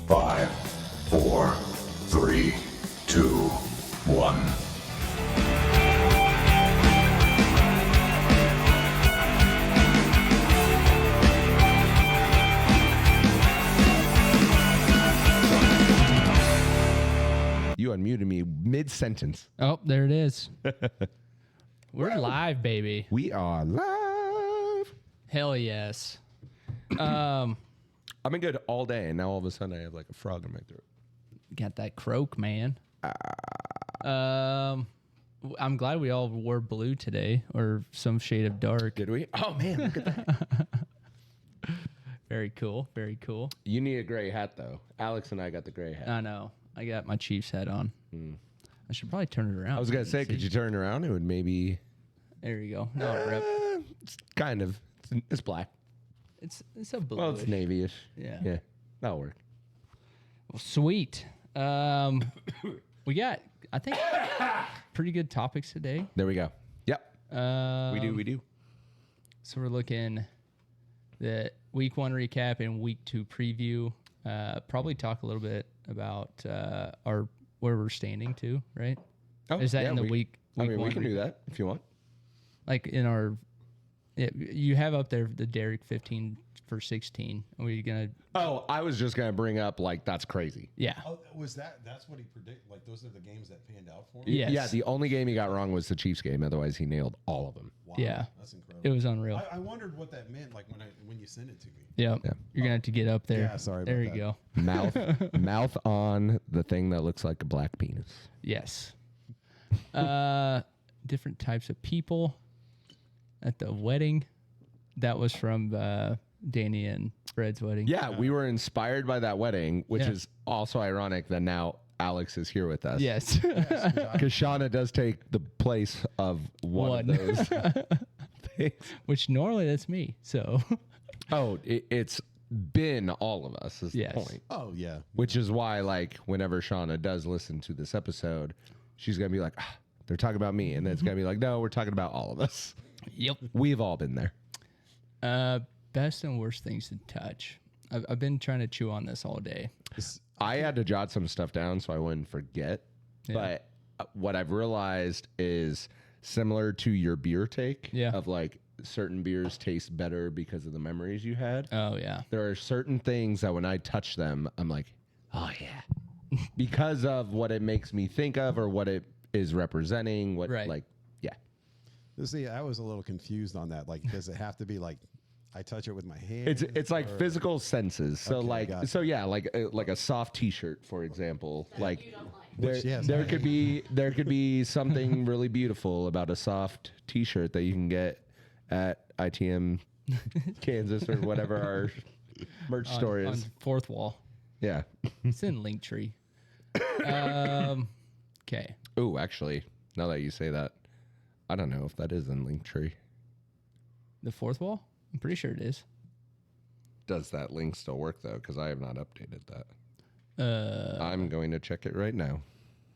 5, 4, 3, 2, 1. You unmuted me mid-sentence. Oh, there it is. We're live, baby. We are live. Hell yes. I've been good all day, and now all of a sudden I have like a frog in my throat. Got that croak, man. I'm glad we all wore blue today, or some shade of dark. Did we? Oh, man, look at that. Very cool. Very cool. You need a gray hat, though. Alex and I got the gray hat. I know. I got my Chiefs hat on. I should probably turn it around. I was going to say, could you turn around? It would maybe... There you go. No, rep. It's kind of. It's black. It's a blue. Well, it's navy-ish. Yeah. Yeah, that'll work. Well, sweet. We got, I think, pretty good topics today. There we go. Yep. We do. So we're looking the week 1 recap and week 2 preview. Probably talk a little bit about where we're standing too, right? Oh, Is that yeah, in the week? I mean, we one can do that if you want. Like in our, you have up there the Derek 15 for 16. Are we gonna? Oh, I was just going to bring up, like, that's crazy. Yeah. Oh, that's what he predicted? Like, those are the games that panned out for him? Yes. Yeah, the only game he got wrong was the Chiefs game. Otherwise, he nailed all of them. Wow, Yeah. That's incredible. It was unreal. I wondered what that meant, like, when you sent it to me. Yeah. You're gonna have to get up there. Yeah, sorry about There you that. go. Mouth on the thing that looks like a black penis. Yes. Different types of people at the wedding. That was from Danny and Fred's wedding. Yeah, we were inspired by that wedding, which Yeah. is also ironic that now Alex is here with us. Yes. Because Shauna does take the place of one of those things. Which normally that's me. So Oh, it's been all of us is Yes. the point. Oh, yeah. Which is why, like, whenever Shauna does listen to this episode, she's going to be like, they're talking about me. And then it's going to be like, no, we're talking about all of us. Yep. We've all been there. Best and worst things to touch. I've been trying to chew on this all day. I had to jot some stuff down so I wouldn't forget. Yeah. But what I've realized is similar to your beer take of like certain beers taste better because of the memories you had. Oh yeah. There are certain things that when I touch them, I'm like, oh yeah. Because of what it makes me think of or what it is representing. What Right. like, yeah. See, I was a little confused on that. Like, does it have to be like I touch it with my hand? It's like physical senses. So Okay, like gotcha. so yeah, like a soft T-shirt, for example. Like Which, yes, there I could be something really beautiful about a soft T-shirt that you can get at ITM Kansas or whatever our merch store is. On fourth wall. Yeah. It's in Linktree. Okay. Oh, actually, now that you say that, I don't know if that is in Linktree. The fourth wall? I'm pretty sure it is. Does that link still work though? Because I have not updated that. I'm going to check it right now.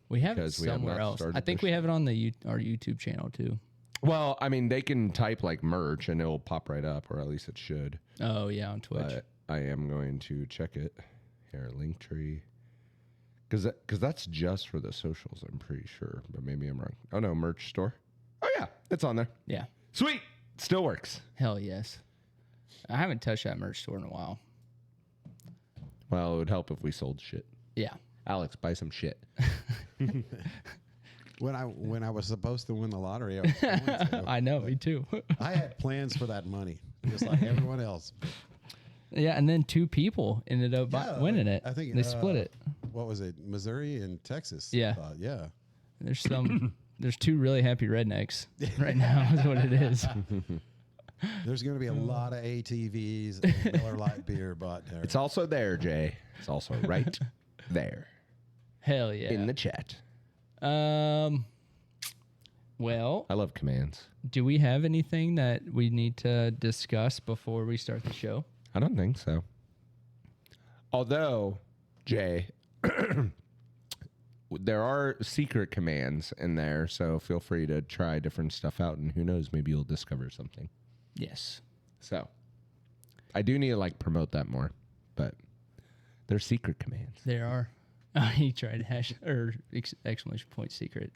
We have it because we have somewhere not else. started I think this we have it on the our YouTube channel too. Well, I mean, they can type like merch and it'll pop right up, or at least it should. Oh yeah, on Twitch. But I am going to check it here, Linktree, because that's just for the socials. I'm pretty sure, but maybe I'm wrong. Oh no, merch store. Oh yeah, it's on there. Yeah. Sweet, still works. Hell yes. I haven't touched that merch store in a while. Well, it would help if we sold shit. Yeah. Alex, buy some shit. When I was supposed to win the lottery, I was going to. I know, me too. I had plans for that money, just like everyone else. Yeah, and then 2 people ended up winning it. I think they split it. What was it? Missouri and Texas. Yeah. Yeah. There's 2 really happy rednecks right now is what it is. There's going to be a lot of ATVs and Miller Lite beer bought there. It's also there, Jay. It's also right there Hell yeah. in the chat. Well, I love commands. do we have anything that we need to discuss before we start the show? I don't think so. Although, Jay, there are secret commands in there, so feel free to try different stuff out, and who knows, maybe you'll discover something. Yes. So, I do need to like promote that more, but They're secret commands. There are. He tried hash or exclamation point secret.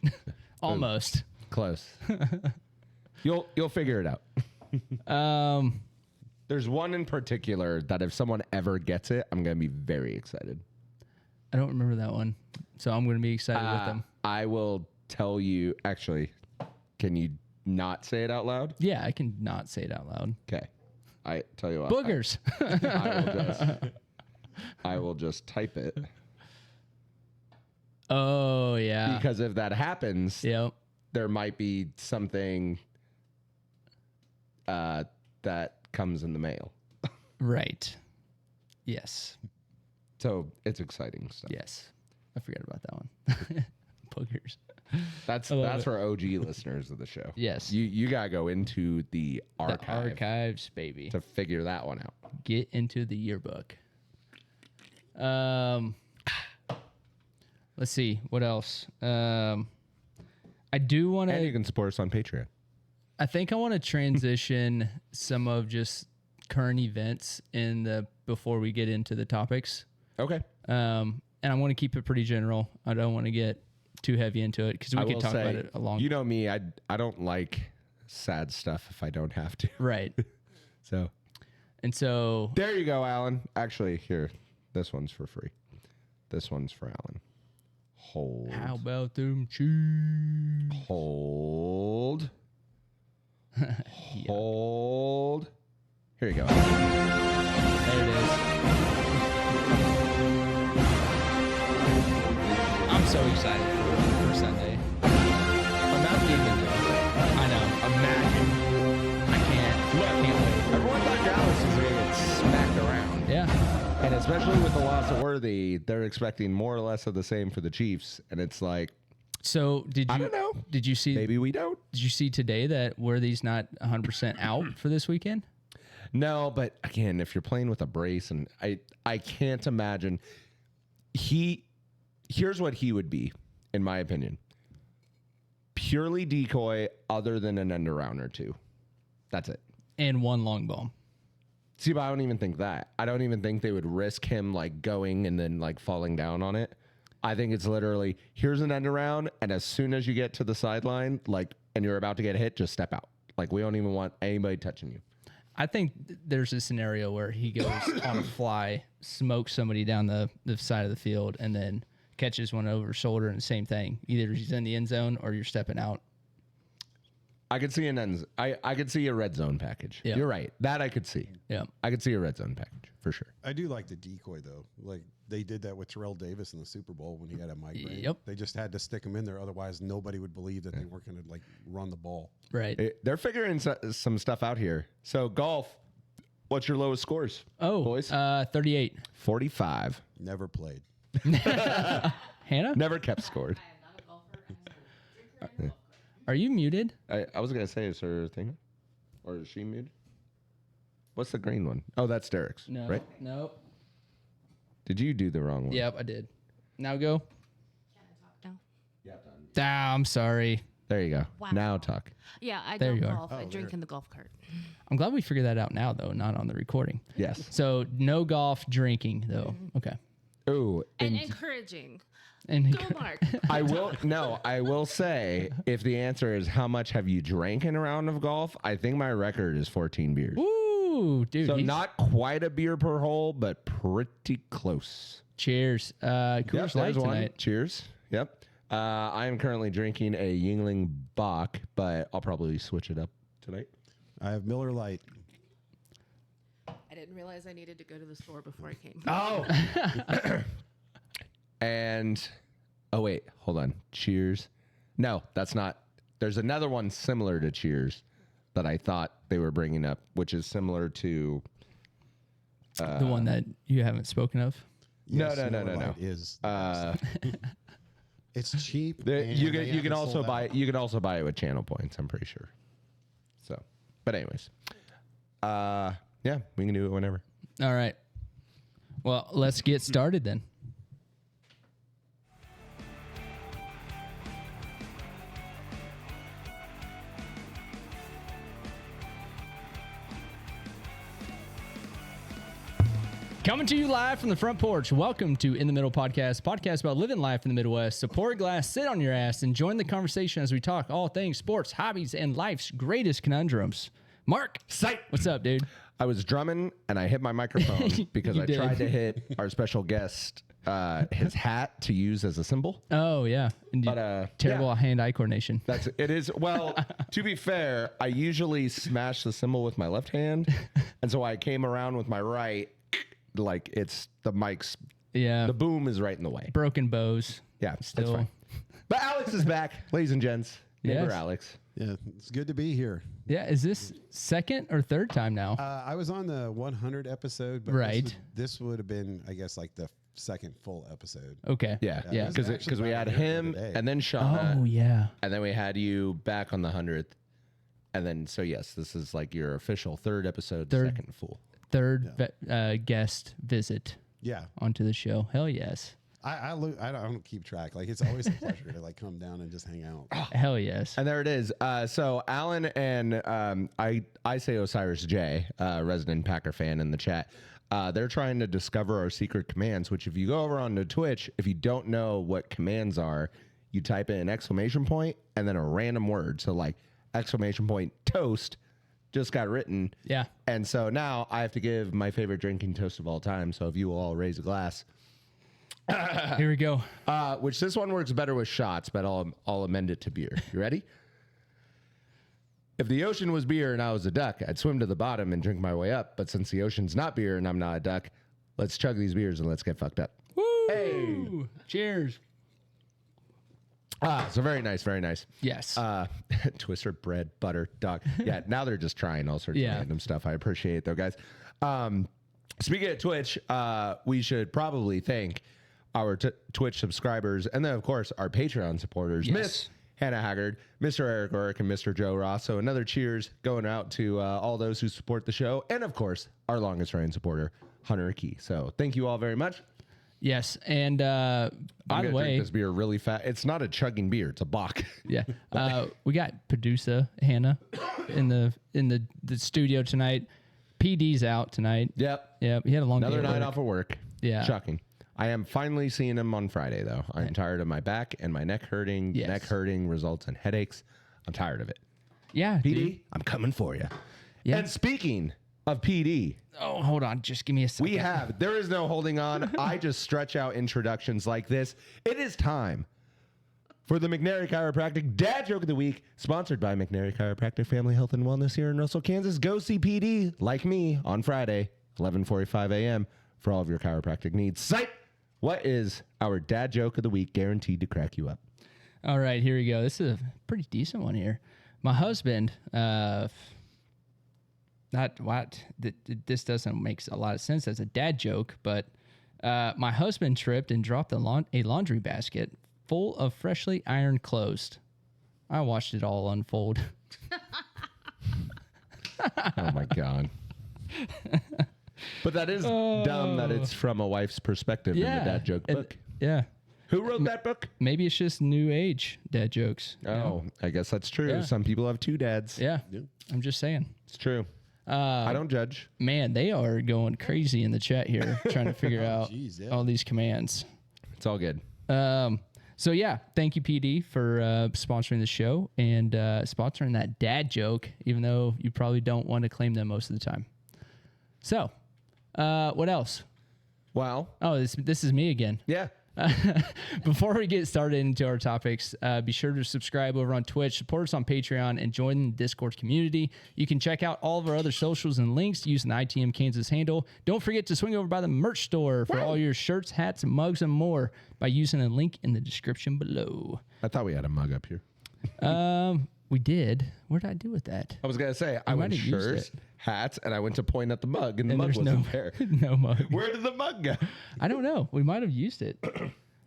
Almost. Close. You'll figure it out. There's one in particular that if someone ever gets it, I'm gonna be very excited. I don't remember that one, so I'm going to be excited with them. I will tell you. Actually, can you not say it out loud? Yeah, I can not say it out loud. Okay. I tell you what. Boogers. I will just type it. Oh yeah. Because if that happens, Yep. there might be something that comes in the mail. Right. Yes. So it's exciting stuff. Yes. I forgot about that one. Boogers. That's love it. for OG listeners of the show. Yes. You gotta go into the The archive archives, baby. to figure that one out. Get into the yearbook. Let's see what else. I do want And you to. can support us on Patreon. I think I want to transition some of just current events before we get into the topics. Okay. And I want to keep it pretty general. I don't want to get too heavy into it because we I could will talk say, about it a long. You know me, I don't like sad stuff if I don't have to. Right. So And so there you go, Alan. Actually, here, this one's for free. This one's for Alan. Hold. how about them cheese? Hold. Hold. Here you go. There it is. I'm so excited for Sunday. Imagine. I know. Imagine. I can't. Look, I can't wait. everyone thought Dallas was going to get smacked around. Yeah. And especially with the loss of Worthy, they're expecting more or less of the same for the Chiefs. And it's like, So I don't know. Did you see? Maybe we don't. Did you see today that Worthy's not 100% out for this weekend? No, but again, if you're playing with a brace, and I can't imagine here's what he would be, in my opinion. Purely decoy other than an end around or two. That's it. And one long ball. See, but I don't even think that. I don't even think they would risk him like going and then like falling down on it. I think it's literally, here's an end around, and as soon as you get to the sideline, like, and you're about to get hit, just step out. Like, we don't even want anybody touching you. I think there's a scenario where he goes on a fly, smokes somebody down the side of the field, and then catches one over his shoulder, and the same thing. Either he's in the end zone or you're stepping out. I could see I could see a red zone package. Yeah. You're right. That I could see. Yeah. I could see a red zone package for sure. I do like the decoy though. Like they did that with Terrell Davis in the Super Bowl when he had a migraine. Yep. They just had to stick him in there, otherwise nobody would believe that they weren't going to like run the ball. Right. They're figuring some stuff out here. So golf, what's your lowest scores? Oh, boys? 38. 45. Never played. Hannah, Never kept scored. I am not a golfer. I'm a drinker and a golf cart. are you muted? I was gonna say, is her thing, or is she muted? What's the green one? Oh, that's Derek's. No. Right? Nope. Did you do the wrong one? Yep, I did. Now go. Can I talk now? Ah, I'm sorry. There you go. Wow. Now talk. Yeah, I There don't you are. golf. I Oh, drink there. in the golf cart. I'm glad we figured that out now, though, not on the recording. Yes. So no golf, drinking, though. Okay. Ooh. And encouraging. And Go, Mark. I will say, if the answer is how much have you drank in a round of golf, I think my record is 14 beers. Ooh, dude. So he's- not quite a beer per hole, but pretty close. Cheers. Coors Light there's one. tonight. Cheers. Yep. I am currently drinking a Yingling Bach, but I'll probably switch it up tonight. I have Miller Lite. I didn't realize I needed to go to the store before I came. Oh. And, oh, wait, hold on. Cheers. No, that's not. There's another one similar to Cheers that I thought they were bringing up, which is similar to. The one that you haven't spoken of. No. Miller Lite is the best. It's cheap. and You they can haven't also sold buy out. you can also buy it with channel points, I'm pretty sure. So, but anyways, yeah, we can do it whenever. All right. Well, let's get started then. Coming to you live from the front porch. Welcome to In the Middle podcast about living life in the Midwest. So pour a glass, sit on your ass, and join the conversation as we talk all things sports, hobbies, and life's greatest conundrums. Mark, Sight. what's up, dude? I was drumming and I hit my microphone because You I did. tried to hit our special guest his hat to use as a symbol. Oh, yeah. And But, terrible yeah. hand-eye coordination. It is. Well, to be fair, I usually smash the cymbal with my left hand. And so I came around with my right, like it's the mic's, Yeah. the boom is right in the way. Broken bows. Yeah, that's Still. fine. But Alex is back, ladies and gents. Neighbor Yes. Alex. Yeah, it's good to be here. Yeah. Is this second or third time now? I was on the 100 episode, but Right. this would have been, I guess, like the second full episode. Okay. Yeah, Yeah. This is actually because we why had I'm here him today. and then Shauna, Oh, yeah. and then we had you back on the 100th, and then so yes, this is like your official third episode, second full. Third guest visit Yeah, onto the show. Hell yes. I don't keep track. Like it's always a pleasure to like come down and just hang out. Hell yes. And there it is. So Alan and I say Osiris J, resident Packer fan in the chat. They're trying to discover our secret commands. Which, if you go over onto Twitch, if you don't know what commands are, you type in exclamation point and then a random word. So like exclamation point toast just got written. Yeah. And so now I have to give my favorite drinking toast of all time. So if you will all raise a glass. Here we go. Which this one works better with shots, but I'll amend it to beer. You ready? If the ocean was beer and I was a duck, I'd swim to the bottom and drink my way up. But since the ocean's not beer and I'm not a duck, let's chug these beers and let's get fucked up. Woo! Hey. Cheers. So very nice, very nice. Yes. Twister, bread, butter, dog. Yeah, now they're just trying all sorts Yeah. of random stuff. I appreciate it though, guys. Speaking of Twitch, we should probably thank our Twitch subscribers and then, of course, our Patreon supporters, Yes. Miss Hannah Haggard, Mr. Eric Orick, and Mr. Joe Ross. So another cheers going out to all those who support the show. And, of course, our longest reigning supporter, Hunter Key. So thank you all very much. Yes. And by I'm the gonna way, drink this beer really fast. It's not a chugging beer. It's a bock. yeah, we got producer Hannah in the studio tonight. PD's out tonight. Yep. Yeah, he had a long Another day at night work. off of work. Yeah. Shocking. I am finally seeing him on Friday, though. I'm tired of my back and my neck hurting. Yes. Neck hurting results in headaches. I'm tired of it. Yeah, PD, dude. I'm coming for you. Yeah. And speaking of PD, Oh, hold on, just give me a second. there is no holding on. I just stretch out introductions like this. It is time for the McNary Chiropractic Dad Joke of the Week, sponsored by McNary Chiropractic Family Health and Wellness here in Russell, Kansas. Go see PD, like me, on Friday, 11:45 a.m. for all of your chiropractic needs. Sight! What is our Dad Joke of the Week, guaranteed to crack you up? All right, here we go. This is a pretty decent one here. My husband, this doesn't make a lot of sense as a dad joke, but my husband tripped and dropped a laundry basket full of freshly ironed clothes. I watched it all unfold. Oh, my God. But that is dumb that it's from a wife's perspective in the Dad Joke and- book. Yeah. Who wrote that book? Maybe it's just new age dad jokes. you know? Oh, I guess that's true. Yeah. Some people have two dads. Yeah. I'm just saying. It's true. I don't judge. Man, they are going crazy in the chat here trying to figure out Jeez, yeah. all these commands. It's all good. So yeah, thank you PD for sponsoring the show and sponsoring that dad joke, even though you probably don't want to claim them most of the time. So, what else? Well, Oh, this is me again. yeah. Before we get started into our topics, be sure to subscribe over on Twitch, support us on Patreon, and join the Discord community. You can check out all of our other socials and links using the ITM Kansas handle. Don't forget to swing over by the merch store for all your shirts, hats, mugs, and more by using a link in the description below. I thought we had a mug up here. We did. What did I do with that? I was going to say, I went might have used shirts, it. hats, and I went to point at the mug, and the mug there's wasn't there. no mug. Where did the mug go? I don't know. We might have used it.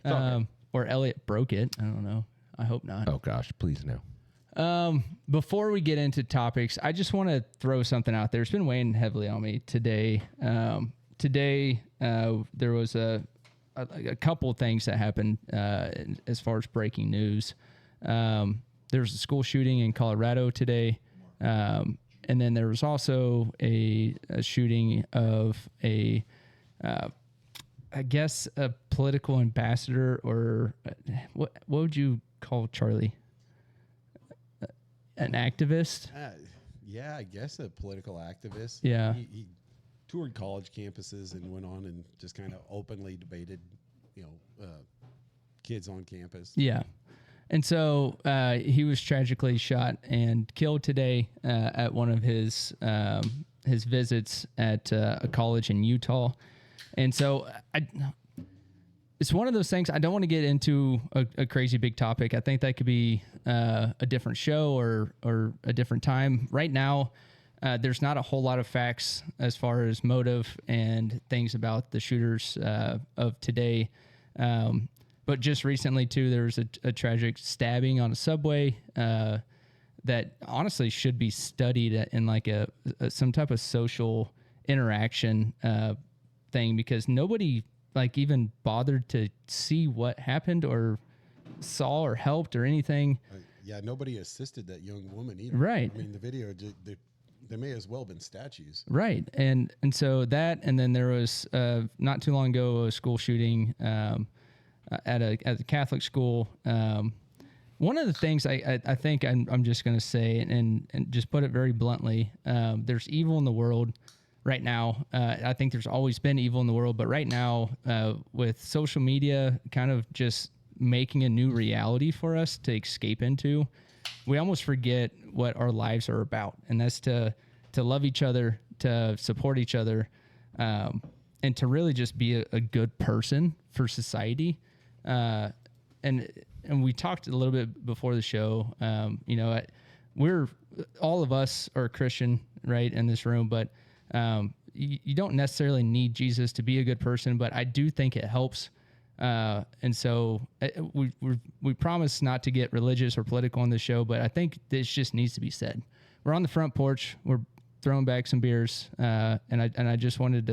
Or Elliot broke it. I don't know. I hope not. Oh, gosh, please no. Before we get into topics, I just want to throw something out there. It's been weighing heavily on me today. There was a couple of things that happened as far as breaking news. There was a school shooting in Colorado today. And then there was also a shooting of a I guess a political ambassador, or what would you call Charlie? An activist? Yeah, I guess a political activist. Yeah. He toured college campuses and went on and just kind of openly debated, kids on campus. Yeah. And so he was tragically shot and killed today at one of his visits at a college in Utah. And so it's one of those things. I don't want to get into a crazy big topic. I think that could be a different show or a different time. Right now, there's not a whole lot of facts as far as motive and things about the shooters of today. But just recently, too, there was a tragic stabbing on a subway that honestly should be studied in like some type of social interaction thing, because nobody like even bothered to see what happened or saw or helped or anything. Yeah, nobody assisted that young woman either. Right. I mean, the video, they may as well have been statues. Right. And so that, and then there was not too long ago a school shooting at a Catholic school. One of the things I think I'm just going to say, and just put it very bluntly, there's evil in the world right now. I think there's always been evil in the world, but right now, with social media kind of just making a new reality for us to escape into, we almost forget what our lives are about, and that's to love each other, to support each other, and to really just be a good person for society. And we talked a little bit before the show. We're all of us are Christian, right, in this room, but you don't necessarily need Jesus to be a good person, but I do think it helps. And so we promise not to get religious or political on the show, but I think this just needs to be said. We're on the front porch. We're throwing back some beers, and I just wanted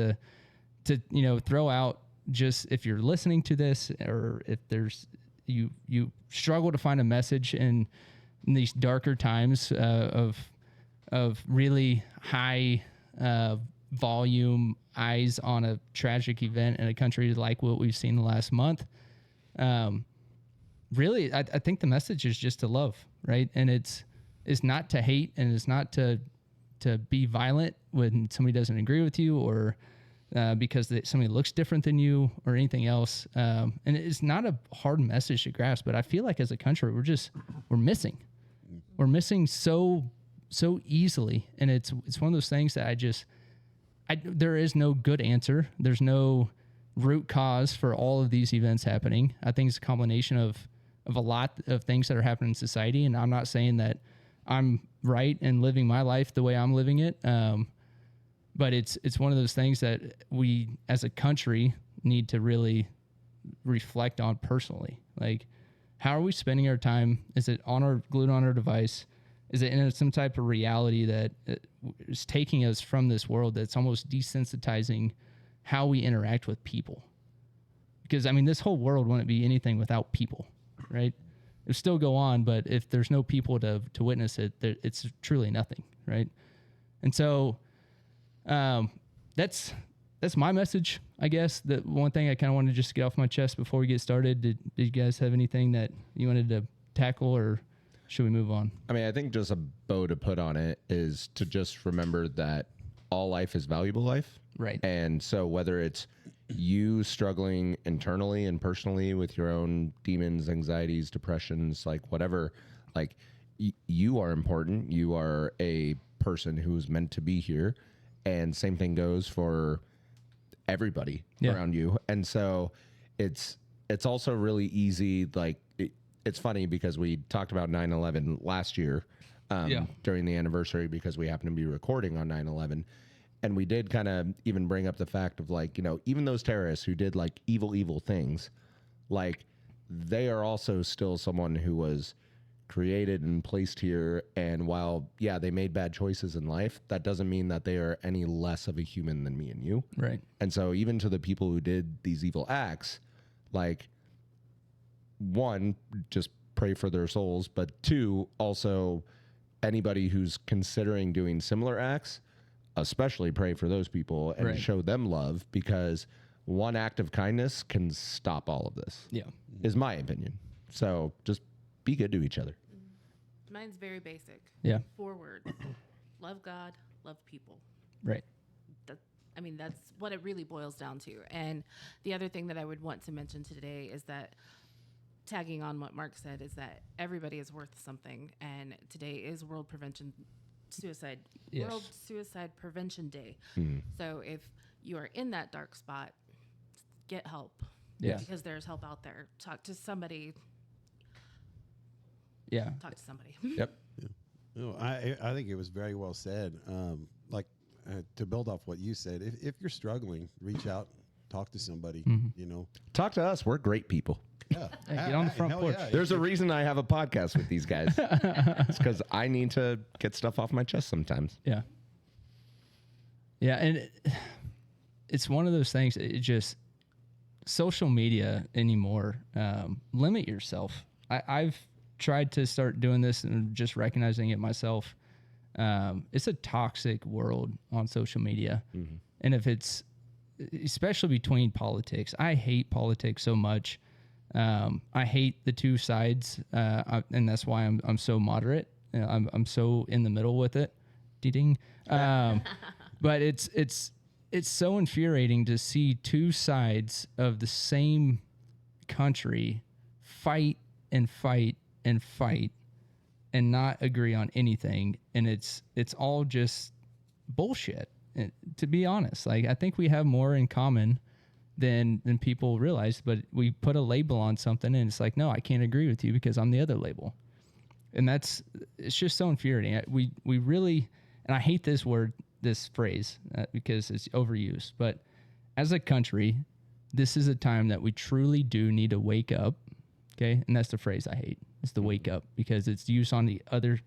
to throw out, just if you're listening to this, or if there's you struggle to find a message in these darker times of really high volume eyes on a tragic event in a country like what we've seen the last month. Really, I think the message is just to love, right? And it's not to hate, and it's not to be violent when somebody doesn't agree with you, or because somebody looks different than you, or anything else. And it's not a hard message to grasp, but I feel like as a country, we're missing. We're missing so easily. And it's one of those things that there is no good answer. There's no root cause for all of these events happening. I think it's a combination of a lot of things that are happening in society. And I'm not saying that I'm right in living my life the way I'm living it. But it's one of those things that we as a country need to really reflect on personally. Like, how are we spending our time? Is it glued on our device? Is it in some type of reality that is taking us from this world, that's almost desensitizing how we interact with people? Because, I mean, this whole world wouldn't be anything without people, right? It would still go on, but if there's no people to witness it, it's truly nothing, right? And so that's my message, I guess. The one thing I kind of wanted to just get off my chest before we get started. Did you guys have anything that you wanted to tackle, or should we move on? I mean, I think just a bow to put on it is to just remember that all life is valuable life. Right. And so whether it's you struggling internally and personally with your own demons, anxieties, depressions, like whatever, like you are important. You are a person who's meant to be here. And same thing goes for everybody around you. And so it's also really easy. Like it's funny because we talked about 9/11 last year during the anniversary, because we happen to be recording on 9/11. And we did kind of even bring up the fact of, like, even those terrorists who did like evil things, like they are also still someone who was created and placed here. And while, they made bad choices in life, that doesn't mean that they are any less of a human than me and you. Right. And so even to the people who did these evil acts, like, one, just pray for their souls, but two, also anybody who's considering doing similar acts, especially pray for those people and Right. show them love, because one act of kindness can stop all of this. Yeah. Is my opinion. So just be good to each other. Mine's very basic. Yeah. 4 words: love God, love people. Right. I mean, that's what it really boils down to. And the other thing that I would want to mention today is that, tagging on what Mark said, is that everybody is worth something. And today is World Suicide Prevention Day. So if you are in that dark spot, get help. Yeah. Because there's help out there. Talk to somebody. Yeah. Talk to somebody. Yep. No, I think it was very well said. To build off what you said, if you're struggling, reach out, talk to somebody. You know, Talk to us. We're great people. yeah, Hey, get on the front hell porch. yeah. There's a reason I have a podcast with these guys. It's because I need to get stuff off my chest sometimes. Yeah. Yeah. And it's one of those things, it just, social media anymore, limit yourself. I've tried to start doing this and just recognizing it myself. It's a toxic world on social media. And if it's, especially between politics, I hate politics so much. I hate the two sides, and that's why I'm so moderate. I'm so in the middle with it. Ding. But it's so infuriating to see two sides of the same country fight and fight and fight and not agree on anything, and it's all just bullshit. And to be honest, like, I think we have more in common than people realize, but we put a label on something and it's like, no, I can't agree with you because I'm the other label. And it's just so infuriating. We really, and I hate this phrase because it's overused, but as a country, this is a time that we truly do need to wake up. Okay. And that's the phrase I hate. It's the wake up, because it's used on the other,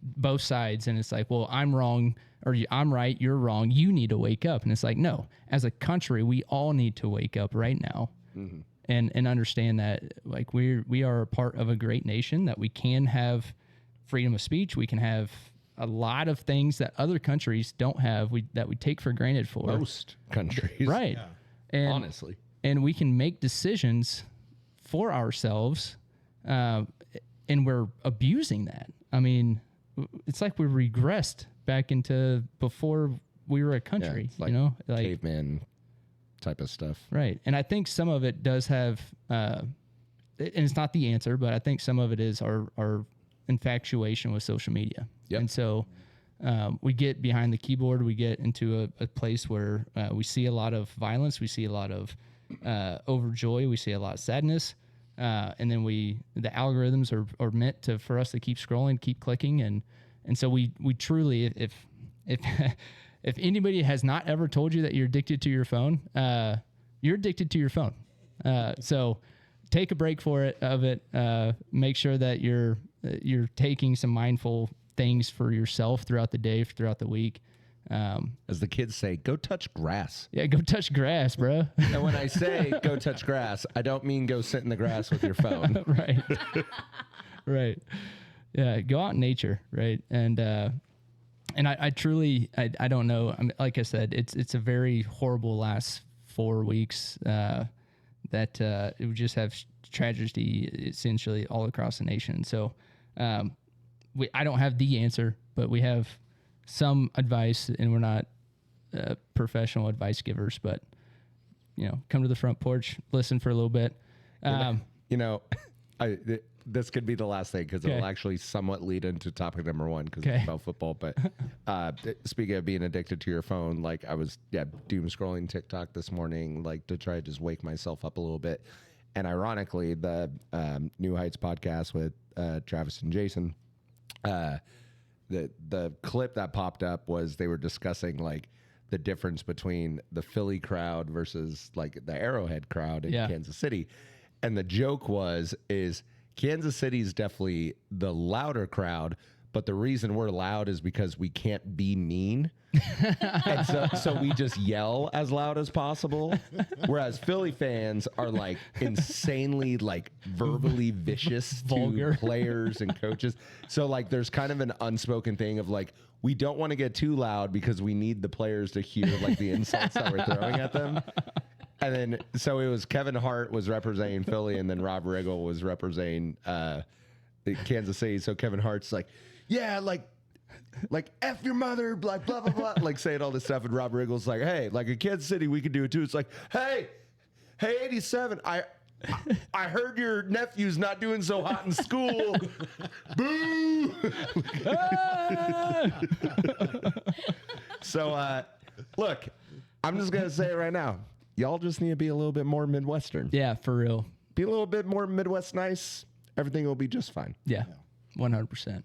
both sides. And it's like, well, I'm wrong, or I'm right, you're wrong. You need to wake up. And it's like, no, as a country, we all need to wake up right now and understand that, like, we are a part of a great nation, that we can have freedom of speech. We can have a lot of things that other countries don't have, that we take for granted for Most countries. right. And Honestly. and we can make decisions for ourselves, and we're abusing that. I mean, it's like we regressed back into before we were a country, it's like you know, like, caveman type of stuff. right. And I think some of it does have, and it's not the answer, but I think some of it is our infatuation with social media. Yep. And so we get behind the keyboard, we get into a place where we see a lot of violence, we see a lot of overjoy, we see a lot of sadness. And then the algorithms are meant for us to keep scrolling, keep clicking. And so we truly, if anybody has not ever told you that you're addicted to your phone, you're addicted to your phone. So take a break of it. Make sure that you're taking some mindful things for yourself throughout the day, throughout the week. As the kids say, go touch grass. Yeah, go touch grass, bro. And when I say go touch grass, I don't mean go sit in the grass with your phone. Right. Right. Yeah. Go out in nature. Right. And I truly, I don't know. I mean, like I said, it's a very horrible last 4 weeks, that it would just have tragedy essentially all across the nation. So, I don't have the answer, but we have some advice, and we're not professional advice givers, but, you know, come to the front porch, listen for a little bit. You know, this could be the last thing, because Okay. it'll actually somewhat lead into topic number 1, because Okay. it's about football. But speaking of being addicted to your phone, like, I was doom scrolling TikTok this morning, like, to try to just wake myself up a little bit. And ironically, the New Heights podcast with Travis and Jason, the clip that popped up was they were discussing, like, the difference between the Philly crowd versus, like, the Arrowhead crowd in Yeah. Kansas City. And the joke is Kansas City is definitely the louder crowd, but the reason we're loud is because we can't be mean. And so we just yell as loud as possible. Whereas Philly fans are like insanely like verbally vicious Vulgar. to players and coaches. So like there's kind of an unspoken thing of like, we don't want to get too loud because we need the players to hear like the insults that we're throwing at them. And then, so it was Kevin Hart was representing Philly, and then Rob Riggle was representing Kansas City. So Kevin Hart's like, yeah, like F your mother, like blah, blah, blah, like saying all this stuff. And Rob Riggle's like, hey, like in Kansas City, we could do it too. It's like, hey, 87, I heard your nephew's not doing so hot in school. Boo! So, look, I'm just going to say it right now. Y'all just need to be a little bit more Midwestern. Yeah, for real. Be a little bit more Midwest nice. Everything will be just fine. Yeah, 100%.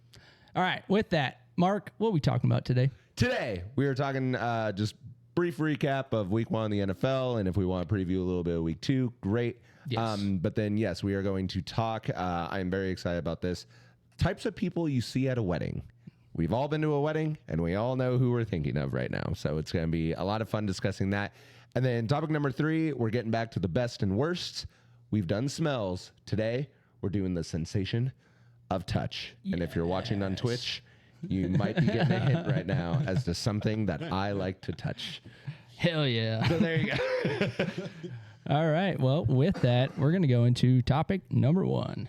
All right, with that, Mark, what are we talking about today? Today, we are talking just brief recap of week 1 in the NFL. And if we want to preview a little bit of week 2, great. Yes. But then, yes, we are going to talk. I am very excited about this. Types of people you see at a wedding. We've all been to a wedding, and we all know who we're thinking of right now. So it's going to be a lot of fun discussing that. And then topic number 3, we're getting back to the best and worst. We've done smells. Today, we're doing the sensation of touch. And if you're watching on Twitch, you might be getting a hint right now as to something that I like to touch. Hell yeah. So there you go. All right, well, with that, we're going to go into topic number 1.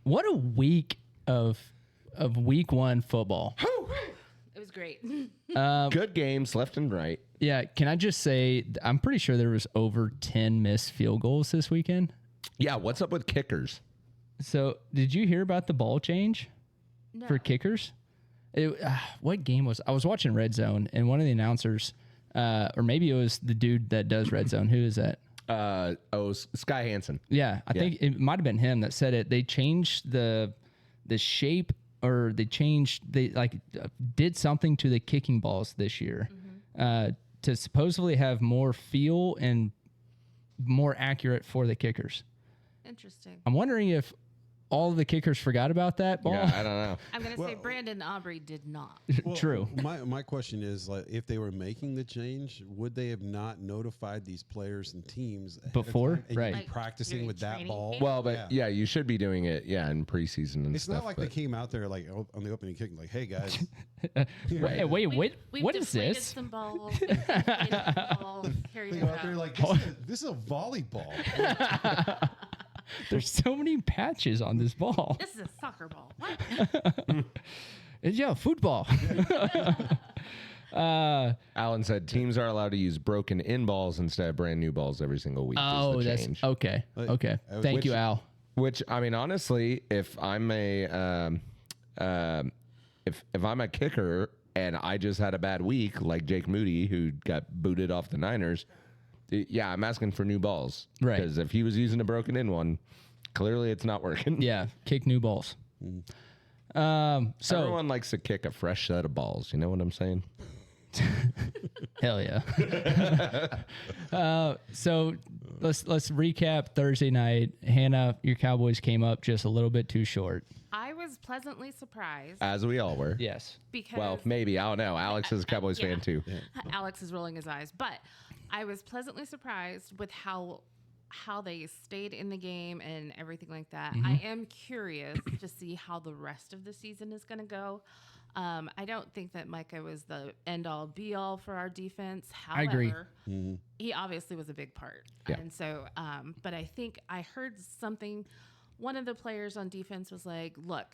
What a week of week 1 football. It was great. Good games left and right. Yeah, can I just say, I'm pretty sure there was over 10 missed field goals this weekend. Yeah, what's up with kickers? So, did you hear about the ball change No. for kickers? What game was I was watching Red Zone, and one of the announcers, or maybe it was the dude that does Red Zone. Who is that? Sky Hansen. Yeah, I think it might have been him that said it. They changed the shape, or they did something to the kicking balls this year to supposedly have more feel and more accurate for the kickers. Interesting. I'm wondering if all of the kickers forgot about that ball. Yeah, I don't know. I'm going to say Brandon Aubrey did not. Well, True. My question is, like, if they were making the change, would they have not notified these players and teams ahead of Before? time and Right. be Like, practicing during with that training ball? camp? Well, but yeah, you should be doing it, in preseason and It's stuff. not like they came out there like on the opening kick, like, "Hey guys, Wait, We've what is deflated this? Some balls. We've deflated some balls. Here they you go out there go. like this is a volleyball." There's so many patches on this ball. This is a soccer ball. What? Yeah, football. Alan said teams are allowed to use broken in balls instead of brand new balls every single week. Oh, is the that's change. okay. Okay. Thank you, Al. Which, I mean, honestly, if I'm a if I'm a kicker and I just had a bad week, like Jake Moody, who got booted off the Niners, yeah, I'm asking for new balls. Right. Because if he was using a broken in one, clearly it's not working. Yeah, kick new balls. So Everyone likes to kick a fresh set of balls. You know what I'm saying? hell yeah. So let's recap Thursday night. Hannah, your Cowboys came up just a little bit too short. I was pleasantly surprised As we all were. Yes. because Well, maybe. I don't know. Alex is a Cowboys fan too. Alex is rolling his eyes, but I was pleasantly surprised with how they stayed in the game and everything like that. I am curious to see how the rest of the season is going to go. I don't think that Micah was the end all be all for our defense. However, I agree. He obviously was a big part. Yeah. And so, but I think I heard something. One of the players on defense was like, look,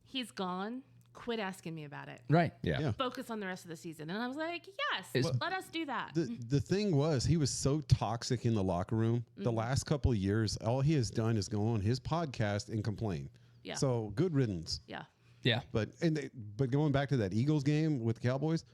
he's gone. Quit asking me about it. Right. Yeah. Focus on the rest of the season. And I was like, yes, It's- let us do that. The thing was, he was so toxic in the locker room. The last couple of years, all he has done is go on his podcast and complain. Yeah. So good riddance. Yeah. Yeah. But going back to that Eagles game with Cowboys,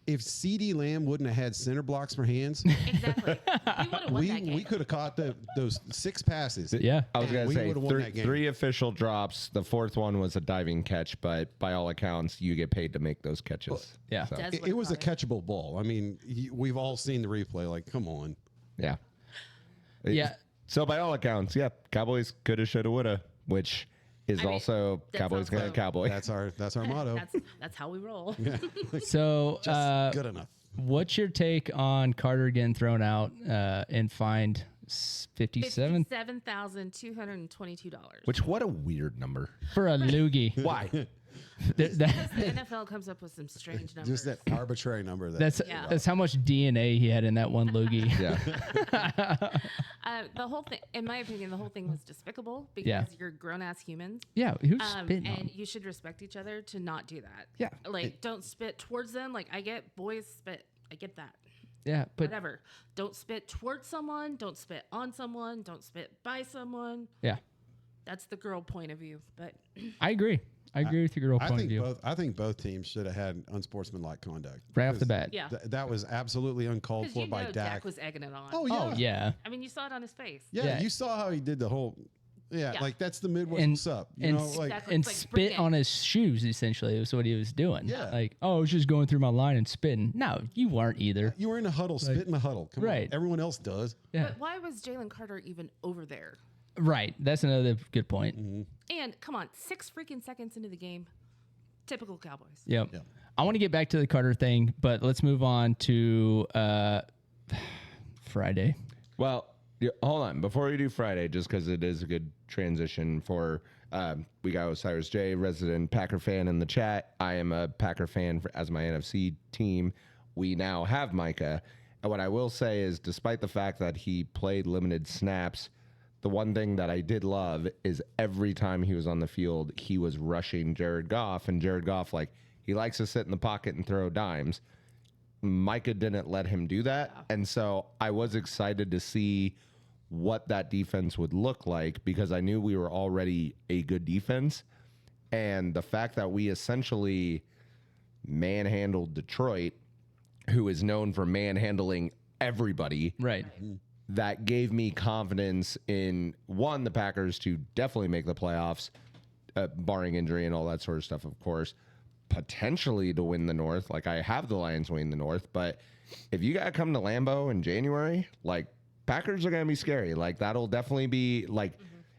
if CeeDee Lamb wouldn't have had center blocks for hands, Exactly. We would have won that game. we could have caught those 6 passes. Yeah. I was going to We say would've won that game. three official drops. The fourth one was a diving catch, but by all accounts, you get paid to make those catches. Yeah. So, Des It would've was a caught it. catchable ball. I mean, we've all seen the replay. Like, come on. yeah. Yeah. So by all accounts, yeah, Cowboys coulda, shoulda, woulda, which is I mean, also that Cowboys sounds gonna like- cowboy. That's our motto. That's how we roll. So, Good enough. what's your take on Carter getting thrown out and fined $57 $57,222. Which what a weird number. for a loogie? Why? Th- that- The NFL comes up with some strange numbers. Just that arbitrary number. Yeah. that's how much DNA he had in that one loogie. Yeah. The whole thing, in my opinion, the whole thing was despicable because Yeah. you're grown ass humans. Yeah, who's spitting on And him? you should respect each other to not do that. Yeah. Like, don't spit towards them. Like, I get boys spit. I get that. Yeah, but Whatever. Don't spit towards someone. Don't spit on someone. Don't spit by someone. yeah, That's the girl point of view. But I agree. I agree with your girl I point of think view. I think both teams should have had unsportsmanlike conduct. Right off the Because bat. yeah. That was absolutely uncalled Because for you by know Dak. Dak was egging it on. Oh yeah. Oh yeah. I mean, you saw it on his face. Yeah, Yeah. you saw how he did the whole. Yeah, Yeah. like that's the Midwest And- what's up. You and know, like Exactly. And It's like, spit bring it. on his shoes, essentially, was what he was doing. Yeah. Like, oh, I was just going through my line and spitting. No, you weren't either. you were in a huddle, spit in the huddle. Come Right. on, everyone else does. Yeah. But why was Jalen Carter even over there? Right. That's another good point. And come on, 6 freaking seconds into the game. Typical Cowboys. Yep. Yeah. I want to get back to the Carter thing, but let's move on to Friday. Well, hold on. Before we do Friday, just because it is a good transition for, we got Osiris J, resident Packer fan in the chat. I am a Packer fan as my NFC team. We now have Micah. And what I will say is, despite the fact that he played limited snaps, the one thing that I did love is every time he was on the field, he was rushing Jared Goff. And Jared Goff, like, he likes to sit in the pocket and throw dimes. Micah didn't let him do that. And so I was excited to see what that defense would look like because I knew we were already a good defense. And the fact that we essentially manhandled Detroit, who is known for manhandling everybody, Right. that gave me confidence in, one, the Packers to definitely make the playoffs, barring injury and all that sort of stuff, of course. Potentially to win the North. Like, I have the Lions winning the North, but if you got to come to Lambeau in January, like, Packers are going to be scary. Like, that'll definitely be like,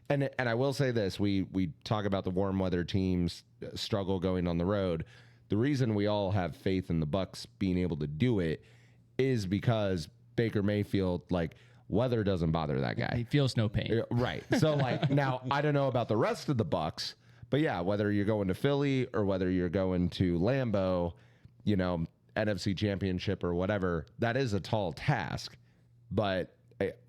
and I will say this, we talk about the warm weather teams struggle going on the road. The reason we all have faith in the Bucs being able to do it is because Baker Mayfield, like, weather doesn't bother that guy. He feels no pain. Right. So, like, now I don't know about the rest of the Bucs, but yeah, whether you're going to Philly or whether you're going to Lambeau, you know, NFC Championship or whatever, that is a tall task. But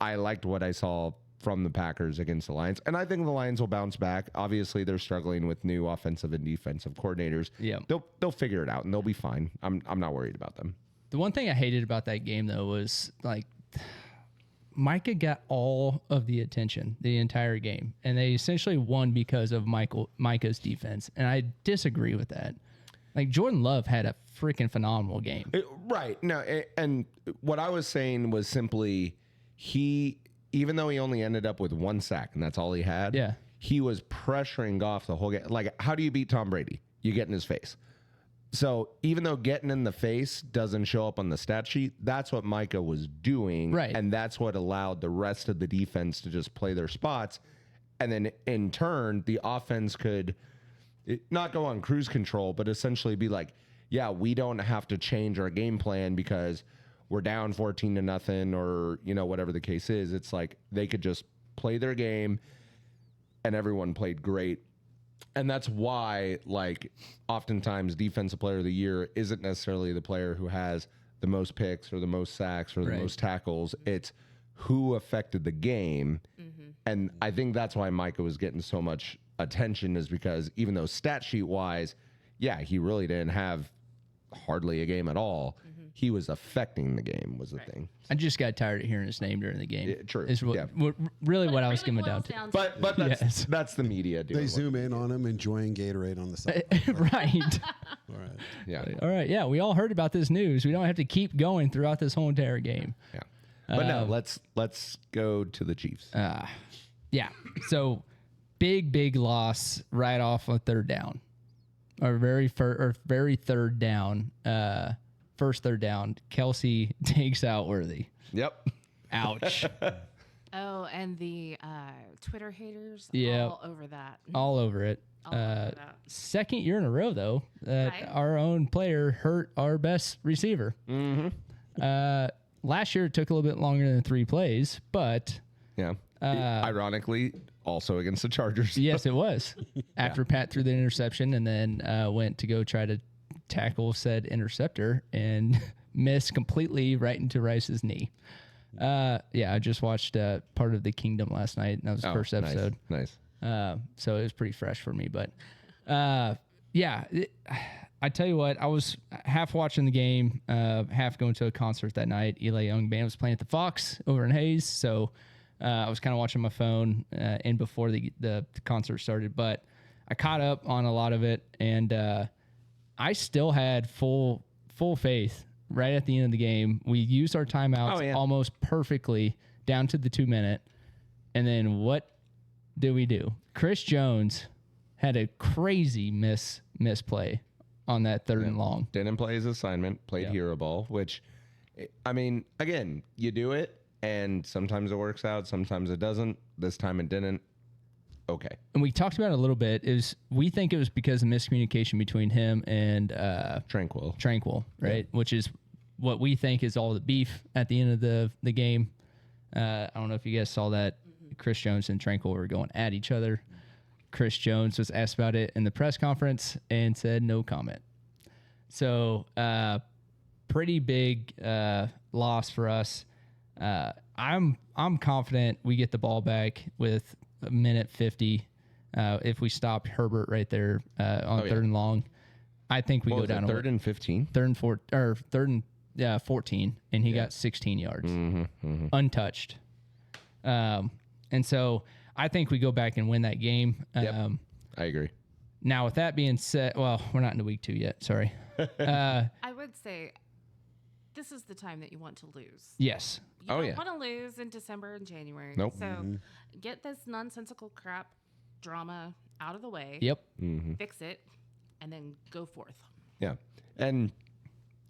I liked what I saw from the Packers against the Lions, and I think the Lions will bounce back. Obviously, they're struggling with new offensive and defensive coordinators. Yeah. They'll figure it out and they'll be fine. I'm not worried about them. The one thing I hated about that game, though, was like Micah got all of the attention the entire game, and they essentially won because of Micah's defense. And I disagree with that. Like, Jordan Love had a freaking phenomenal game. Right. No, and what I was saying was simply even though he only ended up with 1 sack and that's all he had, Yeah. he was pressuring Goff the whole game. Like, how do you beat Tom Brady? You get in his face. So even though getting in the face doesn't show up on the stat sheet, that's what Micah was doing. Right. And that's what allowed the rest of the defense to just play their spots. And then in turn, the offense could not go on cruise control, but essentially be like, yeah, we don't have to change our game plan because we're down 14-0 or, you know, whatever the case is. It's like they could just play their game and everyone played great. And that's why, like, oftentimes Defensive Player of the Year isn't necessarily the player who has the most picks or the most sacks or the Right. most tackles. It's who affected the game. And I think that's why Micah was getting so much attention, is because even though stat sheet wise, yeah, he really didn't have hardly a game at all. He was affecting the game was the thing. I just got tired of hearing his name during the game. Yeah, true. Is what, Yeah. really But what it I was really coming down boils to. But that's Yes. that's the media doing They what- zoom in on him enjoying Gatorade on the side. Right. All right. Yeah. All right. Yeah, we all heard about this news. We don't have to keep going throughout this whole entire game. Yeah. But no, let's go to the Chiefs. Yeah. So big loss right off on third down. Our very third down. First third down. Kelsey takes out Worthy. Yep. Ouch. Oh, and the Twitter haters, Yeah. all over that. All over it. All over that. Second year in a row, though, that Right. our own player hurt our best receiver. Last year, it took a little bit longer than 3 plays, but Yeah. Ironically, also against the Chargers. yes, it was. After Pat threw the interception and then went to go try to tackle said interceptor and missed completely right into Rice's knee. Yeah, I just watched part of The Kingdom last night. And that was the first episode. Nice. So it was pretty fresh for me. But yeah, I tell you what, I was half watching the game, half going to a concert that night. Eli Young Band was playing at the Fox over in Hayes. So I was kind of watching my phone in before the concert started. But I caught up on a lot of it. And I still had full faith right at the end of the game. We used our timeouts almost perfectly down to the 2-minute. And then what did we do? Chris Jones had a crazy misplay on that 3rd and long. Didn't play his assignment, played hero ball, which, I mean, again, you do it, and sometimes it works out, sometimes it doesn't. This time it didn't. Okay. And we talked about it a little bit. We think it was because of miscommunication between him and Tranquil, right? Which is what we think is all the beef at the end of the game. I don't know if you guys saw that. Chris Jones and Tranquil were going at each other. Chris Jones was asked about it in the press conference and said no comment. So pretty big loss for us. I'm confident we get the ball back with a minute 50 if we stop Herbert right there on 3rd and long. I think we go down to 3rd and 15, 3rd and 14, and he got 16 yards untouched. And so I think we go back and win that game. I agree. Now, with that being said, well, we're not into week 2 yet. Sorry. I would say this is the time that you want to lose. Yes. You don't want to lose in December and January. Nope. So get this nonsensical crap drama out of the way. Yep. Fix it, and then go forth. Yeah. And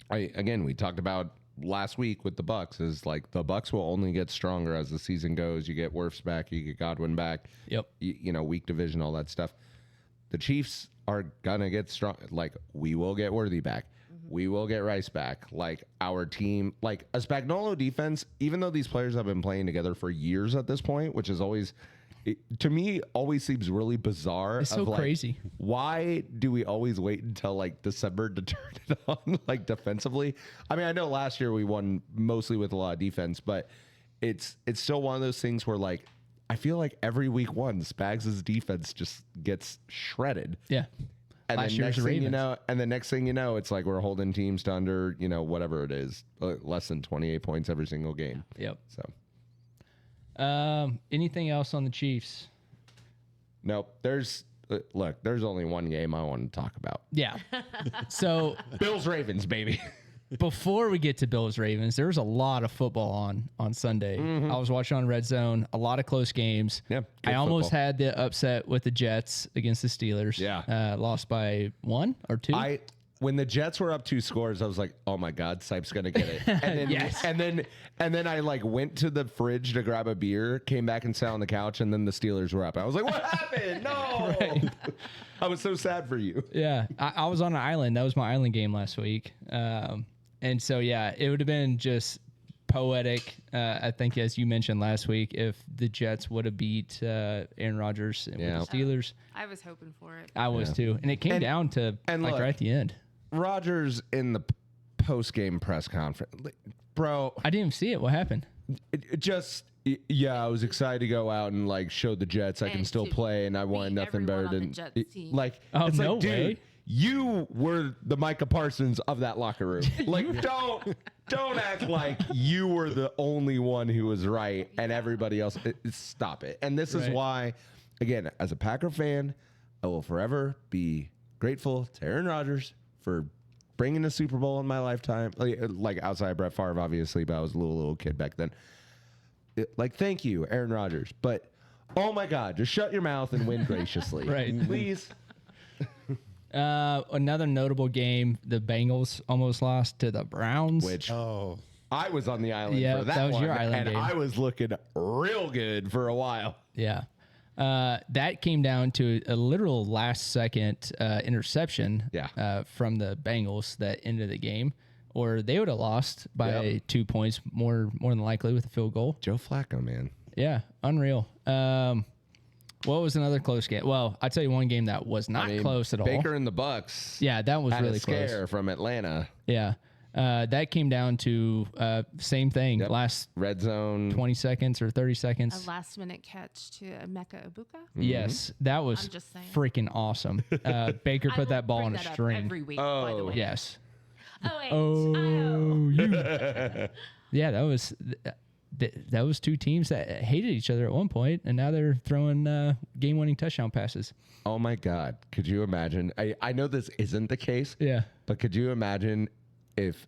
we talked about last week with the Bucks is like the Bucks will only get stronger as the season goes. You get Wirfs back, you get Godwin back. Yep. You know, weak division, all that stuff. The Chiefs are gonna get strong. Like we will get Worthy back. We will get Rice back. Like our team, like a Spagnuolo defense, even though these players have been playing together for years at this point, which is always, to me, always seems really bizarre. It's so crazy. Why do we always wait until like December to turn it on, like defensively? I mean, I know last year we won mostly with a lot of defense, but it's still one of those things where like I feel like every week one, Spags' defense just gets shredded. Yeah. And Last then year's next thing you Ravens. know, and the next thing you know, it's like we're holding teams to under, whatever it is, less than 28 points every single game. Yep. So, anything else on the Chiefs? nope. There's only one game I want to talk about. Yeah. So Bills Ravens, baby. before we get to Bills Ravens, there was a lot of football on Sunday. I was watching on Red Zone, a lot of close games. Yeah, I good almost football. had the upset with the Jets against the Steelers. Yeah. Lost by 1 or 2. When the Jets were up 2 scores, I was like, "Oh my God, Sipe's gonna get it!" And then, Yes. and then I like went to the fridge to grab a beer, came back and sat on the couch, and then the Steelers were up. I was like, "What happened? No!" Right. I was so sad for you. Yeah, I was on an island. That was my island game last week. And so, yeah, it would have been just poetic, I think, as you mentioned last week, if the Jets would have beat Aaron Rodgers with the Steelers. I was hoping for it. I was too. And it came down to and like look, right at the end. Rodgers in the post-game press conference, bro. I didn't even see it. What happened? It just, I was excited to go out and like show the Jets I can And still to play, and I wanted beat nothing better everyone on than the Jets team. like. Oh, it's no like, dude, way. you were the Micah Parsons of that locker room. Like, don't act like you were the only one who was right and everybody else. Stop it. And this is Right. why, again, as a Packer fan, I will forever be grateful to Aaron Rodgers for bringing a Super Bowl in my lifetime. Like outside of Brett Favre, obviously, but I was a little kid back then. Thank you, Aaron Rodgers. But oh my God, just shut your mouth and win graciously, Right. Please. Another notable game: the Bengals almost lost to the Browns. Which Oh, I was on the island Yeah, for that, that was one, your island and game. I was looking real good for a while. Yeah. That came down to a literal last second interception from the Bengals that ended the game, or they would have lost by 2 points more than likely with a field goal. Joe Flacco, man. Yeah, unreal. What was another close game? Well, I'll tell you one game that was not close at all. Baker and the Bucks. Yeah, that was had really a scare close. from Atlanta. Yeah. That came down to same thing. Yep. Last Red zone. 20 seconds or 30 A seconds. last minute catch to Emeka Ibuka. Yes, that was I'm just saying. freaking awson. Baker I put will that ball bring on a that up string. every week, by the way. Yes. Oh, Yeah, that was two teams that hated each other at one point, and now they're throwing game-winning touchdown passes. Oh my God. Could you imagine? I know this isn't the case. Yeah. But could you imagine if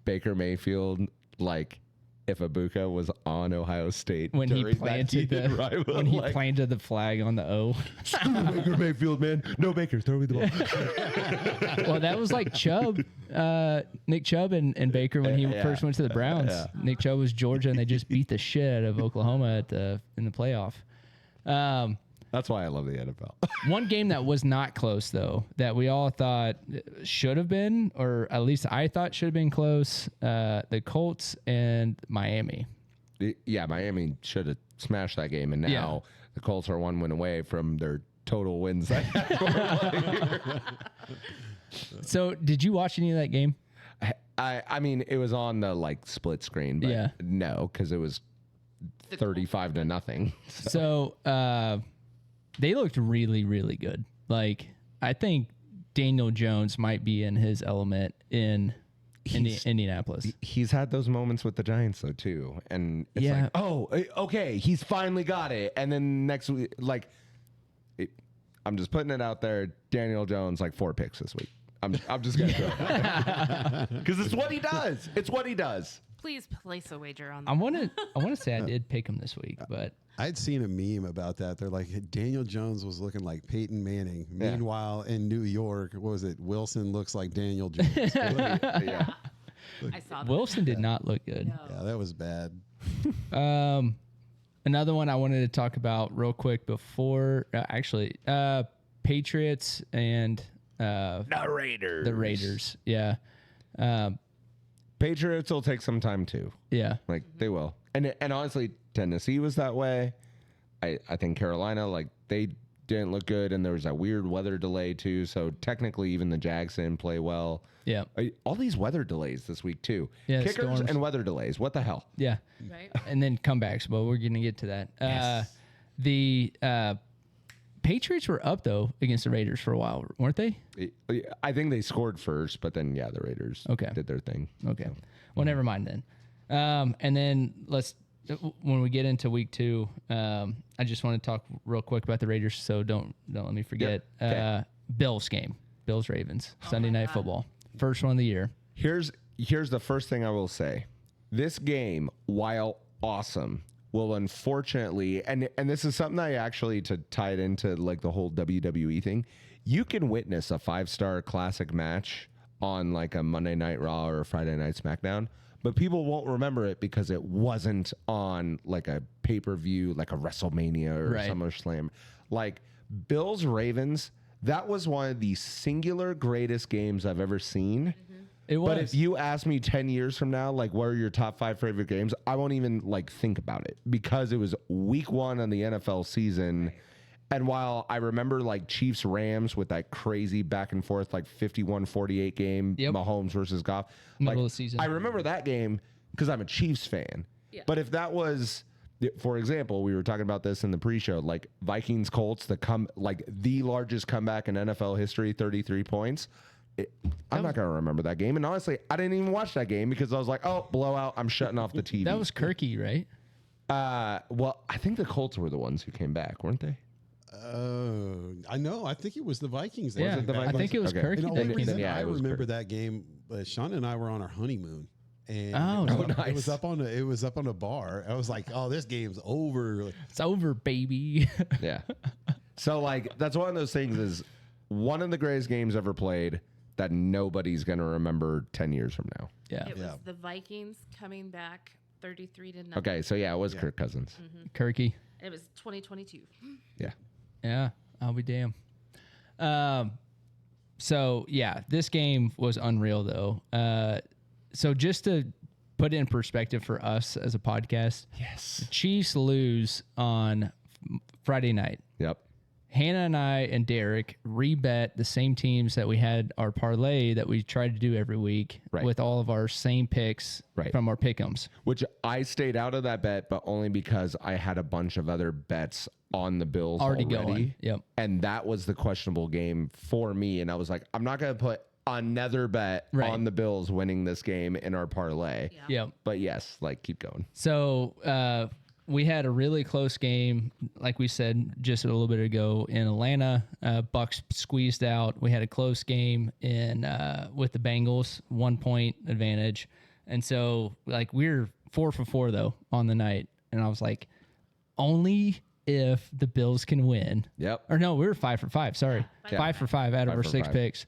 Baker Mayfield, like, if Ibuka was on Ohio State When he during that planted heated the rival, when he like, planted the flag on the O. Baker Mayfield, man. No Baker, throw me the ball. Well, that was like Chubb, Nick Chubb and Baker when he first went to the Browns. Yeah. Nick Chubb was Georgia, and they just beat the shit out of Oklahoma in the playoff. That's why I love the NFL. One game that was not close, though, that we all thought should have been, or at least I thought should have been close, the Colts and Miami. Yeah, Miami should have smashed that game, and now the Colts are 1 win away from their total wins. So, did you watch any of that game? I mean, it was on the like split screen, but no, because it was 35-0. So, they looked really, really good. Like, I think Daniel Jones might be in his element in Indianapolis. He's had those moments with the Giants though too, and it's like, oh, okay, he's finally got it. And then next week, like, I'm just putting it out there. Daniel Jones, like 4 picks this week. I'm just gonna throw it because it's what he does. It's what he does. Please place a wager on that. I want to say I did pick him this week, but I'd seen a meme about that. They're like, Daniel Jones was looking like Peyton Manning. Meanwhile, in New York, what was it? Wilson looks like Daniel Jones. Yeah. I saw that. Wilson did not look good. No. Yeah, that was bad. Another one I wanted to talk about real quick before, Patriots and The Raiders. the Raiders. Yeah. Patriots will take some time too. Yeah. Like they will. And honestly, Tennessee was that way. I think Carolina, like they didn't look good, and there was a weird weather delay too. So technically, even the Jags didn't play well. Yeah. All these weather delays this week too. Yeah, Kickers storms. and weather delays. What the hell? Yeah. Right? And then comebacks. Well, we're going to get to that. Yes. The Patriots were up, though, against the Raiders for a while, weren't they? I think they scored first, but then, the Raiders did their thing. Okay. Well, never mind then. And then when we get into week 2, I just want to talk real quick about the Raiders, so don't let me forget. Yep. Okay. Bills game, Bills-Ravens, Sunday Night Football. First one of the year. Here's the first thing I will say. This game, while awesome, will unfortunately, and this is something I actually, to tie it into like the whole WWE thing, you can witness a 5-star classic match on like a Monday Night Raw or a Friday Night SmackDown, but people won't remember it because it wasn't on like a pay-per-view, like a WrestleMania or SummerSlam. Like Bills Ravens, that was one of the singular greatest games I've ever seen. It was. But if you ask me 10 years from now, like, what are your top 5 favorite games? I won't even like think about it because it was week 1 on the NFL season. And while I remember like Chiefs Rams with that crazy back and forth, like 51-48 game, Mahomes versus Goff, Middle of the season. I remember that game because I'm a Chiefs fan. Yeah. But if that was, for example, we were talking about this in the pre-show, like Vikings Colts, the largest comeback in NFL history, 33 points. I'm not going to remember that game. And honestly, I didn't even watch that game because I was like, oh, blowout. I'm shutting off the TV. That was Kirky, right? Well, I think the Colts were the ones who came back, weren't they? I know. I think it was the Vikings. Yeah, I think it was Okay. Kirky. And the that only came reason back. I it was remember that game, Sean and I were on our honeymoon. And nice. it was up on a bar. I was like, "Oh, this game's over." It's over, baby. Yeah. So like that's one of those things is one of the greatest games ever played. that nobody's going to remember 10 years from now. Yeah. It was Yeah. the Vikings coming back 33-0. Okay, so yeah, it was Kirk Cousins. Kirky. It was 2022. Yeah. Yeah, I'll be damned. So yeah, this game was unreal though. So just to put it in perspective for us as a podcast, Yes. Chiefs lose on Friday night. Yep. Hannah and I and Derek rebet the same teams that we had our parlay that we try to do every week Right. with all of our same picks Right. from our pick'ems. Which I stayed out of that bet, but only because I had a bunch of other bets on the Bills already. Going. Yep. And that was the questionable game for me. And I was like, I'm not going to put another bet Right. on the Bills winning this game in our parlay. Yeah. Yep. But yes, like keep going. So we had a really close game, like we said just a little bit ago in Atlanta. Bucks squeezed out. We had a close game in with the Bengals, 1 point advantage, and so like we're 4 for 4 though on the night, and I was like, only if the Bills can win. Yep. Or no, we were 5 for 5. Sorry, Yeah. 5 for 5 out of 5 our for 6 5. picks.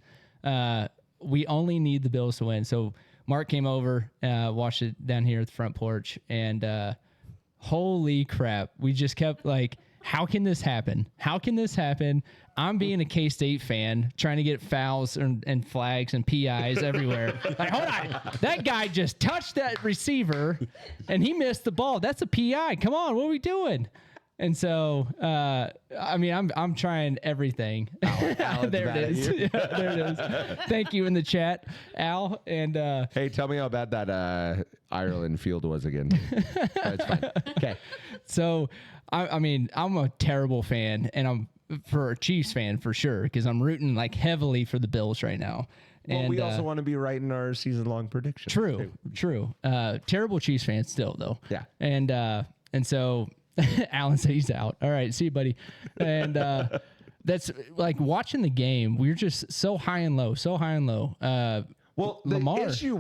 We only need the Bills to win. So Mark came over, watched it down here at the front porch, and holy crap, we just kept like, how can this happen? How can this happen? I'm being a K-State fan, trying to get fouls and flags and PIs everywhere. Like, hold on, that guy just touched that receiver, and he missed the ball. That's a PI. Come on, what are we doing? And so, I mean, I'm trying everything. There it is. Yeah, there it is. Thank you in the chat, Al. And Hey, tell me how bad that Ireland field was again. That's fine. Okay. so, I mean, I'm a terrible fan, and I'm for a Chiefs fan for sure because I'm rooting like heavily for the Bills right now. Well, And we also want to be right in our season-long predictions. True. Terrible Chiefs fan still though. Yeah. And so Alan said he's out. All right, see you, buddy. And that's like watching the game. We're just so high and low, Well, the Lamar. issue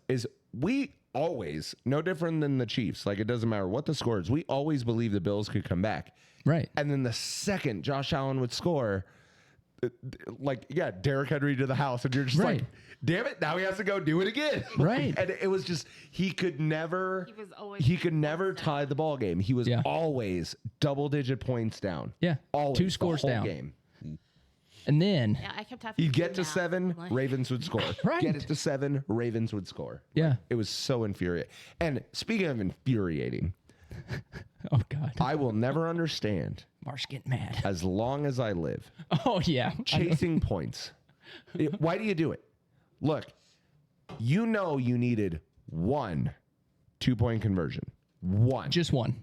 is we always, no different than the Chiefs, like it doesn't matter what the score is, we always believe the Bills could come back. Right. And then the second Josh Allen would score, Derrick Henry to the house, and you're just Right. like, damn it, now he has to go do it again. Right. And it was just, he could never tie the ball game. He was Yeah. always double-digit points down. Yeah. Always, 2 scores the whole down. game. And then Yeah, I kept having He'd do get to math. 7, I'm like, Ravens would score. Right. Get it to 7, Ravens would score. Yeah. It was so infuriating. And speaking of infuriating, oh god, I will never understand, Marsh getting mad. as long as I live, Oh yeah. chasing points. Why do you do it? Look, you know you needed 1 2-point conversion. 1. Just one.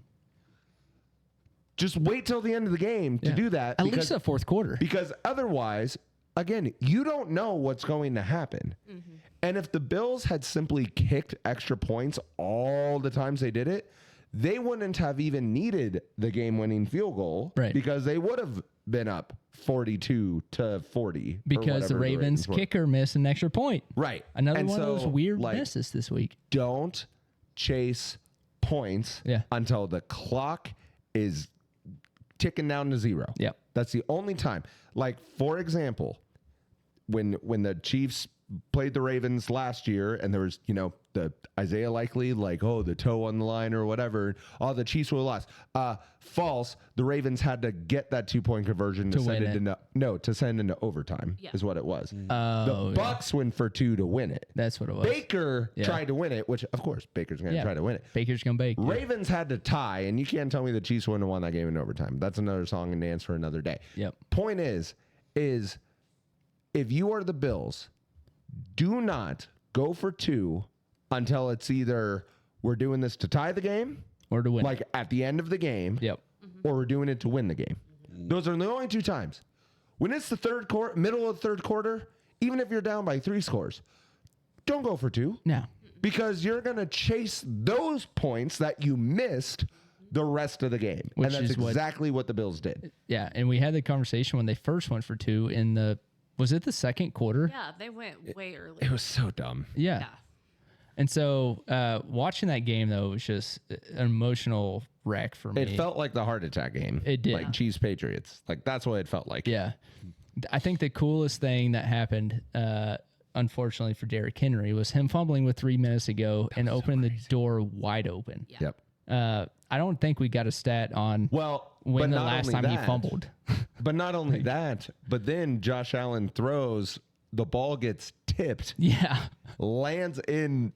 Just wait till the end of the game to Yeah. do that. At least the fourth quarter. Because otherwise, again, you don't know what's going to happen. And if the Bills had simply kicked extra points all the times they did it, they wouldn't have even needed the game-winning field goal. Right. Because they would have been up 42-40. Because the Ravens were. kicker missed an extra point. Right. Another And one of so, those weird like, misses this week. Don't chase points Yeah. until the clock is ticking down to 0. Yep. That's the only time. Like, for example, when the Chiefs played the Ravens last year and there was, the Isaiah Likely, like, oh, the toe on the line or whatever. Oh, the Chiefs would have lost. False. The Ravens had to get that 2-point conversion to send win it to send into overtime Yeah. is what it was. Oh, The Bucks went for 2 to win it. that's what it was. Baker tried to win it, which of course Baker's going to try to win it. Baker's gonna bake. Yeah. Ravens had to tie, and you can't tell me the Chiefs wouldn't have won that game in overtime. That's another song and dance for another day. Yep. Point is if you are the Bills, do not go for 2 until it's either we're doing this to tie the game, Or to win. like at the end of the game, Yep. or we're doing it to win the game. Those are the only 2 middle of the third quarter, even if you're down by 3 scores, don't go for 2. Now. Because you're going to chase those points that you missed the rest of the game. Which and that's is exactly what the Bills did. Yeah, and we had the conversation when they first went for 2 in was it the second quarter? Yeah, they went way early. It was so dumb. Yeah. Yeah. And so watching that game though was just an emotional wreck for me. It felt like the heart attack game. It did. Like Chiefs Patriots. Like that's what it felt like. Yeah. I think the coolest thing that happened unfortunately for Derrick Henry, was him fumbling with 3 minutes ago and opening the door wide open. Yeah. Yep. I don't think we got a stat on Well, when but the not last only time he that- fumbled. But not only that, but then Josh Allen throws, the ball gets tipped, Yeah. lands in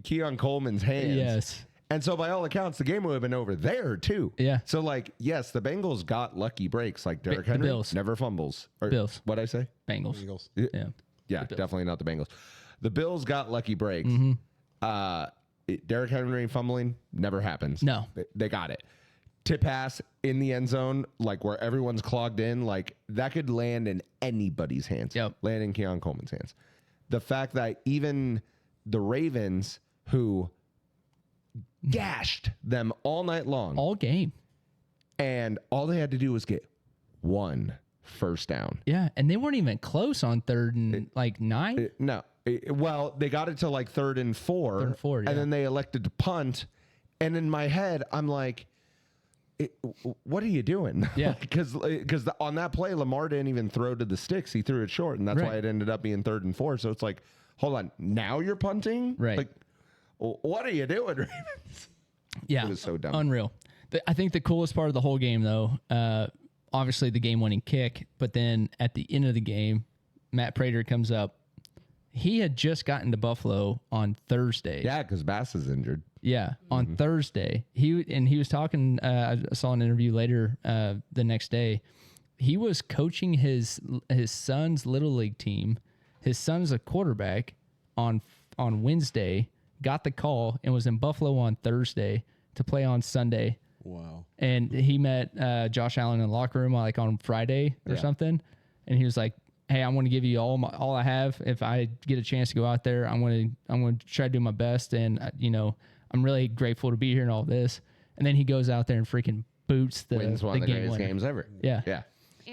Keon Coleman's hands. Yes. And so by all accounts, the game would have been over there too. Yeah. So like, yes, the Bengals got lucky breaks. Like Derrick the Henry Bills. never fumbles. Or, Bills. What'd I say? Bengals. Eagles. Yeah. Yeah, definitely not the Bengals. The Bills got lucky breaks. Derrick Henry fumbling never happens. No. They got it. Tip pass in the end zone, like where everyone's clogged in, like that could land in anybody's hands. Yep. Land in Keon Coleman's hands. The fact that even the Ravens, who gashed them all night long, All game. and all they had to do was get one first down. Yeah. And they weren't even close on 3rd and like 9. No. Well, they got it to like 3rd and 4. 3rd and 4, yeah. And then they elected to punt. And in my head, I'm like, what are you doing? Yeah. Because on that play, Lamar didn't even throw to the sticks. He threw it short. And that's why Right. it ended up being 3rd and 4. So it's like, hold on. Now you're punting? Right. Like, what are you doing, Ravens? Yeah. It was so dumb. Unreal. I think the coolest part of the whole game, though, obviously the game-winning kick, but then at the end of the game, Matt Prater comes up. He had just gotten to Buffalo on Thursday. Yeah, because Bass is injured. Yeah, on Thursday. He was talking. I saw an interview later the next day. He was coaching his son's little league team. His son's a quarterback on Wednesday. Got the call and was in Buffalo on Thursday to play on Sunday. Wow. And he met Josh Allen in the locker room like on Friday or something. And he was like, "Hey, I want to give you all I have. If I get a chance to go out there, I'm going to try to do my best. And I'm really grateful to be here and all this." And then he goes out there and freaking boots the Wins one of the game greatest winner. games ever. Yeah. Yeah.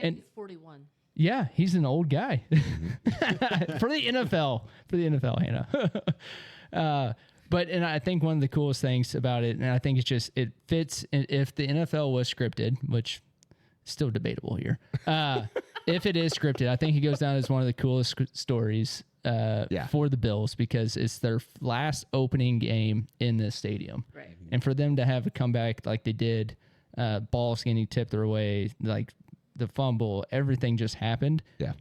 And he's 41. Yeah, he's an old guy for the NFL. For the NFL, Hannah. But I think one of the coolest things about it, and I think it fits. If the NFL was scripted, which is still debatable here, if it is scripted, I think it goes down as one of the coolest stories for the Bills because it's their last opening game in this stadium, Right. and for them to have a comeback like they did, balls getting tipped their way, like the fumble, everything just happened. Yeah.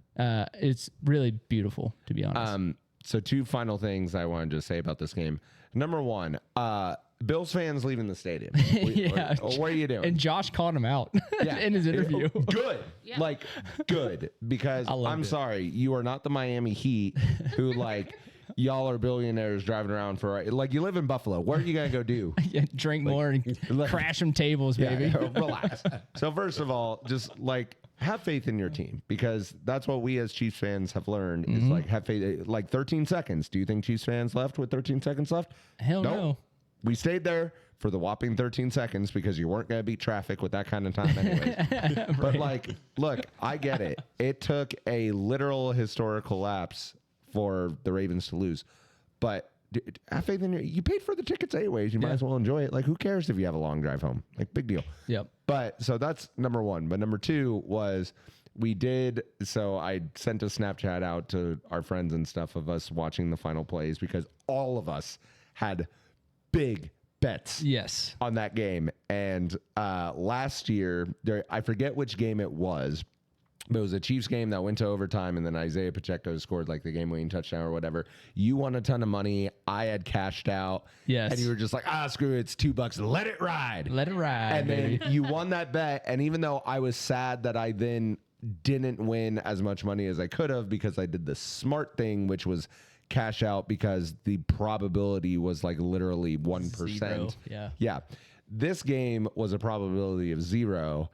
It's really beautiful, to be honest. So 2 final things I wanted to say about this game. Number 1, Bills fans leaving the stadium. Yeah. What are you doing? And Josh called him out in his interview. Good. Yeah. Like, good. Because loved I'm it. sorry, you are not the Miami Heat who, like, y'all are billionaires driving around for, like, you live in Buffalo. What are you going to go do? Yeah, drink more and crash some tables, baby. Yeah, relax. So, first of all, just, like, have faith in your team because that's what we as Chiefs fans have learned is, like, have faith. Like, 13 seconds. Do you think Chiefs fans left with 13 seconds left? Hell Nope. no. We stayed there for the whopping 13 seconds because you weren't going to beat traffic with that kind of time anyways. But like, look, I get it. It took a literal historical lapse for the Ravens to lose. But dude, have faith in you paid for the tickets anyways. You might as well enjoy it. Like, who cares if you have a long drive home? Like, big deal. Yep. But so that's number 1. But number 2 was so I sent a Snapchat out to our friends and stuff of us watching the final plays because all of us had big bets Yes. on that game. And last year, I forget which game it was, but it was a Chiefs game that went to overtime, and then Isaiah Pacheco scored like the game-winning touchdown or whatever. You won a ton of money. I had cashed out. Yes. And you were just like, screw it, it's $2. Let it ride. Let it ride, And baby. then you won that bet. And even though I was sad that I then didn't win as much money as I could have because I did the smart thing, which was cash out because the probability was like literally 1%. Zero, yeah. Yeah. This game was a probability of 0.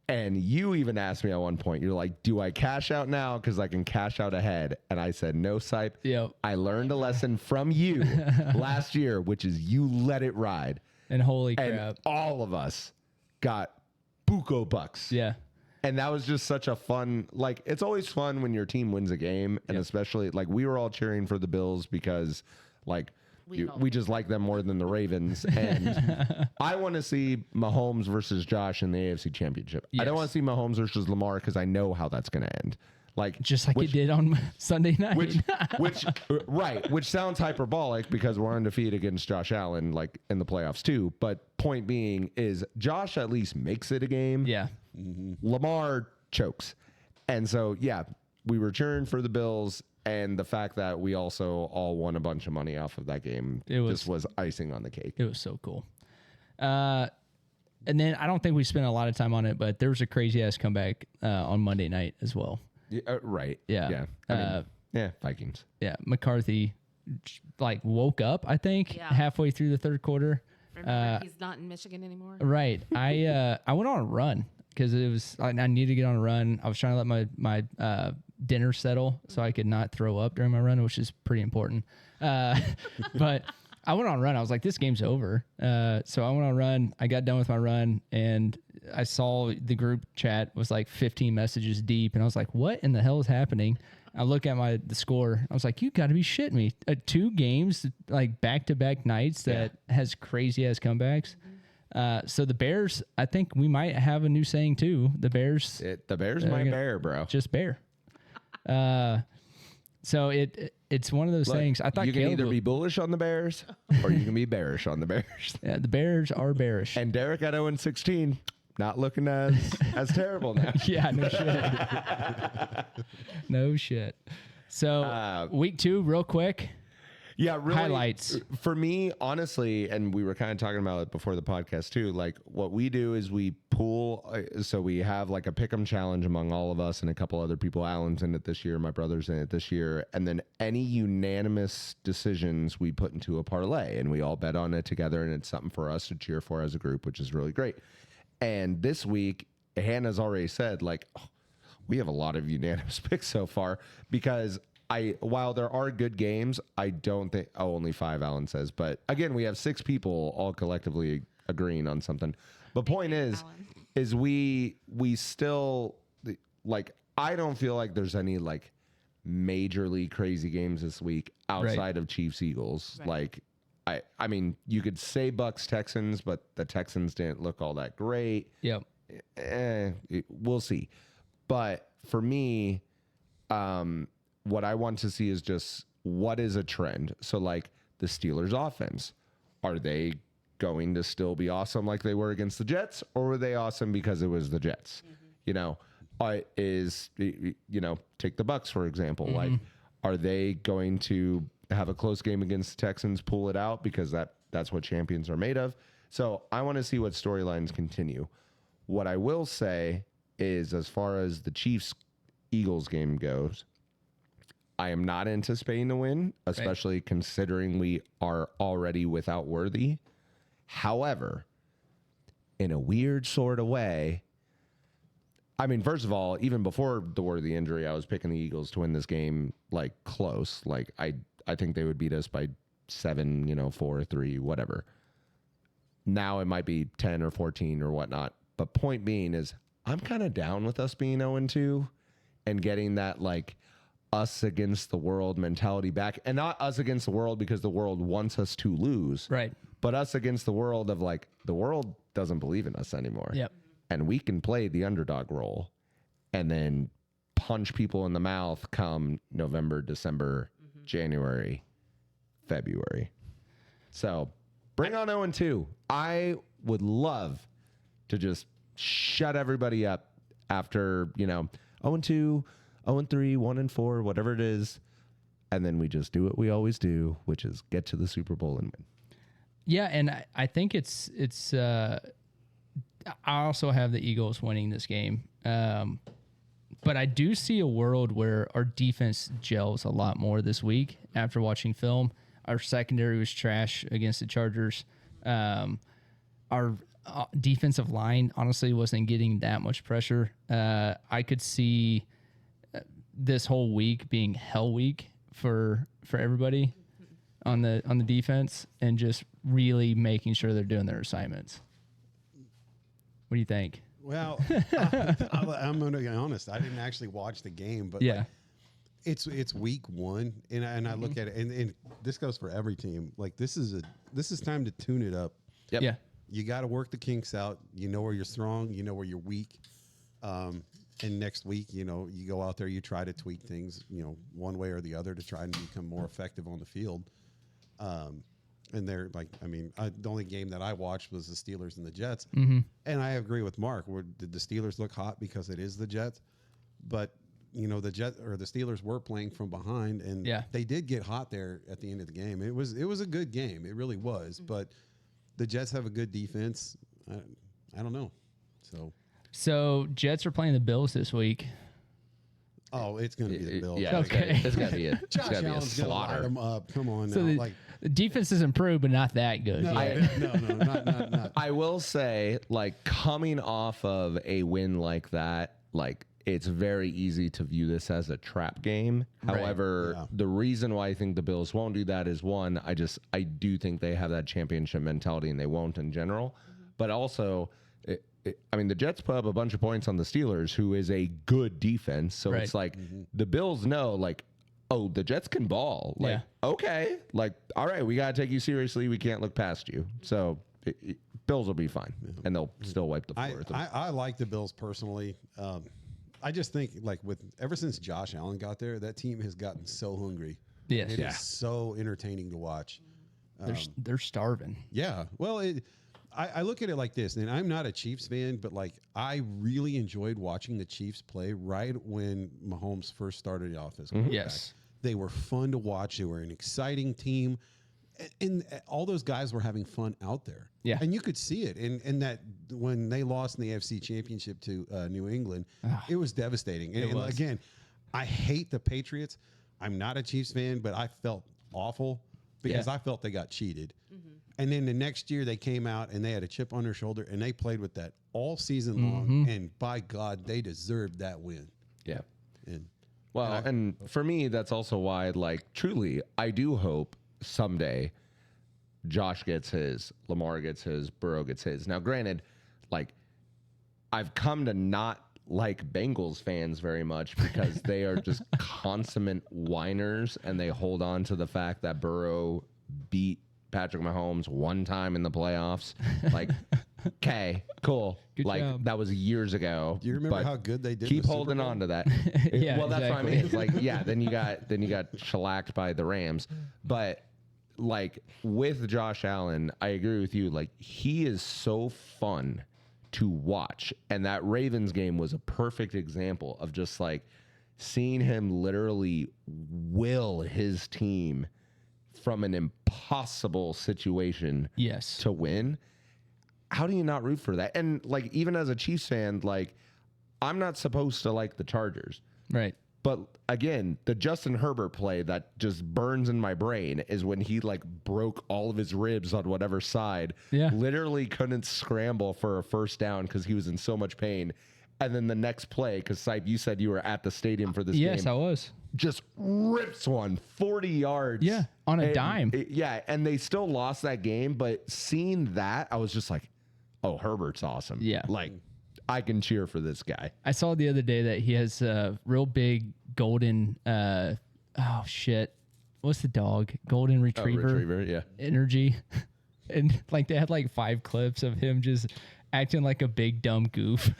And you even asked me at one point, you're like, do I cash out now? Because I can cash out ahead. And I said, no, Sipe. Yep. I learned a lesson from you last year, which is you let it ride. And holy And crap. all of us got buco bucks. Yeah. And that was just such a fun, like, it's always fun when your team wins a game. And especially, like, we were all cheering for the Bills because, like, we just like them more than the Ravens. And I want to see Mahomes versus Josh in the AFC Championship. I don't Yes. want to see Mahomes versus Lamar because I know how that's going to end. Like Just like which, it did on Sunday night. which sounds hyperbolic because we're undefeated against Josh Allen like in the playoffs too. But point being is Josh at least makes it a game. Yeah. Lamar chokes. And so, yeah, we were cheering for the Bills, and the fact that we also all won a bunch of money off of that game just was icing on the cake. It was so cool. And then I don't think we spent a lot of time on it, but there was a crazy ass comeback on Monday night as well. Yeah, right. Yeah. Yeah. I mean, Vikings. Yeah. McCarthy like woke up, I think, Yeah. halfway through the third quarter. Remember, he's not in Michigan anymore. Right. I went on a run because it was I needed to get on a run. I was trying to let my dinner settle so I could not throw up during my run, which is pretty important. But I went on a run. I was like, this game's over. So I went on a run. I got done with my run, and I saw the group chat was like 15 messages deep, and I was like, what in the hell is happening? I look at the score. I was like, you got to be shitting me. 2 games, like back-to-back nights that has crazy-ass comebacks. So the Bears, I think we might have a new saying too. The Bears. The Bears might bear, bro. Just bear. So it's one of those things. I thought you can Caleb either be bullish on the Bears or you can be bearish on the Bears. Yeah, the Bears are bearish. And Derek at 0-16, not looking as terrible now. Yeah, no shit. No shit. So week 2, real quick. Yeah, really. Highlights. For me, honestly, and we were kind of talking about it before the podcast too, like what we do is we pool. So we have like a pick'em challenge among all of us and a couple other people. Alan's in it this year. My brother's in it this year. And then any unanimous decisions we put into a parlay and we all bet on it together. And it's something for us to cheer for as a group, which is really great. And this week, Hannah's already said like, we have a lot of unanimous picks so far because while there are good games, I don't think only 5, Alan says, but again, we have 6 people all collectively agreeing on something. But point is we still like, I don't feel like there's any like majorly crazy games this week outside of Chiefs Eagles. Right. Like I mean, you could say Bucks Texans, but the Texans didn't look all that great. Yep. We'll see. But for me, what I want to see is just what is a trend. So like the Steelers offense, are they going to still be awesome like they were against the Jets, or were they awesome because it was the Jets? You know, take the Bucks, for example. Like, are they going to have a close game against the Texans, pull it out because that's what champions are made of? So I want to see what storylines continue. What I will say is, as far as the Chiefs-Eagles game goes, I am not anticipating a win, especially considering we are already without Worthy. However, in a weird sort of way, I mean, first of all, even before the Worthy injury, I was picking the Eagles to win this game, like, close. Like, I think they would beat us by 7, 4, 3, whatever. Now it might be 10 or 14 or whatnot. But point being is, I'm kind of down with us being 0-2 and getting that, like, us against the world mentality back, and not us against the world because the world wants us to lose, Right. but us against the world of like, the world doesn't believe in us anymore. Yep. And we can play the underdog role and then punch people in the mouth come November, December, January, February. So bring on 0-2. I would love to just shut everybody up after, 0-2, 0-3, 1-4, whatever it is. And then we just do what we always do, which is get to the Super Bowl and win. Yeah, and I think it's I also have the Eagles winning this game. But I do see a world where our defense gels a lot more this week after watching film. Our secondary was trash against the Chargers. Our defensive line honestly wasn't getting that much pressure. I could see this whole week being hell week for everybody on the defense, and just really making sure they're doing their assignments. What do you think? Well, I'm going to be honest. I didn't actually watch the game, but Yeah. like, it's week 1, and I look at it, and this goes for every team. Like this is time to tune it up. Yep. Yeah. You got to work the kinks out. You know where you're strong. You know where you're weak. and next week, you know, you go out there, you try to tweak things, you know, one way or the other to try and become more effective on the field. And they're like, I mean, the only game that I watched was the Steelers and the Jets. And I agree with Mark. Did the Steelers look hot because it is the Jets? But, you know, the Steelers were playing from behind, and they did get hot there at the end of the game. It was a good game. It really was. But the Jets have a good defense. I don't know. So Jets are playing the Bills this week. Oh, it's going to be the Bills. Yeah, Okay. it's got to be a Josh it's gotta be a Allen's going to light slaughter. them up. Come on So now. the defense has improved, but not that good. No, yet. not. I will say, like, coming off of a win like that, like, it's very easy to view this as a trap game. Right. However, the reason why I think the Bills won't do that is, one, I do think they have that championship mentality, and they won't in general. But also, I mean, the Jets put up a bunch of points on the Steelers, who is a good defense. So it's like the Bills know, like, oh, the Jets can ball. Like, okay. Like, all right, we got to take you seriously. We can't look past you. So Bills will be fine, and they'll still wipe the floor with them. I like the Bills personally. I just think, like, ever since Josh Allen got there, that team has gotten so hungry. Yes. It is so entertaining to watch. They're starving. Yeah. Well, I look at it like this, and I'm not a Chiefs fan, but, like, I really enjoyed watching the Chiefs play right when Mahomes first started off as quarterback. Yes. They were fun to watch. They were an exciting team. And all those guys were having fun out there. Yeah. And you could see it. And that when they lost in the AFC Championship to New England, it was devastating. And again, I hate the Patriots. I'm not a Chiefs fan, but I felt awful because I felt they got cheated. And then the next year they came out and they had a chip on their shoulder, and they played with that all season long. And by God, they deserved that win. Yeah. And Well, and for me, that's also why, like, truly, I do hope someday Josh gets his, Lamar gets his, Burrow gets his. Now, granted, like, I've come to not like Bengals fans very much because they are just consummate whiners, and they hold on to the fact that Burrow beat Patrick Mahomes one time in the playoffs. Like, okay, cool. Good like, job. that was years ago. do you remember but how good they did? in keep the Super holding Bowl? on to that. Yeah, well, that's what I exactly. mean. It's like, yeah, then you got shellacked by the Rams. But, like, with Josh Allen, I agree with you. Like, he is so fun to watch. And that Ravens game was a perfect example of just, like, seeing him literally will his team from an impossible situation Yes. to win. How do you not root for that? And, like, even as a Chiefs fan, like, I'm not supposed to like the Chargers. Right. But again, the Justin Herbert play that just burns in my brain is when he, like, broke all of his ribs on whatever side. Yeah. Literally couldn't scramble for a first down because he was in so much pain. And then the next play, because, Sipe, you said you were at the stadium for this Yes, game. I was. Just rips one 40 yards. Yeah, on a dime. Yeah, and they still lost that game. But seeing that, I was just like, oh, Herbert's awesome. Yeah. Like, I can cheer for this guy. I saw the other day that he has a real big golden, what's the dog? Golden retriever, Yeah. energy. And, like, they had like 5 clips of him just acting like a big dumb goof.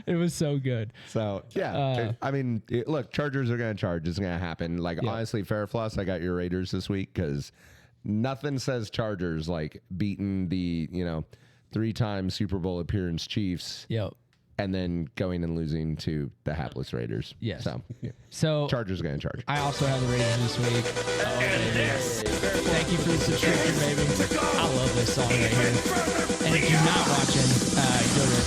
It was so good. So, yeah. I mean, look, Chargers are going to charge. It's going to happen. Like, honestly, Fairfloss, I got your Raiders this week because nothing says Chargers like beating the, 3-time Super Bowl appearance Chiefs Yep. and then going and losing to the hapless Raiders. Yes. So, So Chargers going to charge. I also have the Raiders this week. Thank you for the subscription, baby. I love this song right here. And if you're not watching, go to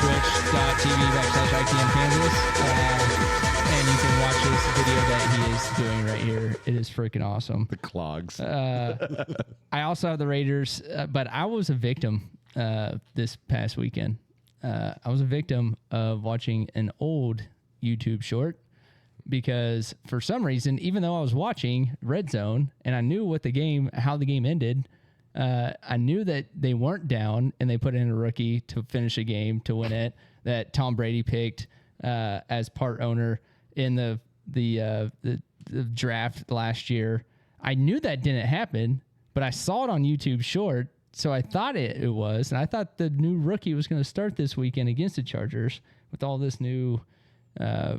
twitch.tv/ITM Kansas. And you can watch this video that he is doing right here. It is freaking awesome. The clogs. I also have the Raiders, but I was a victim this past weekend. I was a victim of watching an old YouTube short because for some reason, even though I was watching Red Zone and I knew how the game ended, I knew that they weren't down and they put in a rookie to finish a game to win it that Tom Brady picked as part owner in the draft last year. I knew that didn't happen, but I saw it on YouTube short. so I thought it was, and I thought the new rookie was going to start this weekend against the Chargers with all this new Yeah,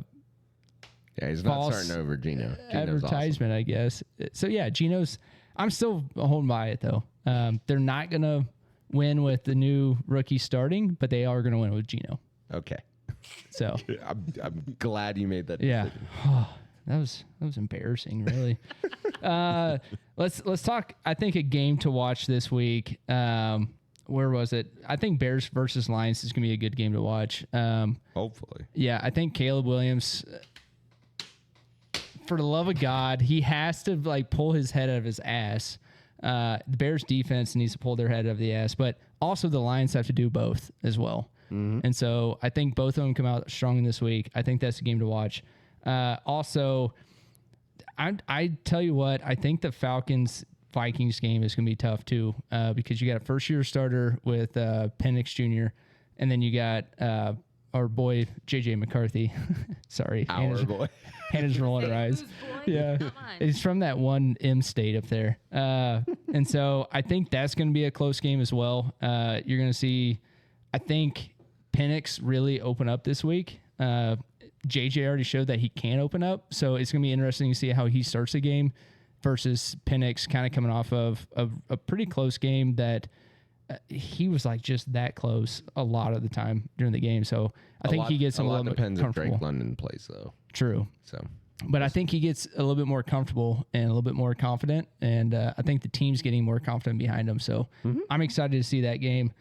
he's not false starting over Gino. Gino's advertisement, I guess. So yeah, Gino's. I'm still holding by it though. They're not going to win with the new rookie starting, but they are going to win with Gino. awesome. Okay. So I'm glad you made that yeah, decision. that was embarrassing, really. Let's talk. I think a game to watch this week. Where was it? I think Bears versus Lions is gonna be a good game to watch. Hopefully. Yeah, I think Caleb Williams. For the love of God, he has to like pull his head out of his ass. The Bears defense needs to pull their head out of the ass, but also the Lions have to do both as well. And so I think both of them come out strong this week. I think that's a game to watch. Also, I tell you what, I think the Falcons Vikings game is going to be tough too, because you got a first year starter with Penix Jr., and then you got our boy JJ McCarthy. Sorry, Our boy. Hannah's rolling her eyes. Whose boy? Yeah, Not mine. it's from that one M state up there, and so I think that's going to be a close game as well. You're going to see, I think, Penix really open up this week. JJ already showed that he can open up, so it's going to be interesting to see how he starts the game versus Penix kind of coming off of a pretty close game that he was like just that close a lot of the time during the game. So I think he gets a little bit depends if comfortable. Drake London plays though. True. So But I think he gets a little bit more comfortable and a little bit more confident. And I think the team's getting more confident behind him. So I'm excited to see that game.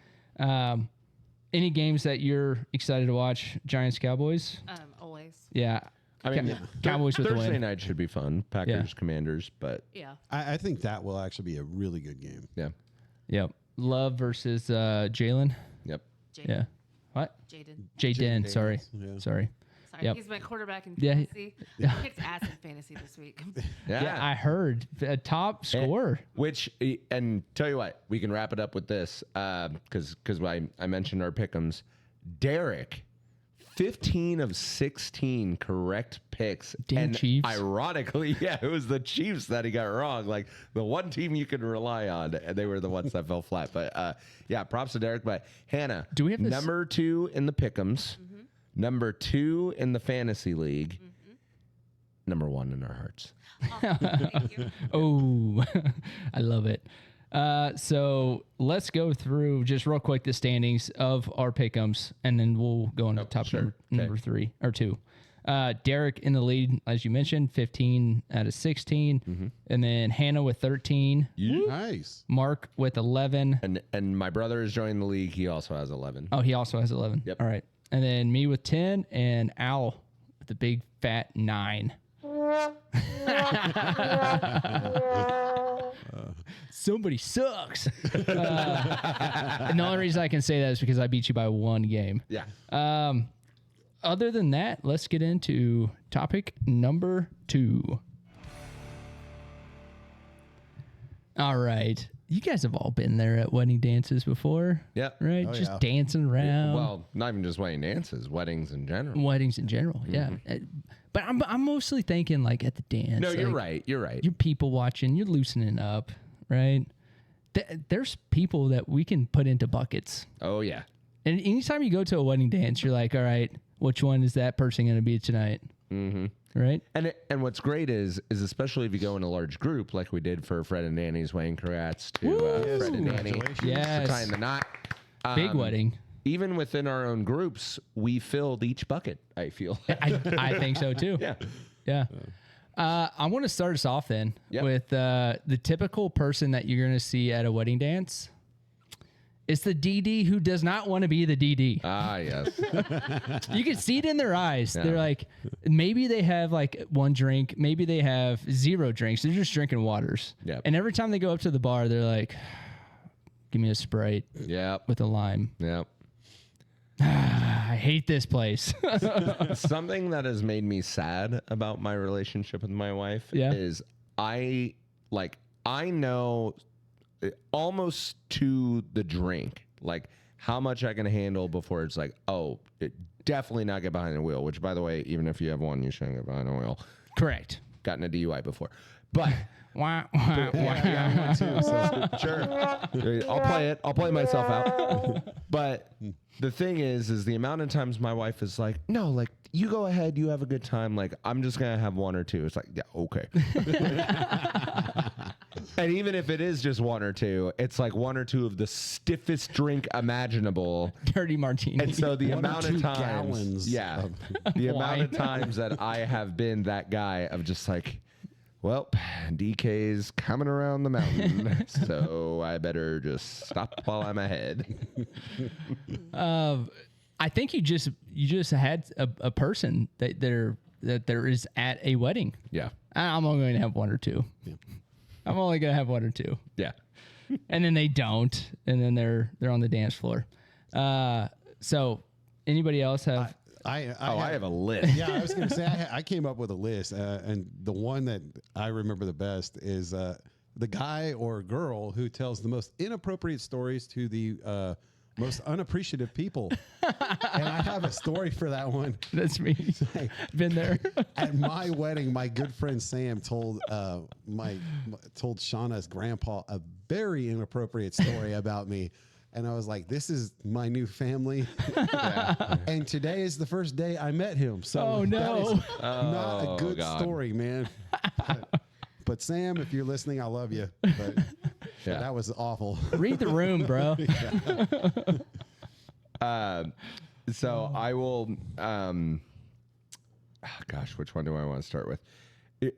Any games that you're excited to watch? Giants, Cowboys? Always. Yeah. I mean, Cowboys with the Thursday win. night should be fun. Packers, Commanders, but Yeah. I think that will actually be a really good game. yeah, Yep. Love versus Jalen. yep. Jaden. Yeah. What? Jaden. Jaden. Sorry. Yeah. Sorry. Sorry. Yep. He's my quarterback in Yeah. fantasy. He kicked ass in fantasy this week. Yeah, I heard a top scorer. Which and tell you what, we can wrap it up with this because I mentioned our pick'ems. Derek, 15 of 16 correct picks. Damn and Chiefs. ironically, yeah, it was the Chiefs that he got wrong. Like the one team you could rely on, and they were the ones that fell flat. But yeah, props to Derek. But Hannah, Do we have this- number 2 in the pick'ems, number 2 in the fantasy league, number 1 in our hearts. Thank you. Oh, I love it. So let's go through just real quick the standings of our pick'ems, and then we'll go into top sure. number 3 or 2. Derek in the lead, as you mentioned, 15 out of 16, and then Hannah with 13, Nice. Mark with 11. And my brother is joining the league. He also has 11. Oh, he also has 11. Yep. All right, and then me with 10, and Al with the big fat 9. Somebody sucks. And the only reason I can say that is because I beat you by 1 game. Yeah. Other than that, let's get into topic number 2. All right. You guys have all been there at wedding dances before. Yep. Right? Oh, just yeah. dancing around. Well, not even just wedding dances, weddings in general. Weddings in general. Yeah. But I'm mostly thinking like at the dance. No, you're like, right. You're right. You're people watching. You're loosening up. Right? There's people that we can put into buckets. Oh, yeah. And anytime you go to a wedding dance, you're like, all right, which one is that person going to be tonight? Mm-hmm. Right? And what's great is especially if you go in a large group like we did for Fred and Annie's wedding. Congrats to Fred and Annie Congratulations. for Yes. tying the knot. Big wedding. Even within our own groups, we filled each bucket, I feel. I think so too. Yeah. Yeah. I want to start us off then Yep. with the typical person that you're going to see at a wedding dance. It's the DD who does not want to be the DD. Ah, yes. You can see it in their eyes. Yeah. They're like, maybe they have like 1 drink, maybe they have 0 drinks. They're just drinking waters. Yep. And every time they go up to the bar, they're like, give me a Sprite Yep. with a lime. Yep. I hate this place. Something that has made me sad about my relationship with my wife Yeah. is I know almost to the drink, like how much I can handle before it's like, oh, definitely not get behind the wheel, which by the way, even if you have one, you shouldn't get behind the wheel. Correct. gotten a DUI before. But Wah, wah, wah. sure, I'll play it. I'll play myself out. But the thing is the amount of times my wife is like, no, like you go ahead, you have a good time. Like I'm just gonna have one or two. It's like, yeah, okay. And even if it is just one or two, it's like one or two of the stiffest drink imaginable. Dirty martini. And so the One or amount of two times, gallons yeah, of the amount of wine. times that I have been that guy of just like, well, DK's coming around the mountain, so I better just stop while I'm ahead. I think you just had a person that there is at a wedding. Yeah, I'm only going to have one or two. I'm only going to have one or two. yeah. And then they don't, and then they're on the dance floor. So anybody else have? I have a list. Yeah, I was going to say I came up with a list, and the one that I remember the best is the guy or girl who tells the most inappropriate stories to the most unappreciative people. And I have a story for that one. That's me. Been there. At my wedding, my good friend Sam told told Shauna's grandpa a very inappropriate story about me. And I was like, this is my new family. And today is the first day I met him. So Oh, no. that is not a good God. story, man. But Sam, if you're listening, I love you. But Yeah. that was awful. Read the room, bro. So I will. Gosh, which one do I want to start with?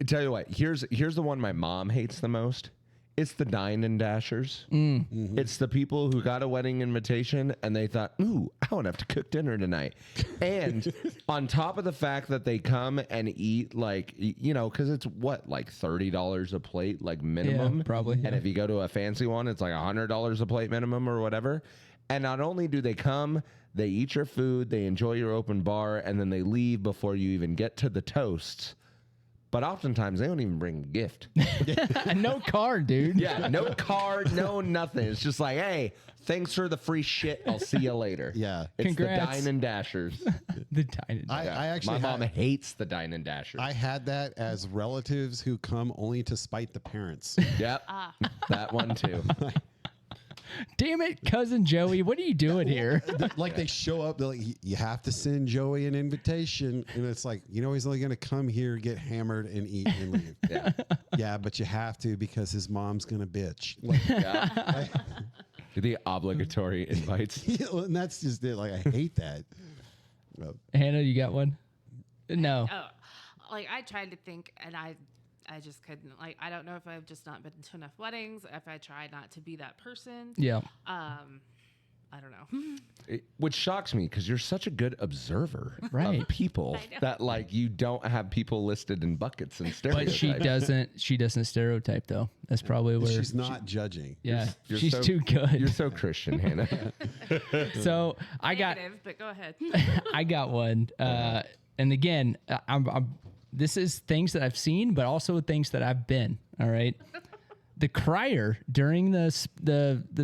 Tell you what. Here's the one my mom hates the most. It's the dine and dashers. It's the people who got a wedding invitation and they thought, ooh, I won't have to cook dinner tonight. And on top of the fact that they come and eat like, because it's what, like $30 a plate, like minimum? Yeah, probably, And yeah. if you go to a fancy one, it's like $100 a plate minimum or whatever. And not only do they come, they eat your food, they enjoy your open bar, and then they leave before you even get to the toasts. But oftentimes they don't even bring a gift. No card, dude. Yeah, no card, no nothing. It's just like, hey, thanks for the free shit. I'll see you later. Yeah. It's Congrats. the dine and dashers. The dine and I actually My mom hates the dine and dashers. I had that as relatives who come only to spite the parents. Yep, that one too. Damn it, cousin Joey, what are you doing here? Like they show up, they're like, you have to send Joey an invitation. And it's like, he's only going to come here, get hammered and eat and leave. Yeah, Yeah, but you have to because his mom's going to bitch. Like, yeah. The obligatory invites. and that's just it. Like, I hate that. Hannah, you got one? No. Oh, like I tried to think, and I just couldn't. Like, I don't know if I've just not been to enough weddings. If I try not to be that person. Yeah. I don't know. Which shocks me because you're such a good observer Right. of people that like you don't have people listed in buckets and stereotypes. But she doesn't stereotype though. That's probably where She's not judging. Yeah. You're She's so- too good. You're so Christian, Hannah. So I got Negative, but go ahead. I got one. And again, I'm this is things that I've seen, but also things that I've been. All right. The crier during the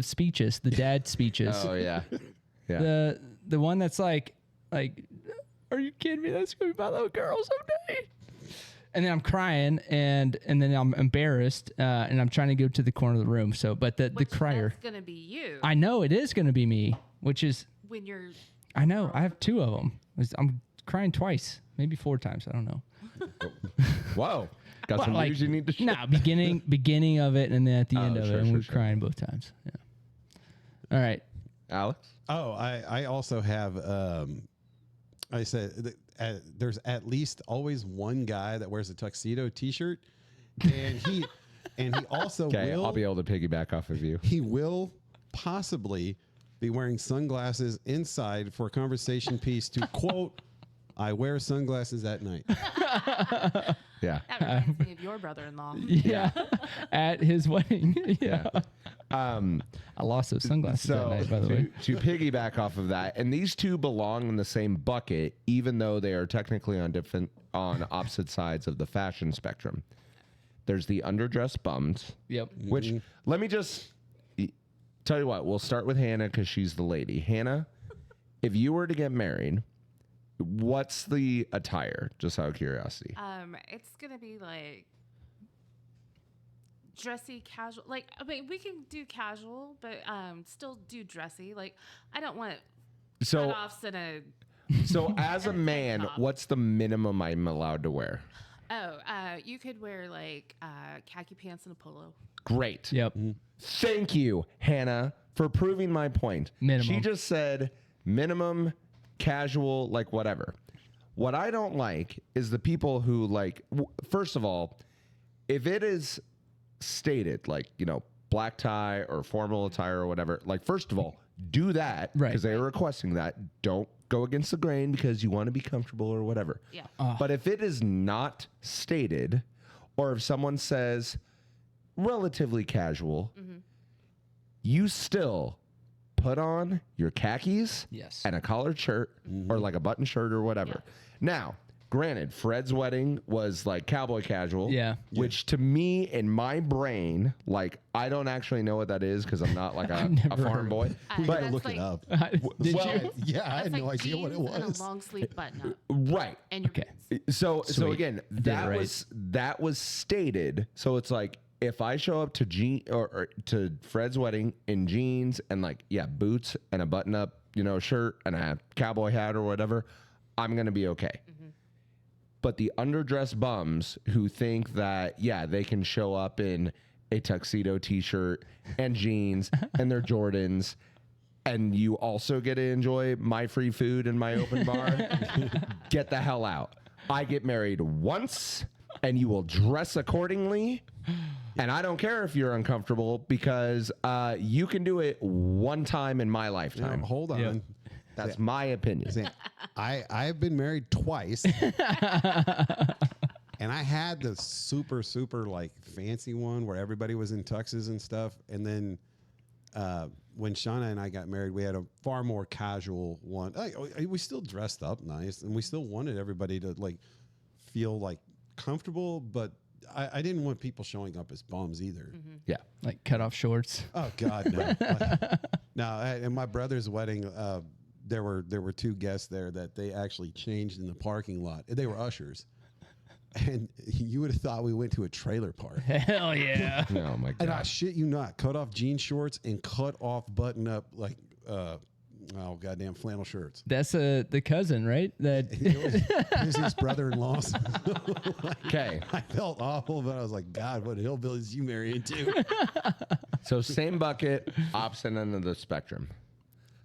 speeches, the dad speeches. Oh yeah, yeah. The one that's like, are you kidding me? That's gonna be my little girl someday. And then I'm crying and then I'm embarrassed and I'm trying to go to the corner of the room. So, but the Which crier, That's gonna be you. I know it is gonna be me, which is when you're. I know I have two of them. I'm crying twice, maybe 4 times. I don't know. Whoa, got Well, some like, news you need to share. nah, beginning of it and then at the end of sure, it, and sure, we're sure. crying both times. Yeah. All right. Alex. Oh, I also have, I said, there's at least always one guy that wears a tuxedo t-shirt. And he also Okay, will. I'll be able to piggyback off of you. He will possibly be wearing sunglasses inside for a conversation piece to quote, I wear sunglasses at night. Yeah. That reminds me of your brother-in-law. Yeah. At his wedding. Yeah. I lost those sunglasses that So night, by the way. to piggyback off of that, and these two belong in the same bucket, even though they are technically on opposite sides of the fashion spectrum. There's the underdressed bums. Yep. Which let me just tell you what. We'll start with Hannah because she's the lady. Hannah, if you were to get married, what's the attire? Just out of curiosity. It's gonna be like dressy, casual. Like, I mean, we can do casual, but still do dressy. Like, I don't want So, cutoffs and a. so as a and a tank man, top. what's the minimum I'm allowed to wear? Oh, you could wear like khaki pants and a polo. Great. Yep. Thank you, Hannah, for proving my point. Minimum. She just said minimum, casual, like whatever. What I don't like is the people who like, first of all, if it is stated like, you know, black tie or formal attire or whatever, like, first of all, do that Right. because they are requesting that. Don't go against the grain because you want to be comfortable or whatever. Yeah. But if it is not stated, or if someone says relatively casual, you still put on your khakis Yes. and a collared shirt or like a button shirt or whatever. Now, granted, Fred's wedding was like cowboy casual. Yeah. Which to me, in my brain, like, I don't actually know what that is because I'm not like a never farm heard boy. We But gotta look like- it up. Did well, you? Yeah, I That's had no like idea what it jeans and was. a long sleeve button up right. and your Okay. boots. So Sweet. again, Did it that right. was stated. So it's like if I show up to or to Fred's wedding in jeans and like boots and a button up, you know, shirt and a cowboy hat or whatever, I'm gonna be okay. But the underdressed bums who think that they can show up in a tuxedo T-shirt and jeans and their Jordans, and you also get to enjoy my free food and my open bar, get the hell out. I get married once, and you will dress accordingly. And I don't care if you're uncomfortable because you can do it one time in my Now, lifetime. hold on. Yeah. That's my opinion. Sam, I have been married twice. And I had the super like fancy one where everybody was in tuxes and stuff. And then when Shauna and I got married, we had a far more casual one. We still dressed up nice, and we still wanted everybody to like feel like comfortable, but I didn't want people showing up as bums either. Yeah. Like cut off shorts. Oh God, no! No, at my brother's wedding, there were two guests there that they actually changed in the parking lot. They were ushers, and you would have thought we went to a trailer park. Hell yeah. Oh my And I god. shit you not, cut off jean shorts and cut off button up like goddamn flannel shirts. That's the cousin, right? That It was his brother-in-law. Okay. I felt awful, but I was like, God, what hillbillies you marry into? So same bucket, opposite end of the spectrum.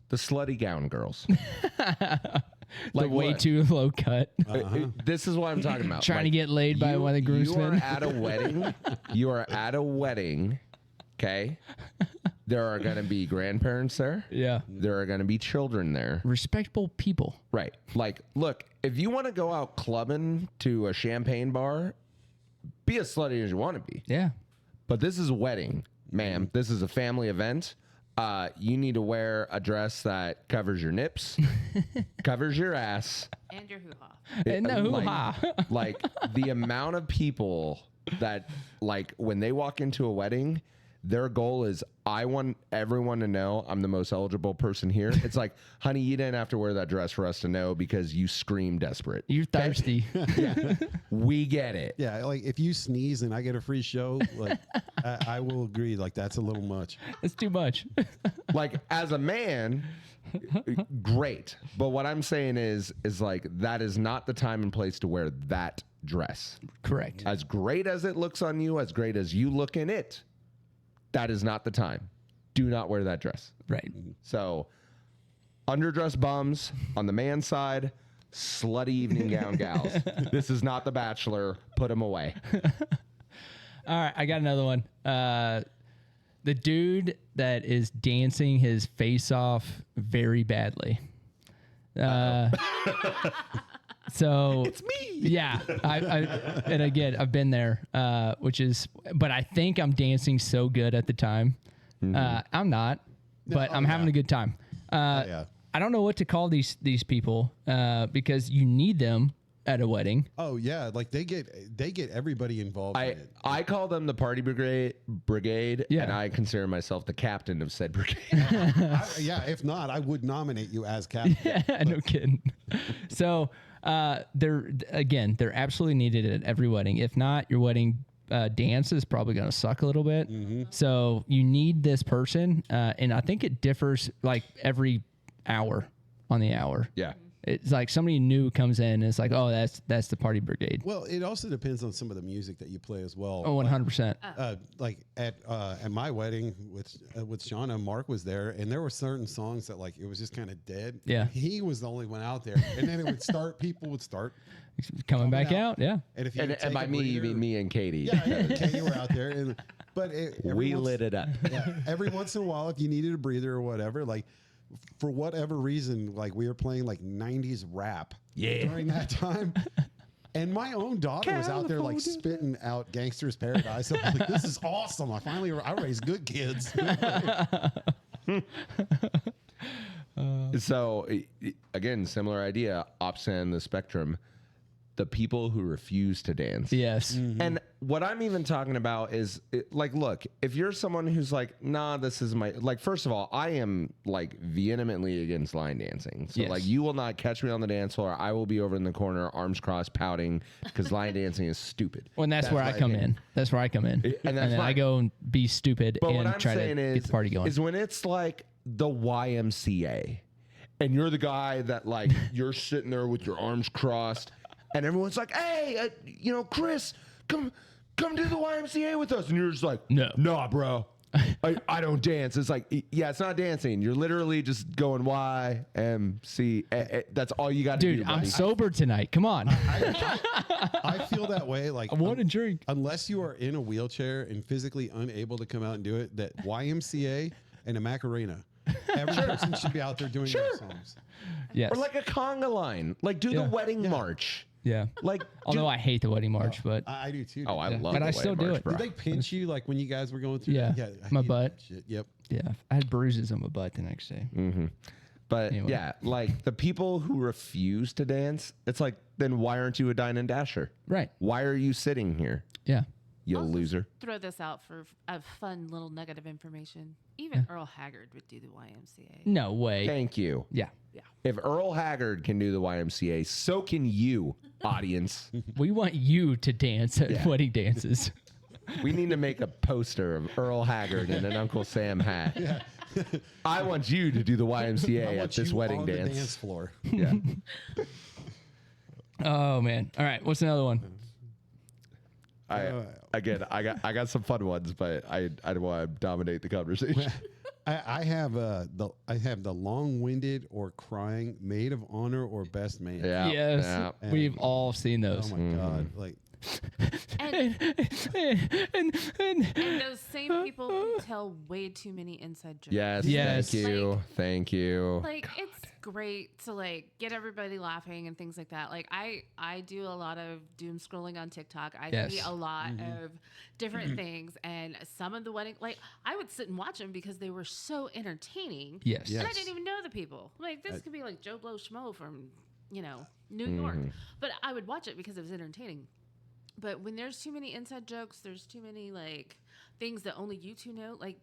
The slutty gown girls. like way what? too low cut. This is what I'm talking about. Trying to get laid by one of the You are groomsmen. at a wedding. You are at a wedding. Okay. There are going to be grandparents there. Yeah. There are going to be children there. Respectable people. Right. Like, look, if you want to go out clubbing to a champagne bar, be as slutty as you want to be. Yeah. But this is a wedding, ma'am. This is a family event. You need to wear a dress that covers your nips, covers your ass. And your hoo-ha. And no like, hoo-ha. like the amount of people that, like, when they walk into a wedding, their goal is, I want everyone to know I'm the most eligible person here. It's like, honey, you didn't have to wear that dress for us to know because you scream desperate. You're thirsty. We get it. Yeah, like if you sneeze and I get a free show, like I will agree. Like that's a little much. It's too much. Like, as a man, great. But what I'm saying is like, that is not the time and place to wear that dress. Correct. As great as it looks on you, as great as you look in it, that is not the time. Do not wear that dress. Right. So, underdressed bums on the man side, slutty evening gown gals. This is not The Bachelor. Put them away. All right, I got another one. The dude that is dancing his face off very badly. So it's me. Yeah, and again, I've been there, but I think I'm dancing so good at the time. I'm not, but I'm having a good time. Yeah. I don't know what to call these people because you need them at a wedding. Oh yeah, like they get everybody involved in it. I call them the party brigade, Yeah. and I consider myself the captain of said brigade. Yeah, if not, I would nominate you as captain. Yeah, no kidding. So they're absolutely needed at every wedding. If not, your wedding dance is probably going to suck a little bit. So you need this person, and I think it differs like every hour on the hour. Yeah. It's like somebody new comes in and it's like, oh, that's the party brigade. Well, it also depends on some of the music that you play as well. Oh, 100%. Like at my wedding with Shauna, Mark was there, and there were certain songs that like it was just kind of dead. Yeah. He was the only one out there, and then it would start. People would start Coming back out. Yeah. and if you And, would and take by a me, you breather- mean me and Katie. yeah, you were out there, but every We once- lit it up. Yeah, every once in a while, if you needed a breather or whatever, like for whatever reason, like we were playing like 90s rap during that time. And my own daughter was out there like spitting out Gangster's Paradise. I'm like, this is awesome. I raised good kids. So again, similar idea, opposite end of the spectrum. The people who refuse to dance. Yes. And what I'm even talking about is like, look, if you're someone who's like, nah, this is my, like, first of all, I am like vehemently against line dancing. So Yes. like, you will not catch me on the dance floor. I will be over in the corner, arms crossed, pouting because line dancing is stupid. Well, and that's where I come in. That's where I come in. And that's then I fine. go and be stupid But what and I'm try to saying get the party going. is when it's like the YMCA and you're the guy that like, you're sitting there with your arms crossed and everyone's like, hey, Chris, come do the YMCA with us. And you're just like, No. nah, bro. I don't dance. It's like, yeah, it's not dancing. You're literally just going YMCA. That's all you got to do, Dude, I'm buddy. sober tonight. Come on. I feel that way. Like I want a drink. unless you are in a wheelchair and physically unable to come out and do it, that YMCA and a Macarena. Every person should be out there doing those songs. Yes. Or like a conga line. Like do Yeah. the wedding march. Yeah. Like, Although I hate the wedding march, but I do too. oh, I Yeah. love But the I still wedding do march, it. bro. Did they pinch you like when you guys were going through? Yeah. I My hate butt. that shit. Yep. yeah, I had bruises on my butt the next day. But Anyway. yeah, like the people who refuse to dance, it's like, then why aren't you a dine and dasher? Right. Why are you sitting here, Yeah. you I'll just loser? Throw this out for a fun little nugget of information. Even Earl Haggard would do the YMCA. No way. Thank you. Yeah. If Earl Haggard can do the YMCA, so can you, audience. We want you to dance at wedding dances. We need to make a poster of Earl Haggard in an Uncle Sam hat. I want you to do the I YMCA want at this you wedding on dance. the dance floor. Yeah. Oh man. All right. What's another one? I got some fun ones, but I don't want to dominate the conversation. I have the long-winded or crying maid of honor or best man. Yeah. Yes. yeah. We've all seen Oh those. my god! Like And, and and those same people who tell way too many inside jokes. Yes. Yes. Thank you. Like- Thank you. Like it's great to like get everybody laughing and things like that. Like I do a lot of doom scrolling on TikTok. I see Yes. a lot of different things, and some of the wedding, like I would sit and watch them because they were so entertaining. yes. And I Yes. didn't even know the people. Like this could be like Joe Blow Schmo from New York, but I would watch it because it was entertaining. But when there's too many inside jokes, there's too many like things that only you two know. Like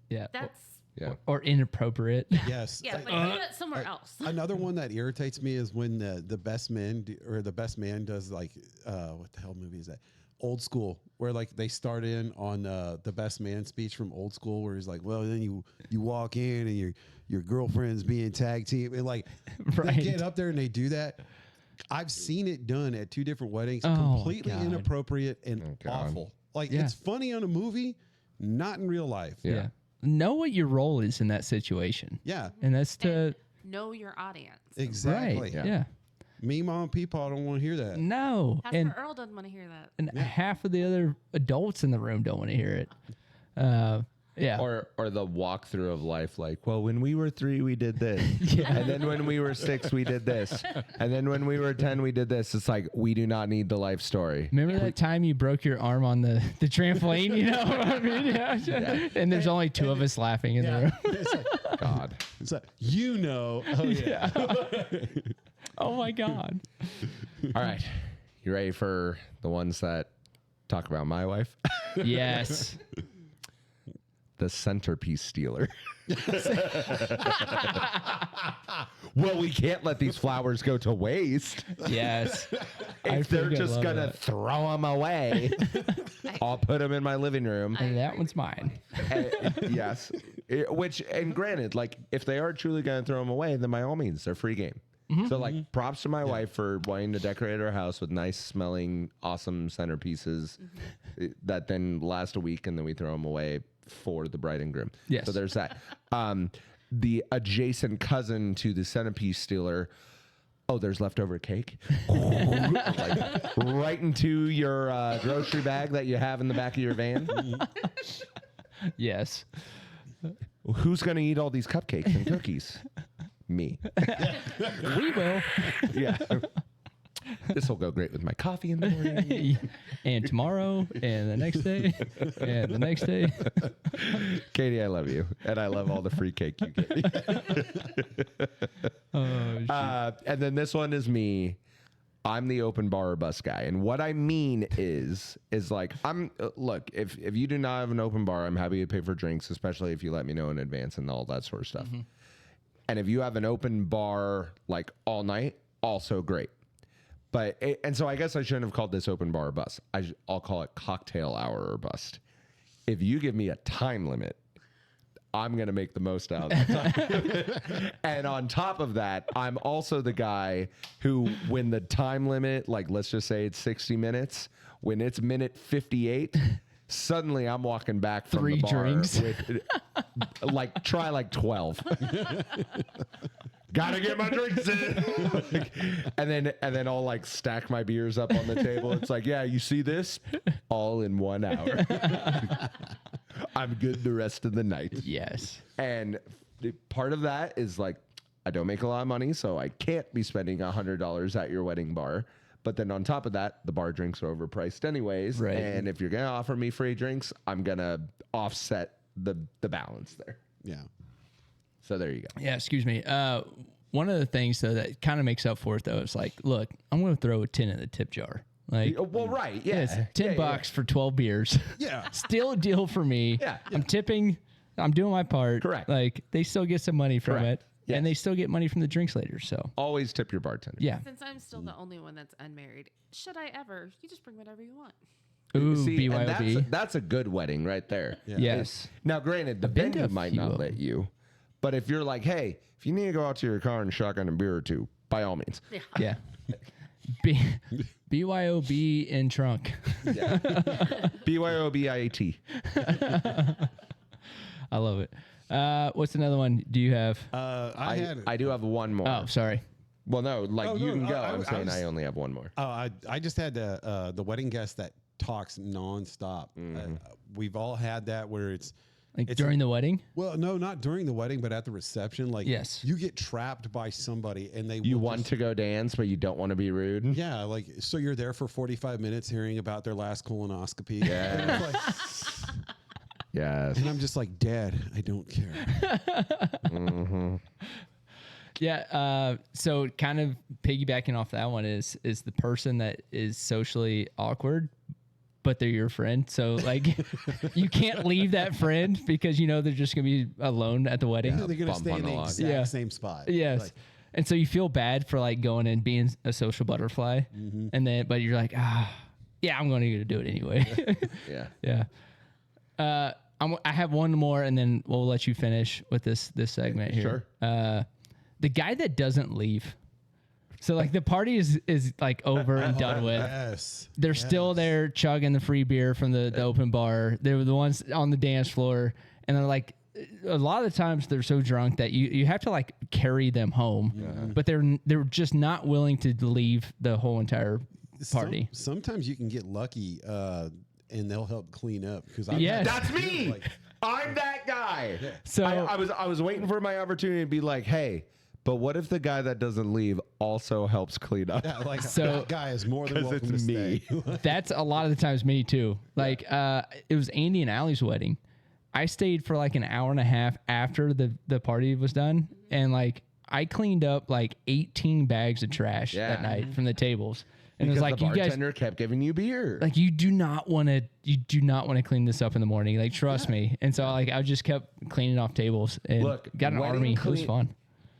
Yeah. that's Yeah. Or inappropriate. yes. yeah. Like, Like do that somewhere else. another one that irritates me is when the best man or the best man does like what the hell movie is that? Old School, where like they start in on the best man speech from Old School, where he's like, well, then you walk in and your girlfriend's being tag team, and like Right. they get up there and they do that. I've seen it done at 2 different weddings, Oh, completely God. inappropriate and God. awful. Like Yeah. it's funny on a movie, not in real life. Yeah. Know what your role is in that situation. Yeah, And that's to Know your audience. exactly. right. Yeah. Me, mom, and Peepaw don't want to hear that. No. Pastor And Earl doesn't want to hear that. and half of the other adults in the room don't want to hear it. Yeah. Or the walkthrough of life, like, well, when we were 3, we did this, and then when we were 6, we did this, and then when we were 10, we did this. It's like we do not need the life story. Remember that time you broke your arm on the trampoline? You know what I mean? Yeah. And there's only 2 of us laughing in the room. It's like, God. it's like, oh yeah. Oh my God. All right. You ready for the ones that talk about my wife? Yes. The centerpiece stealer. Well, we can't let these flowers go to waste. Yes. If they're freaking just love going to that. throw them away, I'll put them in my living room. And that one's mine. Yes. Which, and granted, like, if they are truly going to throw them away, then by all means, they're free game. So, like, props to my wife for wanting to decorate her house with nice smelling, awesome centerpieces that then last a week and then we throw them away for the bride and groom. Yes. So there's that. The adjacent cousin to the centerpiece stealer. Oh, there's leftover cake. Like, right into your grocery bag that you have in the back of your van. Yes. Who's going to eat all these cupcakes and cookies? Me. We will. Yeah. This will go great with my coffee in the morning. And tomorrow, and the next day, and the next day. Katie, I love you. And I love all the free cake you get me. And then this one is me. I'm the open bar or bus guy. And what I mean is like, look, if you do not have an open bar, I'm happy to pay for drinks, especially if you let me know in advance and all that sort of stuff. And if you have an open bar like all night, also great. But and so I guess I shouldn't have called this open bar or bust. I'll call it cocktail hour or bust. If you give me a time limit, I'm going to make the most out of it. And on top of that, I'm also the guy who, when the time limit, like let's just say it's 60 minutes, when it's minute 58, suddenly I'm walking back from 3 the bar drinks. with like try like 12. Gotta get my drinks in. and then I'll like stack my beers up on the table. It's like, yeah, you see this? All in 1 hour. I'm good the rest of the night. Yes. And part of that is like, I don't make a lot of money, so I can't be spending $100 at your wedding bar. But then on top of that, the bar drinks are overpriced anyways. Right. And if you're going to offer me free drinks, I'm going to offset the balance there. Yeah. So there you go. Yeah, excuse me. One of the things though that kind of makes up for it though is like, look, I'm going to throw a 10 in the tip jar. Like, Well, right. Yeah. it's $10 Yeah. for 12 beers. Yeah. Still a deal for me. Yeah. I'm tipping. I'm doing my part. Correct. Like they still get some money from Correct. it, Yes. and they still get money from the drinks later. So Always tip your bartender. yeah. Since I'm still the only one that's unmarried, should I ever? You just bring whatever you want. Ooh, See, and BYOB. that's a good wedding right there. Yes. Now, granted, the been to venue a might few not of let you, but if you're like, hey, if you need to go out to your car and shotgun a beer or two, by all means. Yeah. BYOB in trunk. BYOBIAT. I love it. What's another one do you have? I do have one more. Oh, sorry. Well, no, like Oh, you no, can go. I I'm saying was- I only have one more. I just had the wedding guest that talks nonstop. We've all had that where it's During the wedding? well, no, not during the wedding, but at the reception. Like, Yes. you get trapped by somebody, and they You will want just- to go dance, but you don't want to be rude. yeah, like so you're there for 45 minutes hearing about their last colonoscopy. Yeah. Yes. And I'm just like, Dad, I don't care. Yeah. So kind of piggybacking off that one is the person that is socially awkward, but they're your friend. So like you can't leave that friend because you know they're just gonna be alone at the wedding. They're gonna Bump stay on in the the log. exact Yeah. same spot. Yes. Like, And so you feel bad for like going and being a social butterfly, and then but you're like, yeah, I'm going to do it anyway. Yeah. Yeah. I have one more, and then we'll let you finish with this segment here. Sure. The guy that doesn't leave. So like the party is like over and done with. yes. They're still there chugging the free beer from the open bar. They were the ones on the dance floor, and they're like, a lot of the times they're so drunk that you have to like carry them home, but they're just not willing to leave the whole entire party. Sometimes you can get lucky, and they'll help clean up because Yes. That's me. I'm that guy. So- I was waiting for my opportunity to be like, hey, but what if the guy that doesn't leave also helps clean up? Yeah, like So- that guy is more than Because welcome it's to me. stay. That's a lot of the times me too. Like it was Andy and Allie's wedding. I stayed for like an hour and a half after the party was done, and like I cleaned up like 18 bags of trash Yeah. that night from the tables. And it Because was like, the you guys, bartender kept giving you beer. like, you do not want to clean this up in the morning. Like, trust me. And so like, I just kept cleaning off tables and Look, got an wedding army. It was clean- fun.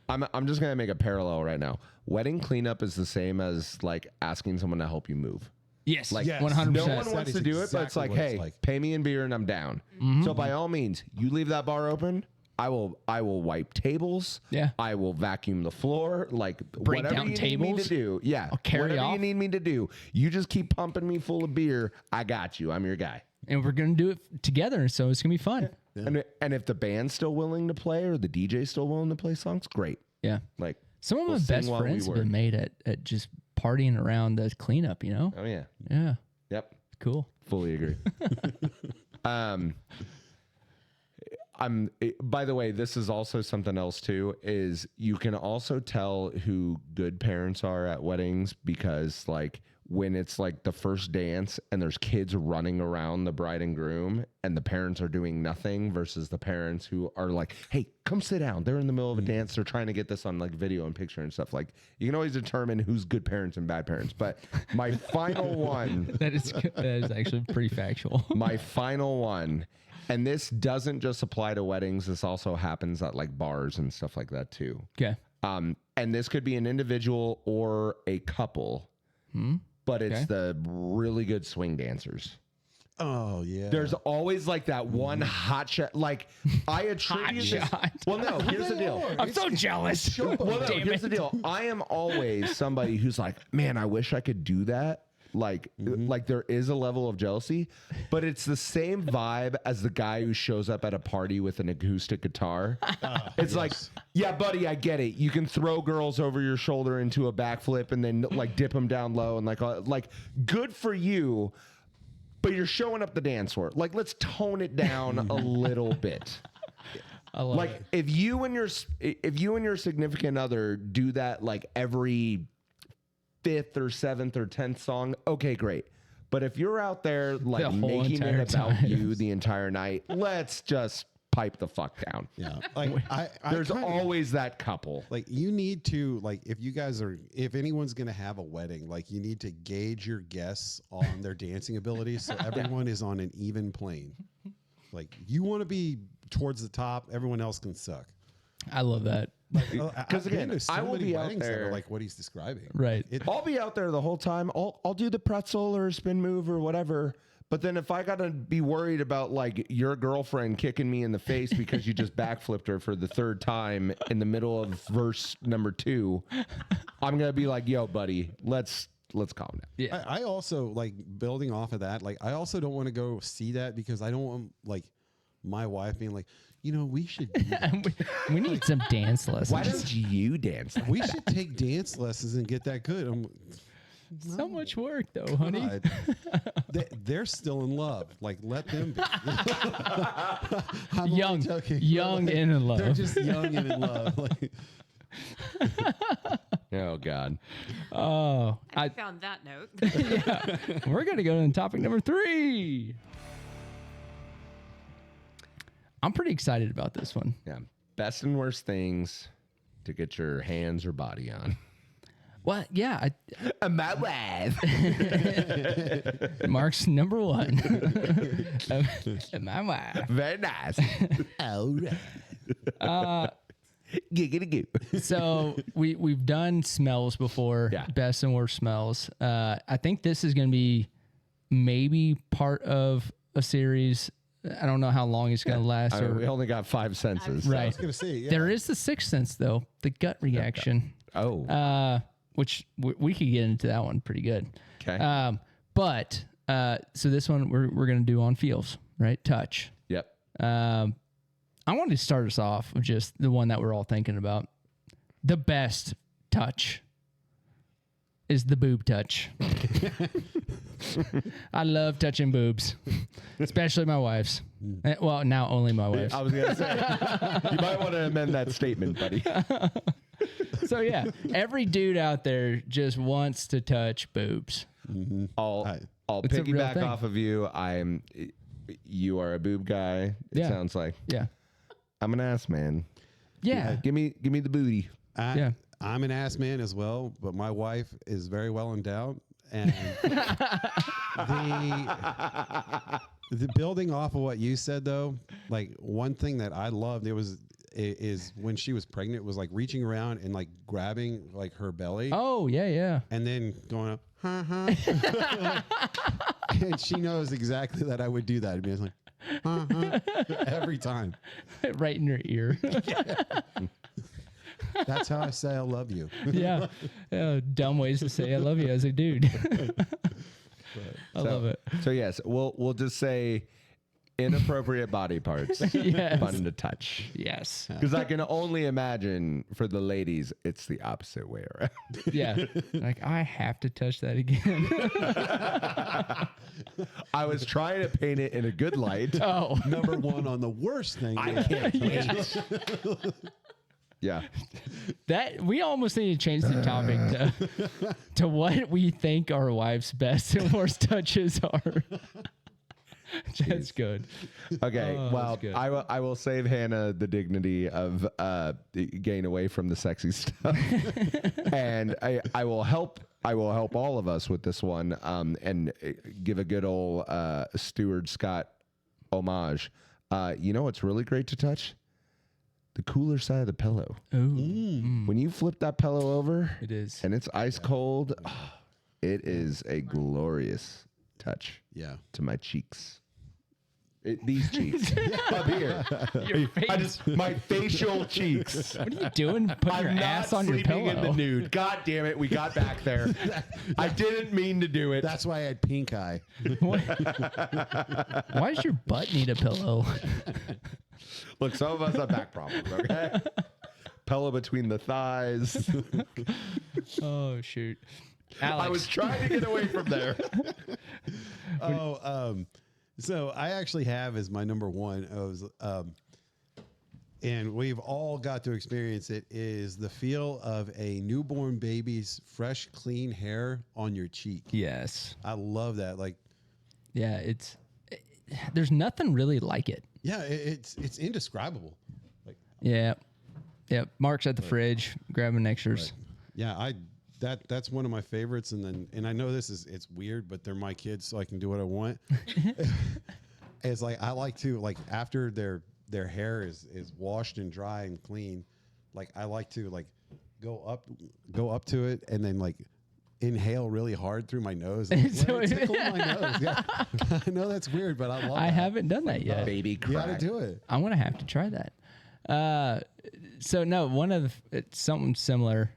I'm just gonna make a parallel right now. Wedding cleanup is the same as like asking someone to help you move. Yes. Like Yes. 100%. No one That wants is to do it, but it's exactly like, what it's hey, like. pay me in beer and I'm down. So by all means, you leave that bar open. I will wipe tables. Yeah. I will vacuum the floor. Like Break whatever down you need me tables. to do. Yeah. I'll carry whatever off. you need me to do. You just keep pumping me full of beer. I got you. I'm your guy. And we're going to do it together. So it's going to be fun. And if the band's still willing to play or the DJ's still willing to play songs, great. Yeah. Like Some of we'll my sing best while we friends have work. been made at just partying around the cleanup, you know? Oh yeah. Yeah. Yep. Cool. Fully agree. By the way, this is also something else too, is you can also tell who good parents are at weddings because like when it's like the first dance and there's kids running around the bride and groom and the parents are doing nothing versus the parents who are like, hey, come sit down. They're in the middle of a dance. They're trying to get this on like video and picture and stuff. Like you can always determine who's good parents and bad parents. But my final one, That is actually pretty factual. my final one, and this doesn't just apply to weddings. This also happens at like bars and stuff like that too. Okay. And this could be an individual or a couple, but it's Okay. the really good swing dancers. Oh yeah. There's always like that one hot shot. Like I attribute this. shot. Well, no, here's the deal. I'm so jealous. Well, no, Damn here's it. the deal. I am always somebody who's like, man, I wish I could do that. Like there is a level of jealousy, but it's the same vibe as the guy who shows up at a party with an acoustic guitar. It's like, yeah, buddy, I get it. You can throw girls over your shoulder into a backflip and then like dip them down low and like good for you. But you're showing up the dance floor. Like, let's tone it down a little bit. I love Like it. if you and your significant other do that like every 5th or 7th or 10th song, okay, great. But if you're out there like The whole making entire it about time. you the entire night, let's just pipe the fuck down. Yeah. Like I There's kinda- always that couple. like you need to like if anyone's gonna have a wedding, like you need to gauge your guests on their dancing abilities so everyone is on an even plane. Like you want to be towards the top, everyone else can suck. I love that. Because again, I will be out there. like what he's describing. Right. I'll be out there the whole time. I'll do the pretzel or spin move or whatever. But then if I gotta be worried about like your girlfriend kicking me in the face because you just backflipped her for the 3rd time in the middle of verse number 2, I'm gonna be like, yo, buddy, let's calm down. Yeah. I also like building off of that. Like I also don't want to go see that because I don't want like my wife being like, we should do that. we need some dance lessons. Why don't you dance? We should take dance lessons and get that good. So much work, though, honey. God. They're still in love. Like, let them be. I'm only Young, joking, but, young like, and in love. They're just young and in love. Like, Oh God. Oh, I found that note. we're gonna go to topic number 3. I'm pretty excited about this one. Yeah. Best and worst things to get your hands or body on. Well, yeah, My wife. Mark's number 1. My wife. Very nice. all right. Giggity goo. So we've done smells before, Yeah. best and worst smells. I think this is going to be maybe part of a series. I don't know how long it's going to last. I mean, we only got 5 senses. Right. I was gonna say, yeah. There is the 6th sense though, the gut reaction, Oh. which we could get into that one pretty good. Okay. But so this one we're going to do on feels, right? Touch. Yep. I wanted to start us off with just the one that we're all thinking about. The best touch is the boob touch. I love touching boobs, especially my wife's. Well, now only my wife's. I was gonna say you might want to amend that statement, buddy. So yeah, every dude out there just wants to touch boobs. I'll It's a real piggyback thing. off of you. You are a boob guy. It Yeah. sounds like Yeah. I'm an ass man. Yeah. Give me the booty. I'm an ass man as well, but my wife is very well endowed. And the building off of what you said, though, like one thing that I loved, is when she was pregnant, was like reaching around and like grabbing like her belly. Oh, yeah. And then going up, and she knows exactly that I would do that. I'd be like, every time. Right in your ear. That's how I say I love you. Yeah. Dumb ways to say I love you as a dude. I love it. So yes, we'll just say inappropriate body parts. Yes. Fun to touch. Yes. Because I can only imagine for the ladies, it's the opposite way around. Yeah. Like, I have to touch that again. I was trying to paint it in a good light. Oh. Number one on the worst thing. I can't. Yeah. That we almost need to change the topic to what we think our wives' best and worst touches are. That's good. Okay. Oh, well, that's good. I will save Hannah the dignity of getting away from the sexy stuff, and I will help all of us with this one, and give a good old Stuart Scott homage. You know what's really great to touch? The cooler side of the pillow. Ooh. When you flip that pillow over, It is. and it's ice cold, it is a glorious touch Yeah. to my cheeks. These cheeks up here. Your face. My facial cheeks. What are you doing? Putting your I'm not ass on your sleeping pillow. in the nude. God damn it, we got back there. I didn't mean to do it. That's why I had pink eye. Why does your butt need a pillow? Look, some of us have back problems, okay? Pillow between the thighs. Oh, shoot. Alex. I was trying to get away from there. So I actually have as my number one, and we've all got to experience it, is the feel of a newborn baby's fresh, clean hair on your cheek. Yes. I love that. Like, Yeah, there's nothing really like it. yeah, it's indescribable. Like, Yeah. Yeah. Mark's at the fridge, grabbing extras. yeah, that's one of my favorites. And I know it's weird, but they're my kids, so I can do what I want. It's like, I like to, like, after their hair is washed and dry and clean, like, I like to, like, go up to it and then, like, inhale really hard through my nose and let it tickle my nose. Yeah. I know that's weird, but I love I that. haven't done that yet. Baby You crack. gotta do it. I'm gonna have to try that. So no, one of something similar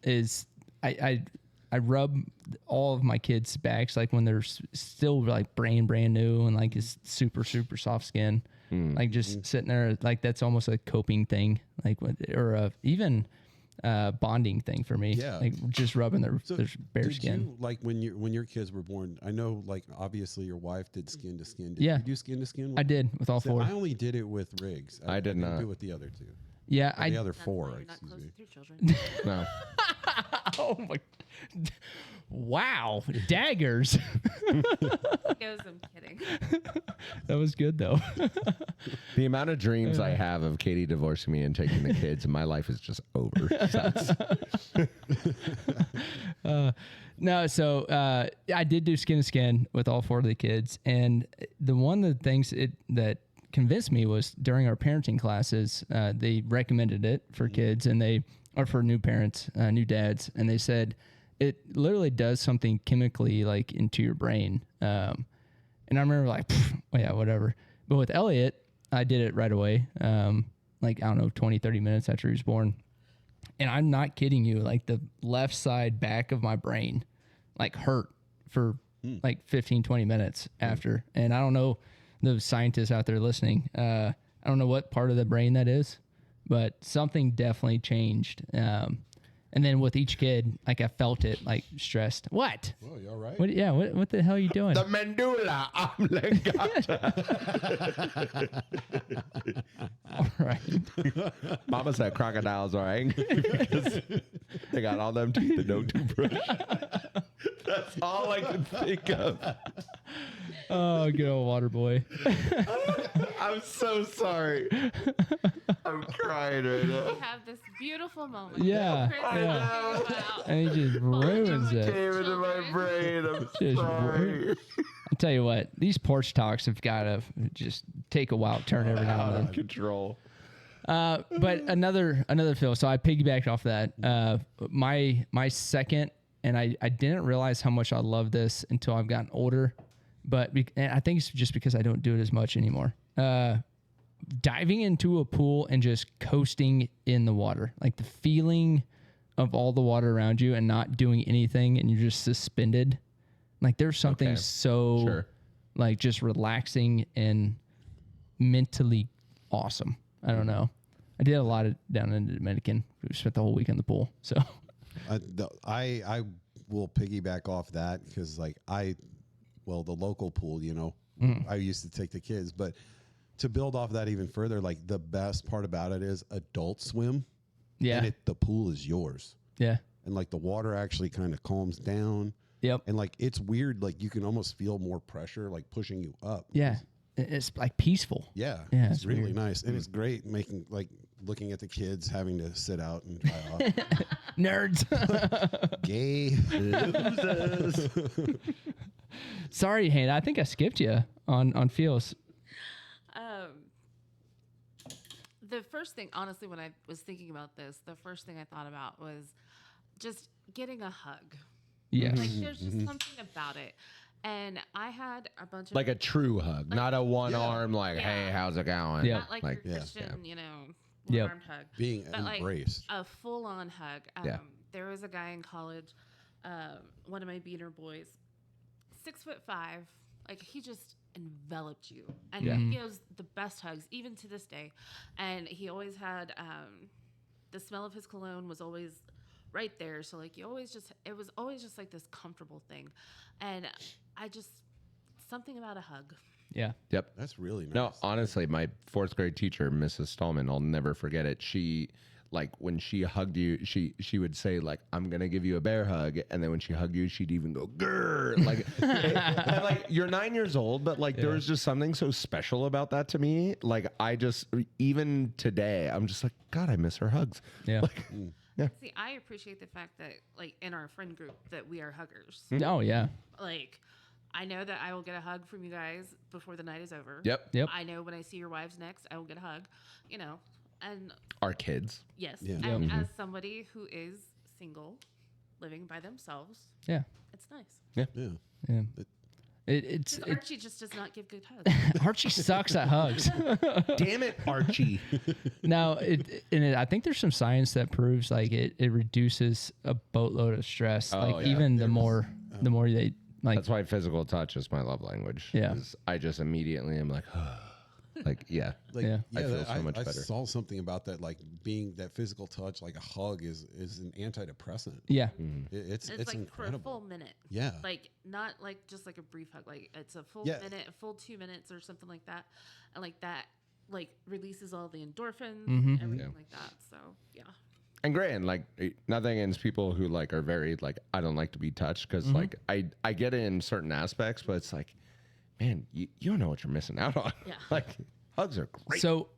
is I rub all of my kids' backs like when they're still like brand new and like it's super soft skin, like just sitting there, like that's almost a coping thing, like or even bonding thing for me. Yeah. Like just rubbing their bare Did skin. you, like, when your kids were born, I know, like, obviously your wife did skin to skin. Did Yeah. you do skin to skin? I did with all So four. I only did it with Riggs. I did didn't not. do it with the other two. Yeah, The other That's four, why you're not excuse close me. with your children. No. Oh my! Wow, daggers. Goes, I'm kidding. That was good though. The amount of dreams I have of Katie divorcing me and taking the kids, my life is just over. No, so I did do skin to skin with all four of the kids, and one of the things that convinced me was during our parenting classes, they recommended it for kids or for new parents, new dads, and they said it literally does something chemically like into your brain. And I remember like, well, yeah, whatever. But with Elliot, I did it right away. Like, I don't know, 20, 30 minutes after he was born. And I'm not kidding you. Like the left side back of my brain, like hurt for like 15, 20 minutes after. And I don't know those scientists out there listening. I don't know what part of the brain that is, but something definitely changed. And then with each kid, like I felt it, like stressed. What? Oh, you all right? What? Yeah. What the hell are you doing? The medulla oblongata. All right. Mama said crocodiles are angry because they got all them teeth and no toothbrush. That's all I can think of. Oh, good old water boy. I'm so sorry. I'm crying right now. We have this beautiful moment. Yeah, Chris yeah. talking about And he just ruins it. Came into my brain. I'm Just sorry. I'll tell you what, these porch talks have got to just take a wild turn every now and Out then. of control. But another Phil. So I piggybacked off that. My second, and I didn't realize how much I love this until I've gotten older. But and I think it's just because I don't do it as much anymore. Diving into a pool and just coasting in the water, like the feeling of all the water around you and not doing anything, and you're just suspended. Like there's something so Sure. like just relaxing and mentally awesome. I don't know. I did a lot of down in the Dominican. We spent the whole week in the pool. So I will piggyback off that because the local pool, I used to take the kids, but to build off that even further, like the best part about it is adult swim. yeah, And the pool is yours. yeah, And like the water actually kind of calms down. yep, And like, it's weird. Like you can almost feel more pressure, like pushing you up. yeah. It's like peaceful. Yeah. Yeah, It's it's really weird. nice. And it's great looking at the kids having to sit out and dry off. Nerds. Gay. Sorry, Hannah. I think I skipped you on feels. the first thing, honestly, when I was thinking about this, the first thing I thought about was just getting a hug. Yes. Like there's just something about it. And I had a bunch of Like a true hug, not a one arm like, Yeah. hey, how's it going? Yeah. not like, like- your yeah. Christian, Yep. one-armed hug. Being But like embraced. a full-on hug. Yeah. There was a guy in college, one of my beaner boys, 6'5", like he just enveloped you, and Yeah. he gives the best hugs even to this day. And he always had the smell of his cologne was always right there. So like it was always just like this comfortable thing, and I just something about a hug. Yeah. Yep. That's really nice. No, honestly, my fourth grade teacher, Mrs. Stallman, I'll never forget it. She, like, when she hugged you, she would say, like, I'm going to give you a bear hug. And then when she hugged you, she'd even go, grrr. Like, and, like, you're 9 years old, but, like, there was just something so special about that to me. Like, even today, I'm just like, God, I miss her hugs. Yeah. Like, See, I appreciate the fact that like in our friend group that we are huggers. Oh yeah. Like, I know that I will get a hug from you guys before the night is over. yep. Yep. I know when I see your wives next, I will get a hug, and Our kids. yes. Yeah. And as somebody who is single, living by themselves, Yeah. it's nice. Yeah. Yeah. It's Because Archie just does not give good hugs. Archie sucks at hugs. Damn it, Archie. Now, I think there's some science that proves like it reduces a boatload of stress. Oh, like yeah. even the more they like. That's why physical touch is my love language. Yeah. is I just immediately am like, like, yeah. Like, Yeah. I feel so much I better. saw something about that, like being that physical touch, like a hug is an antidepressant. Yeah. It's It's like incredible. for a full minute. Yeah. Like not like just like a brief hug. Like it's a full Yeah. minute, a full 2 minutes or something like that. And like that like releases all the endorphins, everything like that. So yeah. And grand, like nothing against people who like are very like I don't like to be touched because like I get it in certain aspects, but it's like, man, you don't know what you're missing out on. Yeah. Like hugs are great. So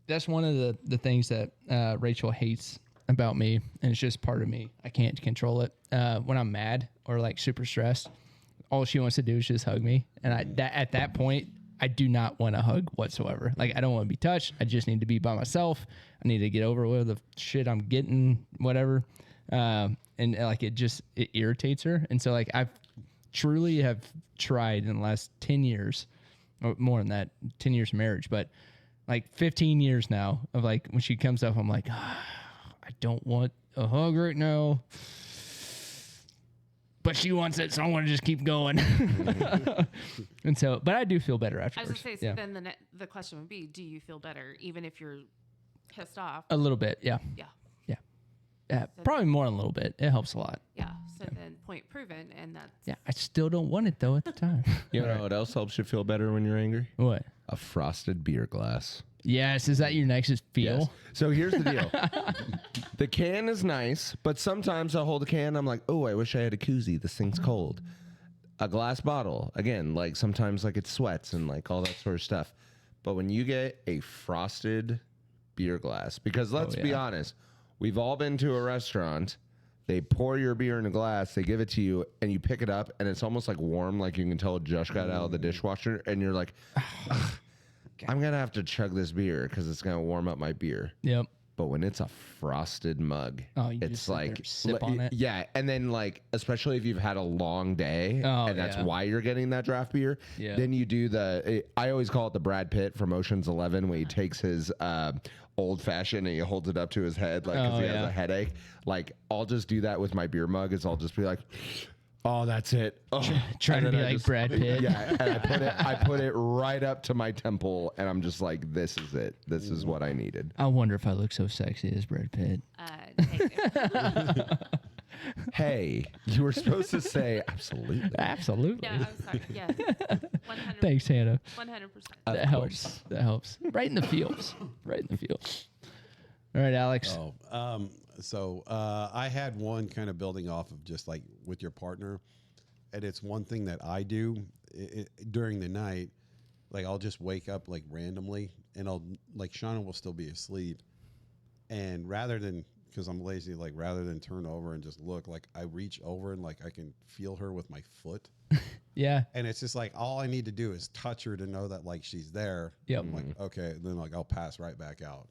that's one of the things that Rachel hates about me, and it's just part of me. I can't control it. When I'm mad or like super stressed, all she wants to do is just hug me, and at that point, I do not want a hug whatsoever. Like I don't want to be touched. I just need to be by myself. I need to get over with the shit I'm getting, whatever. And like it irritates her, and so like I've truly have tried in the last 10 years, or more than that, 10 years of marriage, but like 15 years now of like when she comes up, I'm like, I don't want a hug right now, but she wants it, so I want to just keep going. And so, but I do feel better I was afterwards. gonna say, so Yeah. then the question would be, do you feel better even if you're pissed off? A little bit, yeah. Yeah. Yeah, probably more than a little bit. It helps a lot. Yeah. So then point proven, and that's Yeah, I still don't want it though at the time. You know what else helps you feel better when you're angry? What? A frosted beer glass. Yes, is that your next feel? Yes. So here's the deal. The can is nice, but sometimes I hold a can. I'm like, oh, I wish I had a koozie. This thing's cold. a glass bottle, again, like sometimes like it sweats and like all that sort of stuff. But when you get a frosted beer glass, because let's be honest, we've all been to a restaurant. They pour your beer in a glass, they give it to you, and you pick it up, and it's almost like warm, like you can tell it just got out of the dishwasher, and you're like, I'm going to have to chug this beer because it's going to warm up my beer. Yep. But when it's a frosted mug, You it's just sit there, like sip on it. Yeah, and then like especially if you've had a long day, and that's why you're getting that draft beer. Yeah. Then you do I always call it the Brad Pitt from Ocean's 11, where he takes his old fashioned and he holds it up to his head like because he has a headache. Like I'll just do that with my beer mug. Is I'll just be like, oh, that's it. Oh. Trying to And be then I like Brad Pitt. Yeah, and I put it right up to my temple, and I'm just like, this is it. This is what I needed. I wonder if I look so sexy as Brad Pitt. Negative. Hey, you were supposed to say absolutely. Absolutely. No, I'm sorry. Yes. 100%. Thanks, Hannah. 100%. That helps. That helps. Right in the fields. Right in the fields. All right, Alex. So I had one kind of building off of just like with your partner, and it's one thing that I do during the night. Like I'll just wake up like randomly, and I'll like Shauna will still be asleep, and rather than because I'm lazy, like rather than turn over and just look, like I reach over and like I can feel her with my foot. Yeah. And it's just like all I need to do is touch her to know that like she's there. Yep. I'm like, okay, then like I'll pass right back out.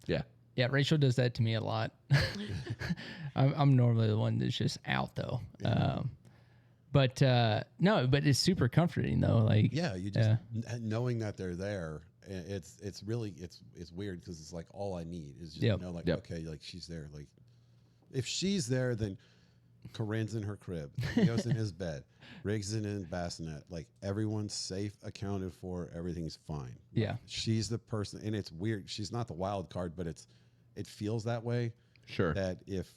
Yeah. Yeah, Rachel does that to me a lot. I'm normally the one that's just out though. Yeah. But it's super comforting though. Like Yeah, you just knowing that they're there. It's really it's weird because it's like all I need is just know like okay, like she's there. Like if she's there, then Corinne's in her crib, Leo's in his bed, Riggs is in his bassinet. Like everyone's safe, accounted for, everything's fine. Yeah, she's the person, and it's weird. She's not the wild card, but it feels that way. Sure. That if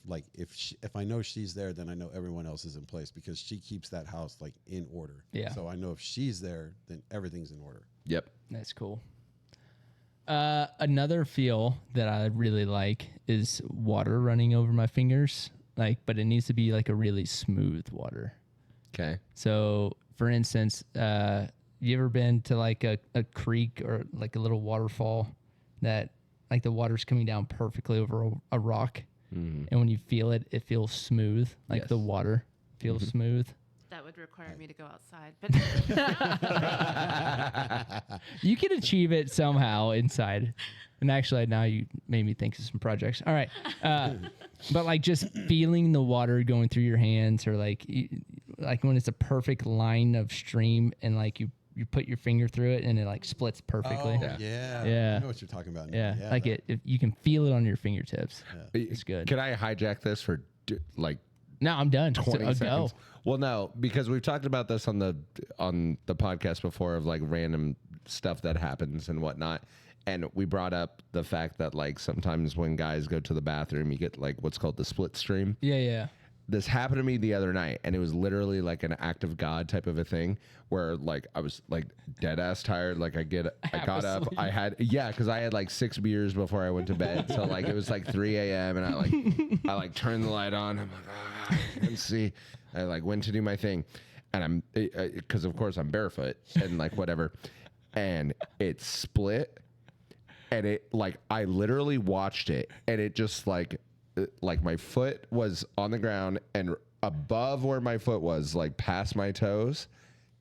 I know she's there, then I know everyone else is in place because she keeps that house like in order. Yeah. So I know if she's there, then everything's in order. Yep. that's cool. Another feel that I really like is water running over my fingers. Like, but it needs to be like a really smooth water. Okay. So, for instance, you ever been to like a creek or like a little waterfall that like the water's coming down perfectly over a rock, and when you feel it, it feels smooth. Like the water feels smooth. That would require me to go outside, but You can achieve it somehow inside. And actually, now you made me think of some projects. All right. But like just feeling the water going through your hands, or like when it's a perfect line of stream and like you put your finger through it and it like splits perfectly. Oh, yeah. Yeah. I know what you're talking about. Yeah. now. Like if you can feel it on your fingertips. It's good. Can I hijack this for like No, I'm done. 20 Go. seconds? Well, no, because we've talked about this on the podcast before of like random stuff that happens and whatnot. And we brought up the fact that like sometimes when guys go to the bathroom, you get like what's called the split stream. Yeah. This happened to me the other night, and it was literally like an act of God type of a thing where like I was like dead ass tired. Like I got up, because I had like 6 beers before I went to bed. So like it was like 3 a.m. and I like turned the light on. I'm like, let's see. I like went to do my thing, and because of course I'm barefoot and like whatever, and it split, and it like I literally watched it, and it just like my foot was on the ground, and above where my foot was, like past my toes,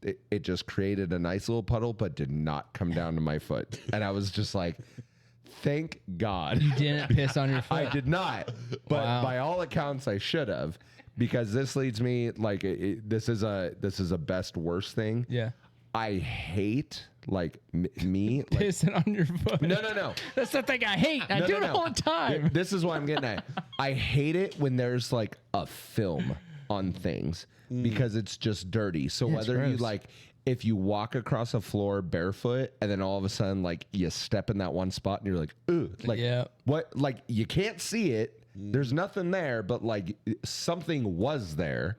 it just created a nice little puddle, but did not come down to my foot. And I was just like, thank God. You didn't piss on your foot. I did not. But Wow. by all accounts, I should have, because this leads me like this is a best worst thing. Yeah. I hate like me like, Pissing on your foot. No. That's the thing I hate. I do it all the time. This is what I'm getting at. I hate it when there's like a film on things because it's just dirty. So it's whether you gross. like, if you walk across a floor barefoot and then all of a sudden like you step in that one spot and you're like, ooh, like what? Like you can't see it. There's nothing there, but like something was there.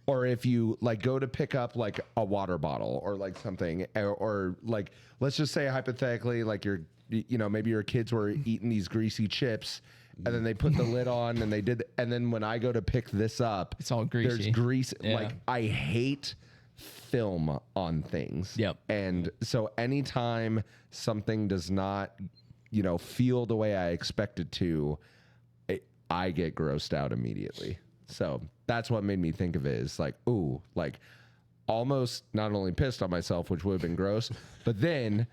Or if you like go to pick up like a water bottle or like something, or like, let's just say hypothetically, like maybe your kids were eating these greasy chips and then they put the lid on and then when I go to pick this up, It's all greasy. There's grease. Yeah. Like I hate film on things. Yep. And so anytime something does not, feel the way I expect it to, I get grossed out immediately. So that's what made me think of it is like, ooh, like almost not only pissed on myself, which would have been gross, but then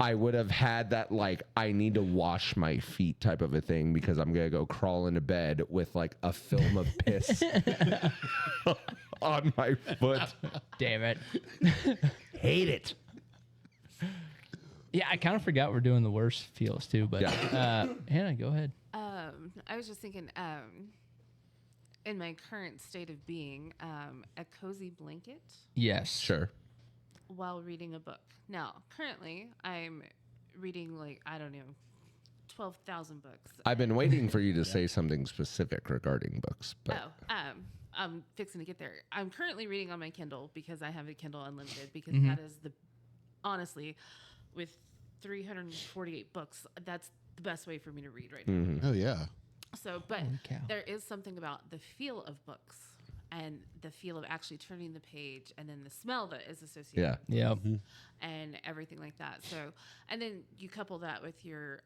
I would have had that like I need to wash my feet type of a thing because I'm gonna go crawl into bed with like a film of piss on my foot. Damn it. Hate it. Yeah, I kind of forgot we're doing the worst feels too, but Hannah, go ahead. I was just thinking, in my current state of being, a cozy blanket Yes. Sure. while reading a book. Now, currently, I'm reading 12,000 books. I've been waiting for you to say something specific regarding books, but I'm fixing to get there. I'm currently reading on my Kindle because I have a Kindle Unlimited because Mm-hmm. that is honestly, with 348 books, that's the best way for me to read right now. Mm-hmm. Oh yeah. So, but cow. there is something about the feel of books and the feel of actually turning the page and then the smell that is associated yeah. Yeah. and everything like that. So, and then you couple that with your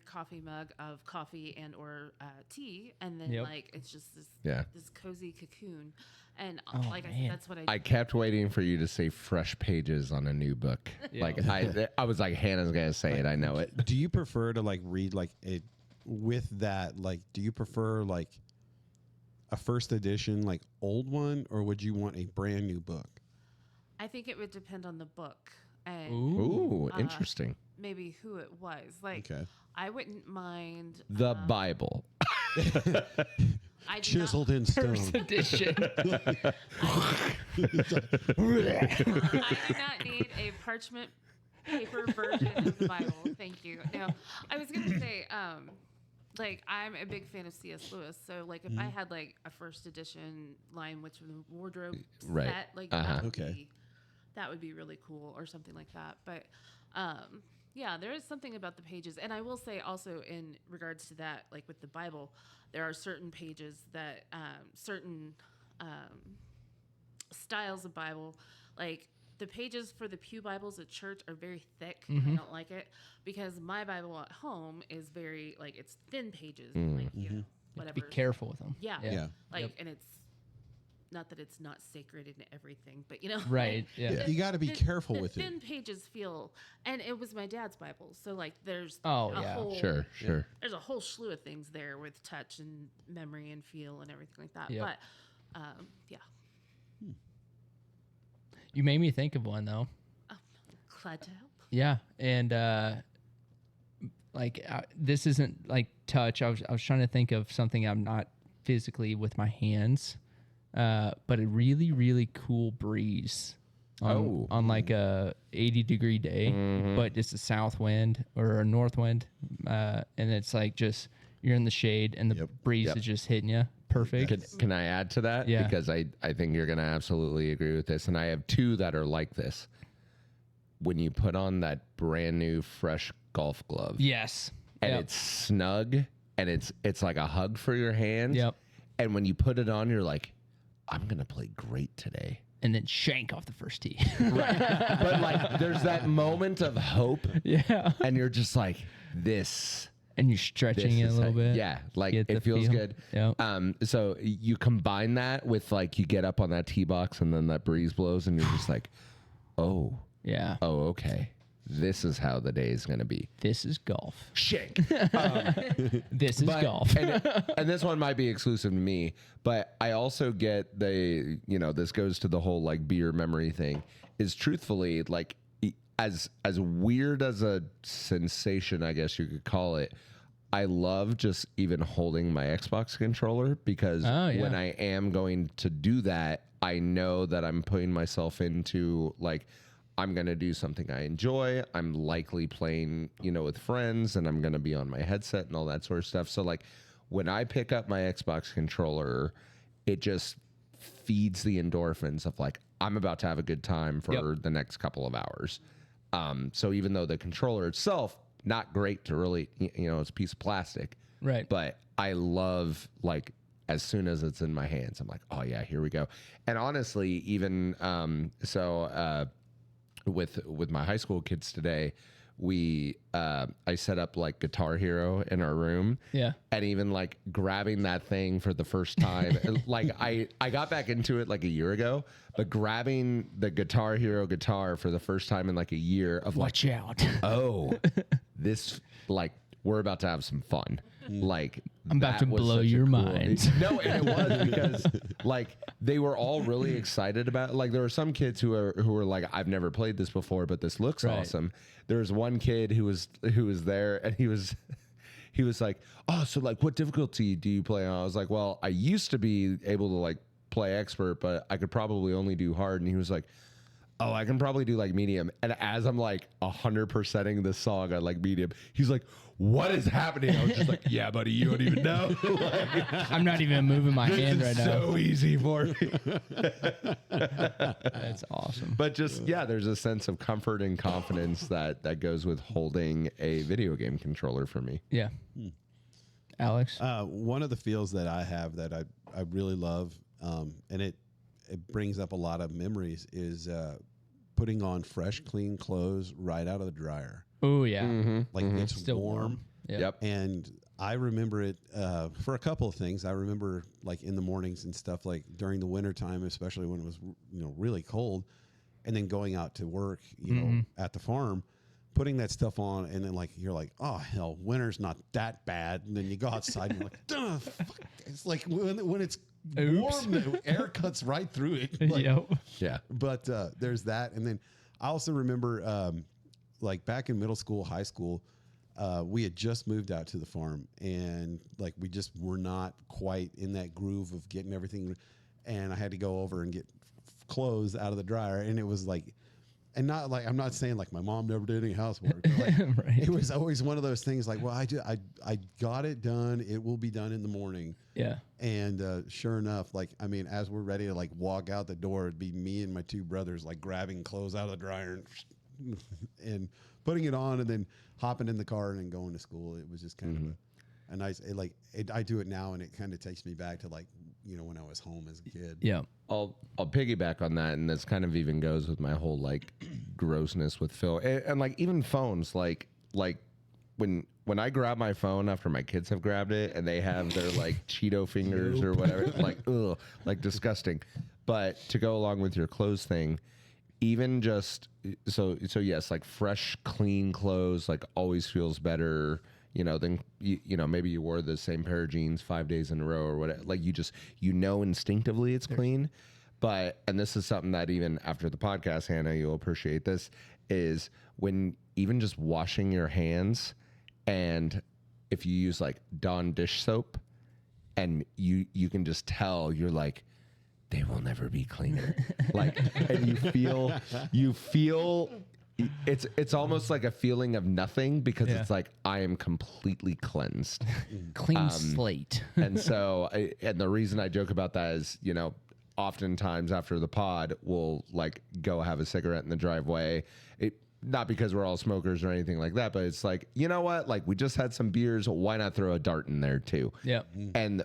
coffee mug of coffee and or tea, and then Yep. it's just this Yeah. this cozy cocoon. And Oh, I man. said, that's what I kept waiting for you to say fresh pages on a new book. Yeah. Like I was like, Hannah's gonna say it. I know it. Do you prefer to like read like it with that? Like, do you prefer like a first edition like old one, or would you want a brand new book? I think it would depend on the book and Ooh, interesting. maybe who it was. Like, Okay. I wouldn't mind The Bible. I do Chiseled in stone. Edition. I do not need a parchment paper version of the Bible. Thank you. No, I was gonna say, I'm a big fan of C.S. Lewis. So, if I had a first edition Lion Witch from the Wardrobe Right. set, Okay. that would be really cool, or something like that. But yeah, there is something about the pages, and I will say also in regards to that, with the Bible, there are certain pages that certain styles of Bible, like the pages for the pew Bibles at church are very thick. And I don't like it because my Bible at home is very it's thin pages, whatever. Be careful with them. Yeah, Yeah. and it's not that it's not sacred in everything, but Right. Yeah. Yeah. You got to be careful with thin it. pages feel, and it was my dad's Bible, so there's Oh, a yeah. whole Sure. there's a whole slew of things there with touch and memory and feel and everything like that. Yep. But yeah, You made me think of one though. glad to help. Yeah, and this isn't touch. I was trying to think of something I'm not physically with my hands, but a really really cool breeze on a 80-degree day, but it's a south wind or a north wind, and it's just you're in the shade and the breeze is just hitting you. Perfect. Can I add to that? Yeah. Because I think you're going to absolutely agree with this. And I have two that are like this. When you put on that brand new fresh golf glove Yes. and Yep. it's snug and it's like a hug for your hands. Yep. And when you put it on, you're like, I'm going to play great today. And then shank off the first tee. But there's that moment of hope. Yeah. And you're just like, this And you're stretching it a is little how- bit. Yeah, Get the it feels feel. good. Yep. So you combine that with you get up on that tee box and then that breeze blows and you're just like, oh, Yeah. okay. This is how the day is going to be. This is golf. Shake. This is golf. and this one might be exclusive to me, but I also get this goes to the whole beer memory thing is truthfully as weird as a sensation, I guess you could call it, I love just even holding my Xbox controller because when I am going to do that, I know that I'm putting myself into I'm going to do something I enjoy. I'm likely playing, with friends and I'm going to be on my headset and all that sort of stuff. So when I pick up my Xbox controller, it just feeds the endorphins of I'm about to have a good time for the next couple of hours. So even though the controller itself, not great to really, it's a piece of plastic. Right. But I love as soon as it's in my hands, I'm like, oh yeah, here we go. And honestly, even with my high school kids today, I set up like Guitar Hero in our room. Yeah. And even like grabbing that thing for the first time, like I got back into it like a year ago, but grabbing the Guitar Hero guitar for the first time in like a year of Watch like, out. oh, this, like, we're about to have some fun. Like, I'm about that to was blow such a your cool- minds. No, and it was because like they were all really excited about it. Like there were some kids who were like, I've never played this before, but this looks Right. awesome. There was one kid who was there, and he was like, oh, so like what difficulty do you play on? I was like, well, I used to be able to like play expert, but I could probably only do hard. And he was like, oh, I can probably do like medium. And as I'm like 100%ing this song on like medium, he's like, what is happening? I was just like, yeah, buddy, you don't even know. Like, I'm not even moving my hand right it's now. so easy for me. That's awesome. But just, yeah, there's a sense of comfort and confidence that goes with holding a video game controller for me. Yeah. Alex? One of the feels that I have that I really love, and it brings up a lot of memories, is putting on fresh, clean clothes right out of the dryer. Oh, yeah. Like it's Still warm. Yep. And I remember it for a couple of things. I remember like in the mornings and stuff, like during the winter time, especially when it was really cold, and then going out to work, know, at the farm, putting that stuff on, and then like you're like, oh hell, winter's not that bad, and then you go outside and you're like, duh, fuck. It's like when it's warm, the air cuts right through it. Like, Yep. Yeah. but there's that, and then I also remember like back in middle school, high school, we had just moved out to the farm, and like we just were not quite in that groove of getting everything, and I had to go over and get clothes out of the dryer, and it was like, and not like, I'm not saying like my mom never did any housework, but like, Right. it was always one of those things like, well, I got it done, it will be done in the morning. Yeah. And sure enough, like, I mean, as we're ready to like walk out the door, it'd be me and my two brothers like grabbing clothes out of the dryer and putting it on, and then hopping in the car and then going to school. It was just kind of a nice, I do it now, and it kind of takes me back to like, when I was home as a kid. Yeah. I'll piggyback on that, and this kind of even goes with my whole like grossness with Phil, and like even phones, like when I grab my phone after my kids have grabbed it and they have their like Cheeto fingers or whatever, like ugh, like disgusting. But to go along with your clothes thing, even just so yes, like fresh, clean clothes like always feels better. Then maybe you wore the same pair of jeans 5 days in a row or whatever. Like you just, instinctively it's clean. But, and this is something that even after the podcast, Hannah, you'll appreciate this, is when even just washing your hands, and if you use like Dawn dish soap, and you can just tell, you're like, they will never be cleaner. Like, and you feel it's almost like a feeling of nothing, because it's like, I am completely cleansed. Clean slate. And so, and the reason I joke about that is, oftentimes after the pod, we'll like go have a cigarette in the driveway. Not because we're all smokers or anything like that, but it's like, you know what? Like, we just had some beers. Why not throw a dart in there too? Yeah.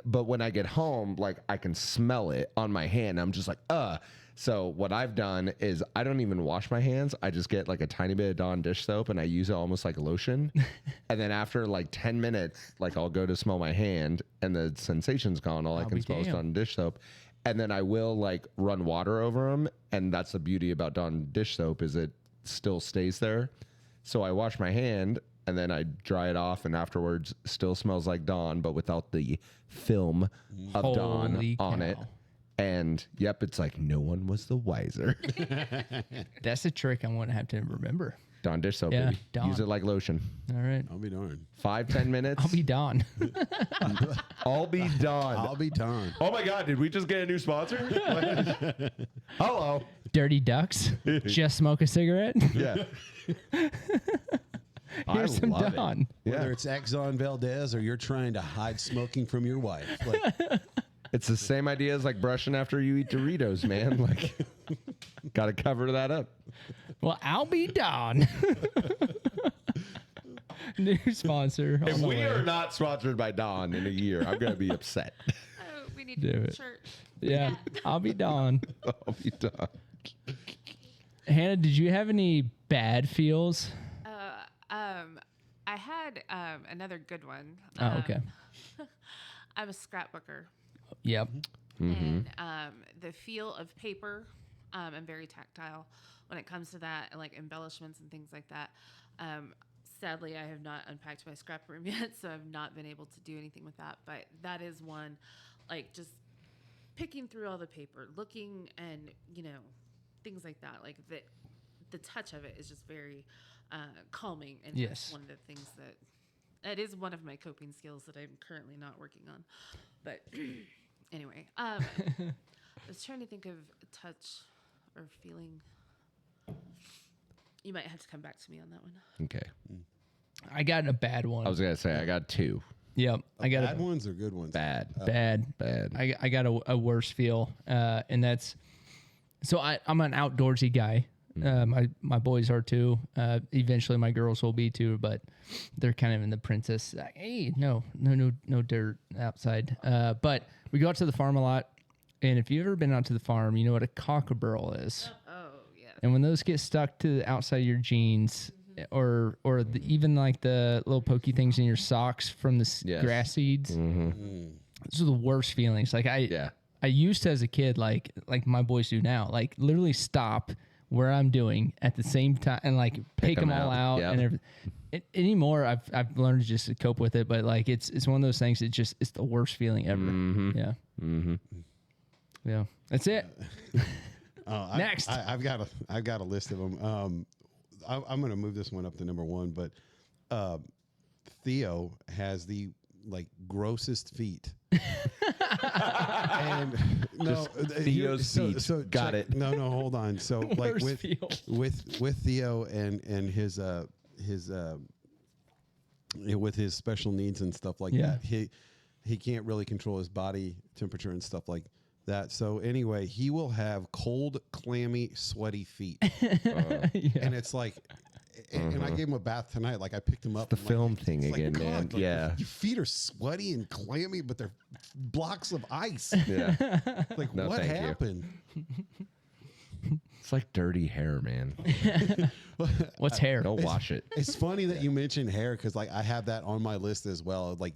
But when I get home, like I can smell it on my hand. I'm just like, So what I've done is I don't even wash my hands. I just get like a tiny bit of Dawn dish soap, and I use it almost like a lotion. And then after like 10 minutes, like I'll go to smell my hand, and the sensation's gone. All I I'll can be smell is damned. Dawn dish soap. And then I will like run water over them. And that's the beauty about Dawn dish soap, is it still stays there. So I wash my hand, and then I dry it off, and afterwards still smells like Dawn, but without the film of Dawn Holy on it. cow. And yep, it's like no one was the wiser. That's a trick I won't have to remember. Dawn dish soap, Yeah, baby. Dawn. Use it like lotion. All right. I'll be darned. 5-10 minutes. I'll be Don. I'll be Dawn. I'll be darned. Oh my God, did we just get a new sponsor? Hello. Dirty Ducks. Just smoke a cigarette. Yeah. Here's some love it. Don. Whether it's Exxon Valdez or you're trying to hide smoking from your wife. Like, It's the same idea as like brushing after you eat Doritos, man. Like, got to cover that up. Well, I'll be Don. New sponsor. on If the we way. are not sponsored by Dawn in a year, I'm going to be upset. need Do to it. church. Yeah, I'll be Don. I'll be done. Hannah, did you have any bad feels? I had another good one. Oh, okay. I'm a scrapbooker, Yep. and the feel of paper, I'm very tactile when it comes to that, and like embellishments and things like that. Sadly, I have not unpacked my scrap room yet, so I've not been able to do anything with that. But that is one, like just picking through all the paper, looking, and things like that. Like the touch of it is just very calming, and Yes. that's one of the things that is one of my coping skills that I'm currently not working on. But anyway, I was trying to think of touch or feeling. You might have to come back to me on that one. Okay. I got a bad one. I was gonna say I got two. Yep. I got Bad ones or good ones? Bad. bad. I got a worse feel, and that's so I'm an outdoorsy guy. My boys are too. Eventually, my girls will be too, but they're kind of in the princess. Like, hey, no dirt outside. But we go out to the farm a lot, and if you've ever been out to the farm, you know what a cockerel is. Oh yeah. And when those get stuck to the outside of your jeans, or even like the little pokey things in your socks from the Yes. grass seeds, those are the worst feelings. Like Yeah. I used to as a kid, like my boys do now, like literally stop where I'm doing at the same time and like pick them 'em all out. out Yep. and everything. Anymore, I've learned to just cope with it, but like it's one of those things. It's the worst feeling ever. Yeah. Yeah. That's it. Next. I've got a list of them. I'm going to move this one up to number one, but Theo has the grossest feet. And no, Theo's feet. Got it. No, hold on. So like Worst feel. with Theo and his with his special needs and stuff like Yeah. that, he can't really control his body temperature and stuff like that. So anyway, he will have cold, clammy, sweaty feet, and it's like. And I gave him a bath tonight. Like I picked him up. The and, film like, thing it's like, again, God, man. like, Yeah. your feet are sweaty and clammy, but they're blocks of ice. Yeah. Like No, what thank you. happened? It's like dirty hair, man. What's hair? Don't wash it. It's funny that you mentioned hair because like I have that on my list as well. Like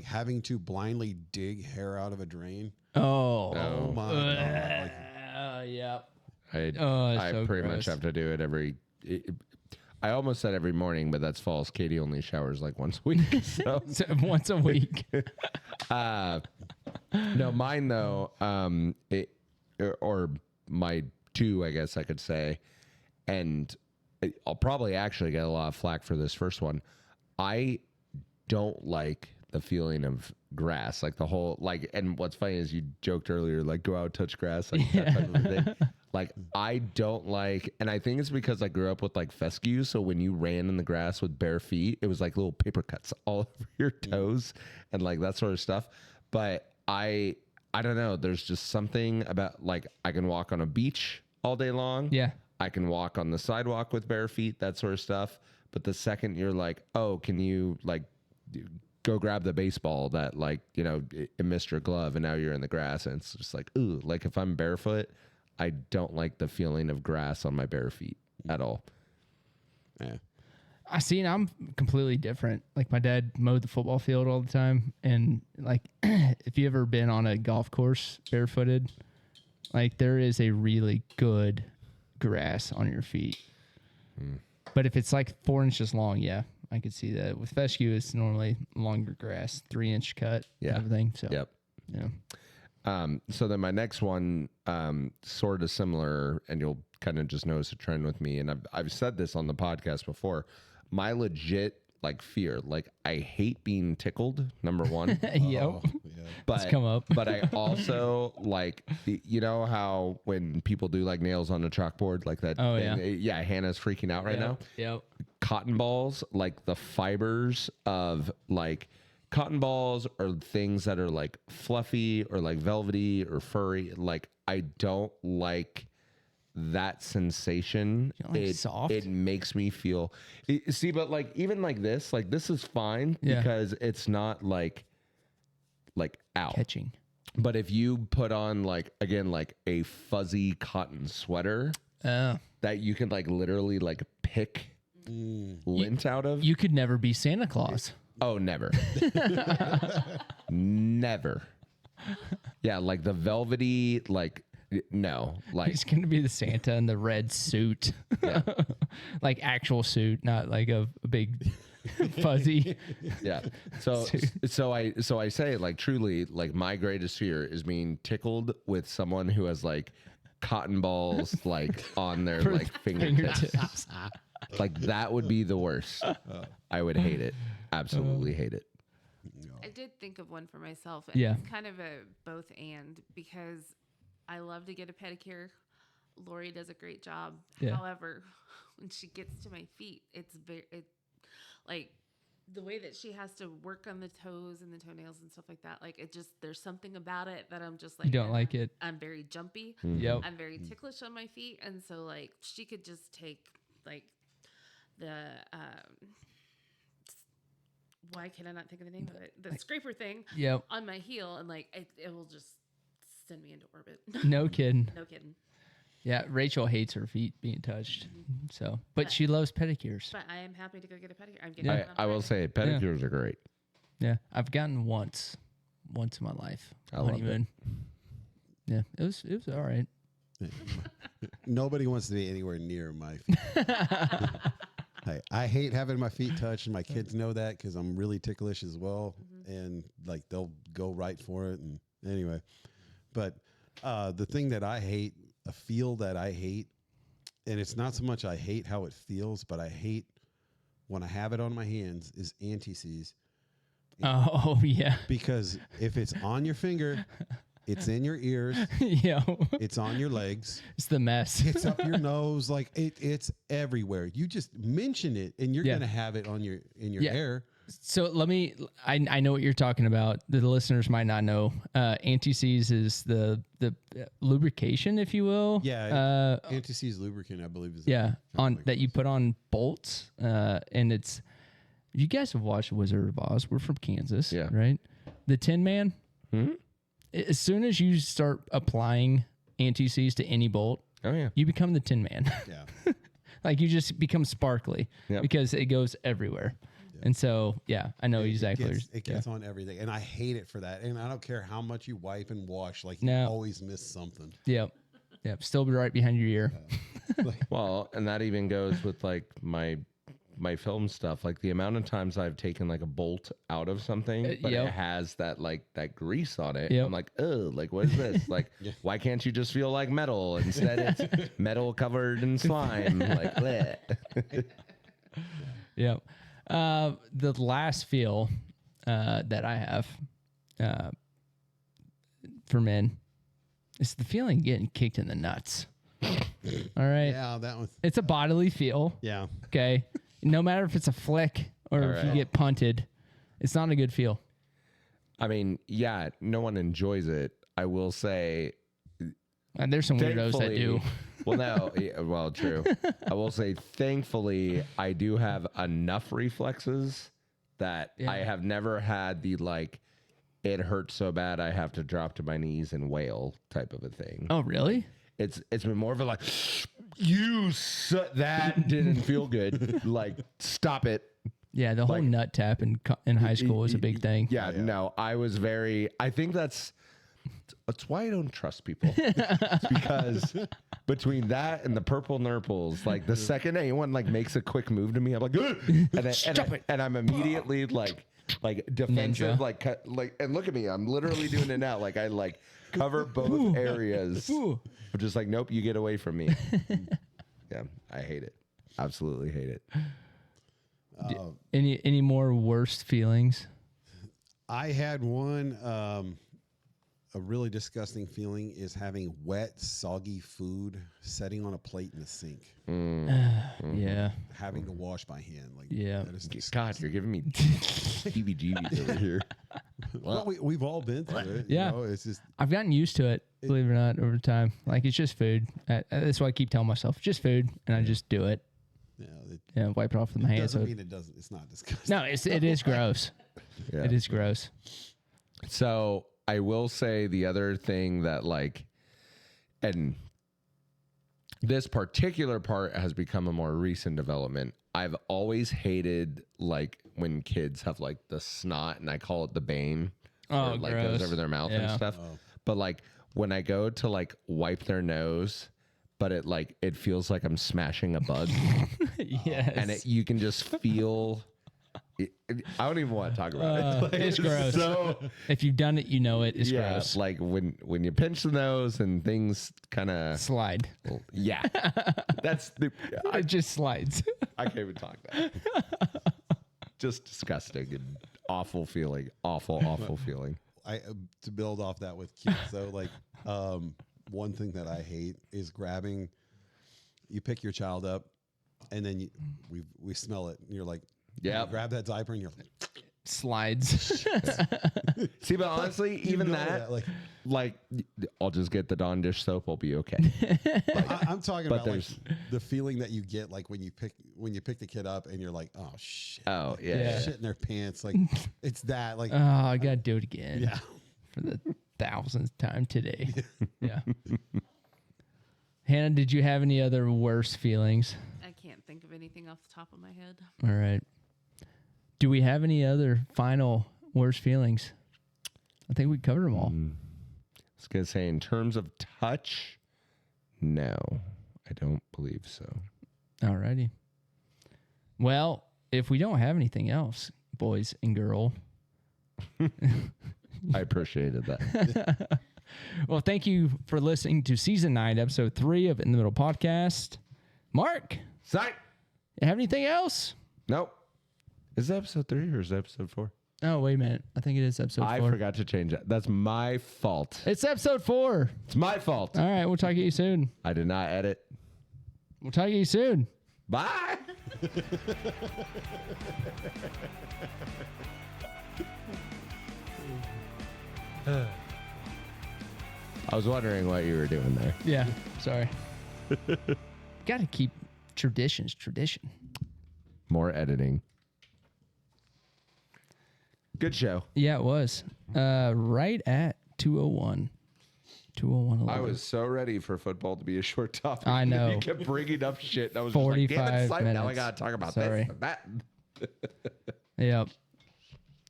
having to blindly dig hair out of a drain. Oh. Oh my god! Like, Yeah. I so pretty gross. much have to do it I almost said every morning, but that's false. Katie only showers like once a week. So So once a week. no, mine though, or my two, I guess I could say, and I'll probably actually get a lot of flack for this first one. I don't like the feeling of grass, like the whole and what's funny is you joked earlier, like go out, touch grass, like that type of thing. Like I don't like, and I think it's because I grew up with like fescue. So when you ran in the grass with bare feet, it was like little paper cuts all over your toes and like that sort of stuff. But I don't know. There's just something about like I can walk on a beach all day long. Yeah. I can walk on the sidewalk with bare feet, that sort of stuff. But the second you're like, oh, can you like go grab the baseball that like, it missed your glove and now you're in the grass and it's just like, ooh, like if I'm barefoot, I don't like the feeling of grass on my bare feet at all. yeah. I see, and I'm completely different. Like my dad mowed the football field all the time, and like if you ever been on a golf course barefooted, like there is a really good grass on your feet. But if it's like 4 inches long, yeah, I could see that. With fescue, it's normally longer grass, 3-inch cut, Yeah. everything. So Yep. yeah, So then my next one, sort of similar, and you'll kind of just notice a trend with me. And I've said this on the podcast before. My legit like fear, like I hate being tickled. Number one, yep. Yeah. but come up. but I also like you know how when people do like nails on a chalkboard, like that. Oh, thing, yeah. Hannah's freaking out right now. Yep. Cotton balls, like the fibers of like cotton balls or things that are like fluffy or like velvety or furry. Like I don't like that sensation. You don't like soft? It makes me feel. See, but like even like this is fine Yeah. because it's not like out. Catching. But if you put on like again like a fuzzy cotton sweater that you can like literally like pick lint out of. You could never be Santa Claus. Oh, never. Never. Yeah, like the velvety, like, no. Like, He's going to be the Santa in the red suit. Like actual suit, not like a big fuzzy. yeah. So I say, like, truly, like, my greatest fear is being tickled with someone who has, like, cotton balls, like, on their, like, fingertips. Like, that would be the worst. I would hate it. Absolutely hate it. I did think of one for myself. And it's kind of a both and, because I love to get a pedicure. Lori does a great job. Yeah. However, when she gets to my feet, it's like the way that she has to work on the toes and the toenails and stuff like that. Like, it just, there's something about it that I'm just like, You don't like it? I'm very jumpy. Yep. I'm very ticklish on my feet. And so, like, she could just take, like, the, why can I not think of the name of it? The scraper thing on my heel, and like it will just send me into orbit. No kidding. No kidding. Yeah, Rachel hates her feet being touched. So, but she loves pedicures. But I am happy to go get a pedicure. I'm getting one on I will Friday. say pedicures are great. Yeah, I've gotten once in my life. I loved Honeymoon. Yeah, it was all right. Nobody wants to be anywhere near my feet. I hate having my feet touched, and my kids know that because I'm really ticklish as well, and like they'll go right for it. And anyway, but the thing that I hate, a feel that I hate, and it's not so much I hate how it feels, but I hate when I have it on my hands, is anti-seize. Oh yeah. Because if it's on your finger, it's in your ears, Yeah. it's on your legs, It's the mess. it's up your nose, like it's everywhere. You just mention it, and you're gonna have it on your hair. So let me. I know what you're talking about. The listeners might not know. Anti-seize is the lubrication, if you will. Yeah, anti-seize lubricant, I believe, is on that you put on bolts, and it's. You guys have watched Wizard of Oz. We're from Kansas, right? The Tin Man. As soon as you start applying anti-seize to any bolt, you become the Tin Man. Yeah. Like you just become sparkly because it goes everywhere. And so, I know exactly. It gets on everything, and I hate it for that. And I don't care how much you wipe and wash, like you always miss something. Yep. Still be right behind your ear. Well, and that even goes with like my film stuff. Like the amount of times I've taken like a bolt out of something, but it has that like that grease on it. I'm like, oh, like what is this? Like, why can't you just feel like metal? Instead, it's metal covered in slime. Like, bleh. The last feel that I have for men is the feeling getting kicked in the nuts. All right. Yeah, that one. It's a bodily feel. Yeah. Okay. No matter if it's a flick or if you get punted, it's not a good feel. I mean, no one enjoys it. I will say. And there's some weirdos that do. Well, no. Well, true. I will say, thankfully, I do have enough reflexes that I have never had the like, it hurts so bad I have to drop to my knees and wail type of a thing. Oh, really? It's been more of a like, that didn't feel good. Like, stop it. Yeah, the whole nut tap in high school was a big thing. Yeah, no, I think that's why I don't trust people. It's because between that and the purple nurples, like the second anyone like makes a quick move to me, I'm like, and I'm immediately like defensive, Ninja. like, and look at me, I'm literally doing it now. Like I like cover both areas. I'm just like, nope, you get away from me. Yeah, I hate it. Absolutely hate it. Any more worst feelings? I had one. A really disgusting feeling is having wet, soggy food setting on a plate in the sink. Yeah. Having to wash by hand. Like, that is God, you're giving me heebie-jeebies over here. Well, we've all been through it. Yeah. You know, it's just. I've gotten used to it, believe it or not, over time. Like, it's just food. That's why I keep telling myself, just food, and I just do it. Yeah, wipe it off with my hands. Doesn't mean it doesn't. It's not disgusting. No, it is gross. Yeah. It is gross. So I will say the other thing that like, and this particular part has become a more recent development. I've always hated like when kids have like the snot, and I call it the bane, Oh, or like gross. goes over their mouth and Yeah. stuff. But like when I go to like wipe their nose, but it feels like I'm smashing a bug, Yes. and you can just feel. I don't even want to talk about it. It's gross. So If you've done it, you know it. It's yeah, gross. like when you pinch the nose and things kind of Slide. yeah. That's the It just slides. I can't even talk that. Just disgusting and awful feeling. Awful feeling. I to build off that with kids though, like one thing that I hate is grabbing. You pick your child up, and then we smell it, and you're like, Yeah. you grab that diaper, and you're like, Slides. See, but honestly, even know that, like I'll just get the Dawn dish soap. I'll be okay. I'm talking But about like there's- the feeling that you get like when you pick the kid up, and you're like, oh shit, Oh yeah. Yeah. shit in their pants, like it's that like Oh, I gotta do it again. yeah. For the 1000th time today. Yeah. Hannah, did you have any other worse feelings? I can't think of anything off the top of my head. All right. Do we have any other final worst feelings? I think we covered them all. I was gonna say, in terms of touch, no, I don't believe so. All righty. Well, if we don't have anything else, boys and girl, I appreciated that. well, thank you for listening to season 9, episode 3 of In the Middle podcast. Mark, Sight. you have anything else? Nope. Is that episode 3 or is that episode 4? Oh, wait a minute. I think it is episode 4. I forgot to change that. That's my fault. It's episode 4. It's my fault. All right. We'll talk to you soon. I did not edit. We'll talk to you soon. Bye. I was wondering what you were doing there. Yeah. Sorry. Got to keep tradition. More editing. Good show. Yeah, it was. Right at 2:01. 2:01. I was so ready for football to be a short topic. I know. You kept bringing up shit. And I was 45 just like, damn it, Simon, now I minutes. got to talk about Sorry. this and that. Yep.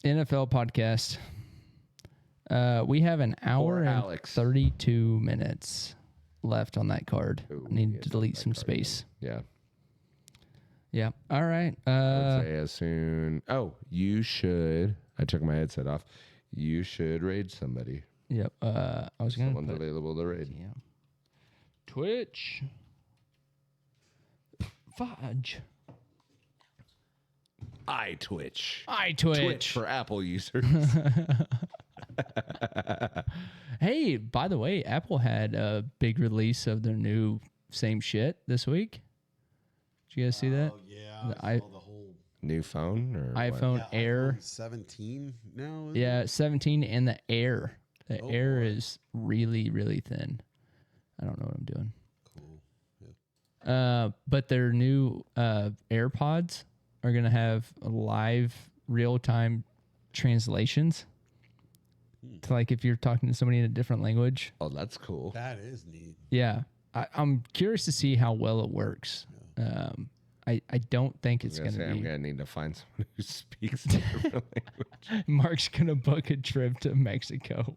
NFL podcast. We have an hour Poor and Alex. 32 minutes left on that card. Ooh, I need yeah, to delete that some card. space. Yeah. Yeah. All right. I would say as soon. Oh, you should. I took my headset off. You should raid somebody. Yep. I was going to Someone's put available to raid. yeah. Twitch. Fudge. iTwitch. Twitch. For Apple users. Hey, by the way, Apple had a big release of their new same shit this week. Did you guys see that? Oh yeah, The I saw the whole New phone or what? iPhone yeah, Air. iPhone 17 now. isn't Yeah, it? 17 and the Air. The Oh, Air boy. is really, really thin. I don't know what I'm doing. Cool. Yeah. But their new AirPods are going to have live real-time translations. To like if you're talking to somebody in a different language. Oh, that's cool. That is neat. Yeah. I'm curious to see how well it works. I don't think it's going to I'm be. gonna need to find someone who speaks a different language. Mark's going to book a trip to Mexico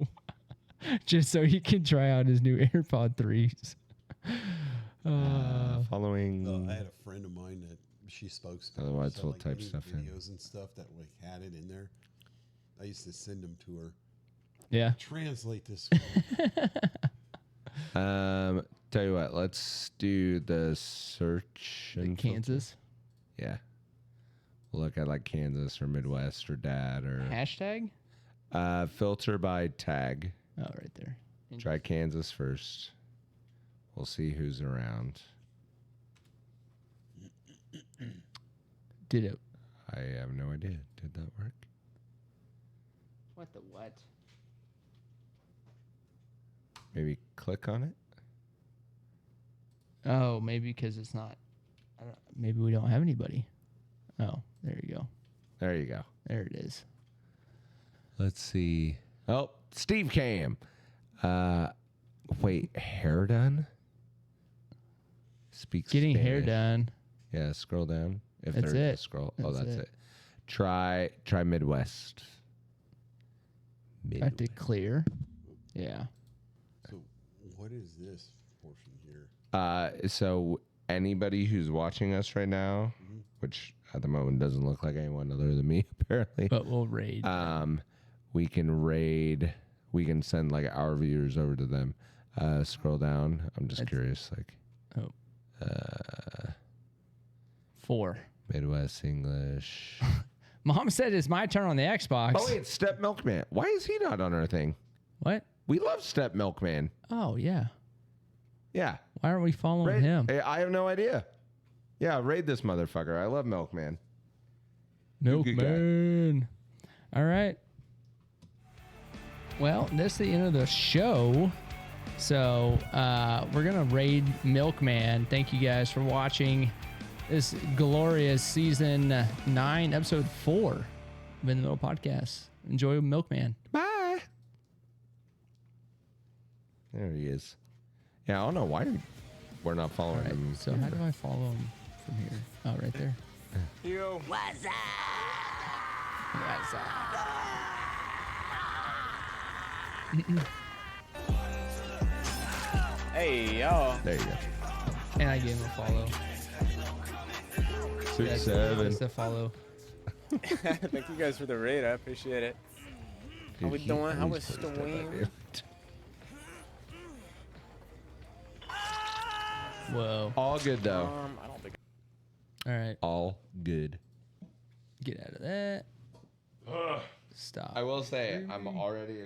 just so he can try out his new AirPod 3s. Following. I had a friend of mine that she spoke Spanish. Otherwise, so, we'll like, type any stuff in. videos and stuff that like had it in there. I used to send them to her. Yeah. Translate this. Tell you what, let's do the search and filter. Kansas. Yeah. We'll look at like Kansas or Midwest or Dad or Hashtag? filter by tag. Oh, right there. Try Kansas first. We'll see who's around. Did it? I have no idea. Did that work? What the what? Maybe click on it. Oh, maybe because it's not. Maybe we don't have anybody. Oh, there you go. There you go. There it is. Let's see. Oh, Steve Cam. Wait, hair done? Speaks Getting hair Spanish. done. Yeah, scroll down. If That's there's a it. scroll. Oh, That's that's it. it. Try Midwest. Got to clear. Yeah. So what is this portion here? So anybody who's watching us right now, which at the moment doesn't look like anyone other than me, apparently. But we'll raid. We can raid. We can send like our viewers over to them. Scroll down. I'm just curious. Like, Oh. 4. Midwest English. Mom said it's my turn on the Xbox. Oh wait, Step Milkman. Why is he not on our thing? What? We love Step Milkman. Oh, yeah. Yeah. Why aren't we following Raid, him? Hey, I have no idea. Yeah, raid this motherfucker. I love Milkman. Milkman. All right. Well, that's the end of the show. So we're going to raid Milkman. Thank you guys for watching this glorious season 9, episode 4 of In the Middle podcast. Enjoy Milkman. Bye. There he is. Yeah, I don't know why we're not following All right. him. So how do I follow him from here? Oh, right there. Yo. What's up? Hey, y'all. There you go. And I gave him a follow. 6, 7. That's the follow. Thank you guys for the raid. I appreciate it. How we doing? How was Storm? Whoa. All good though. I don't think. All right. All good. Get out of that. Stop. I will say I'm already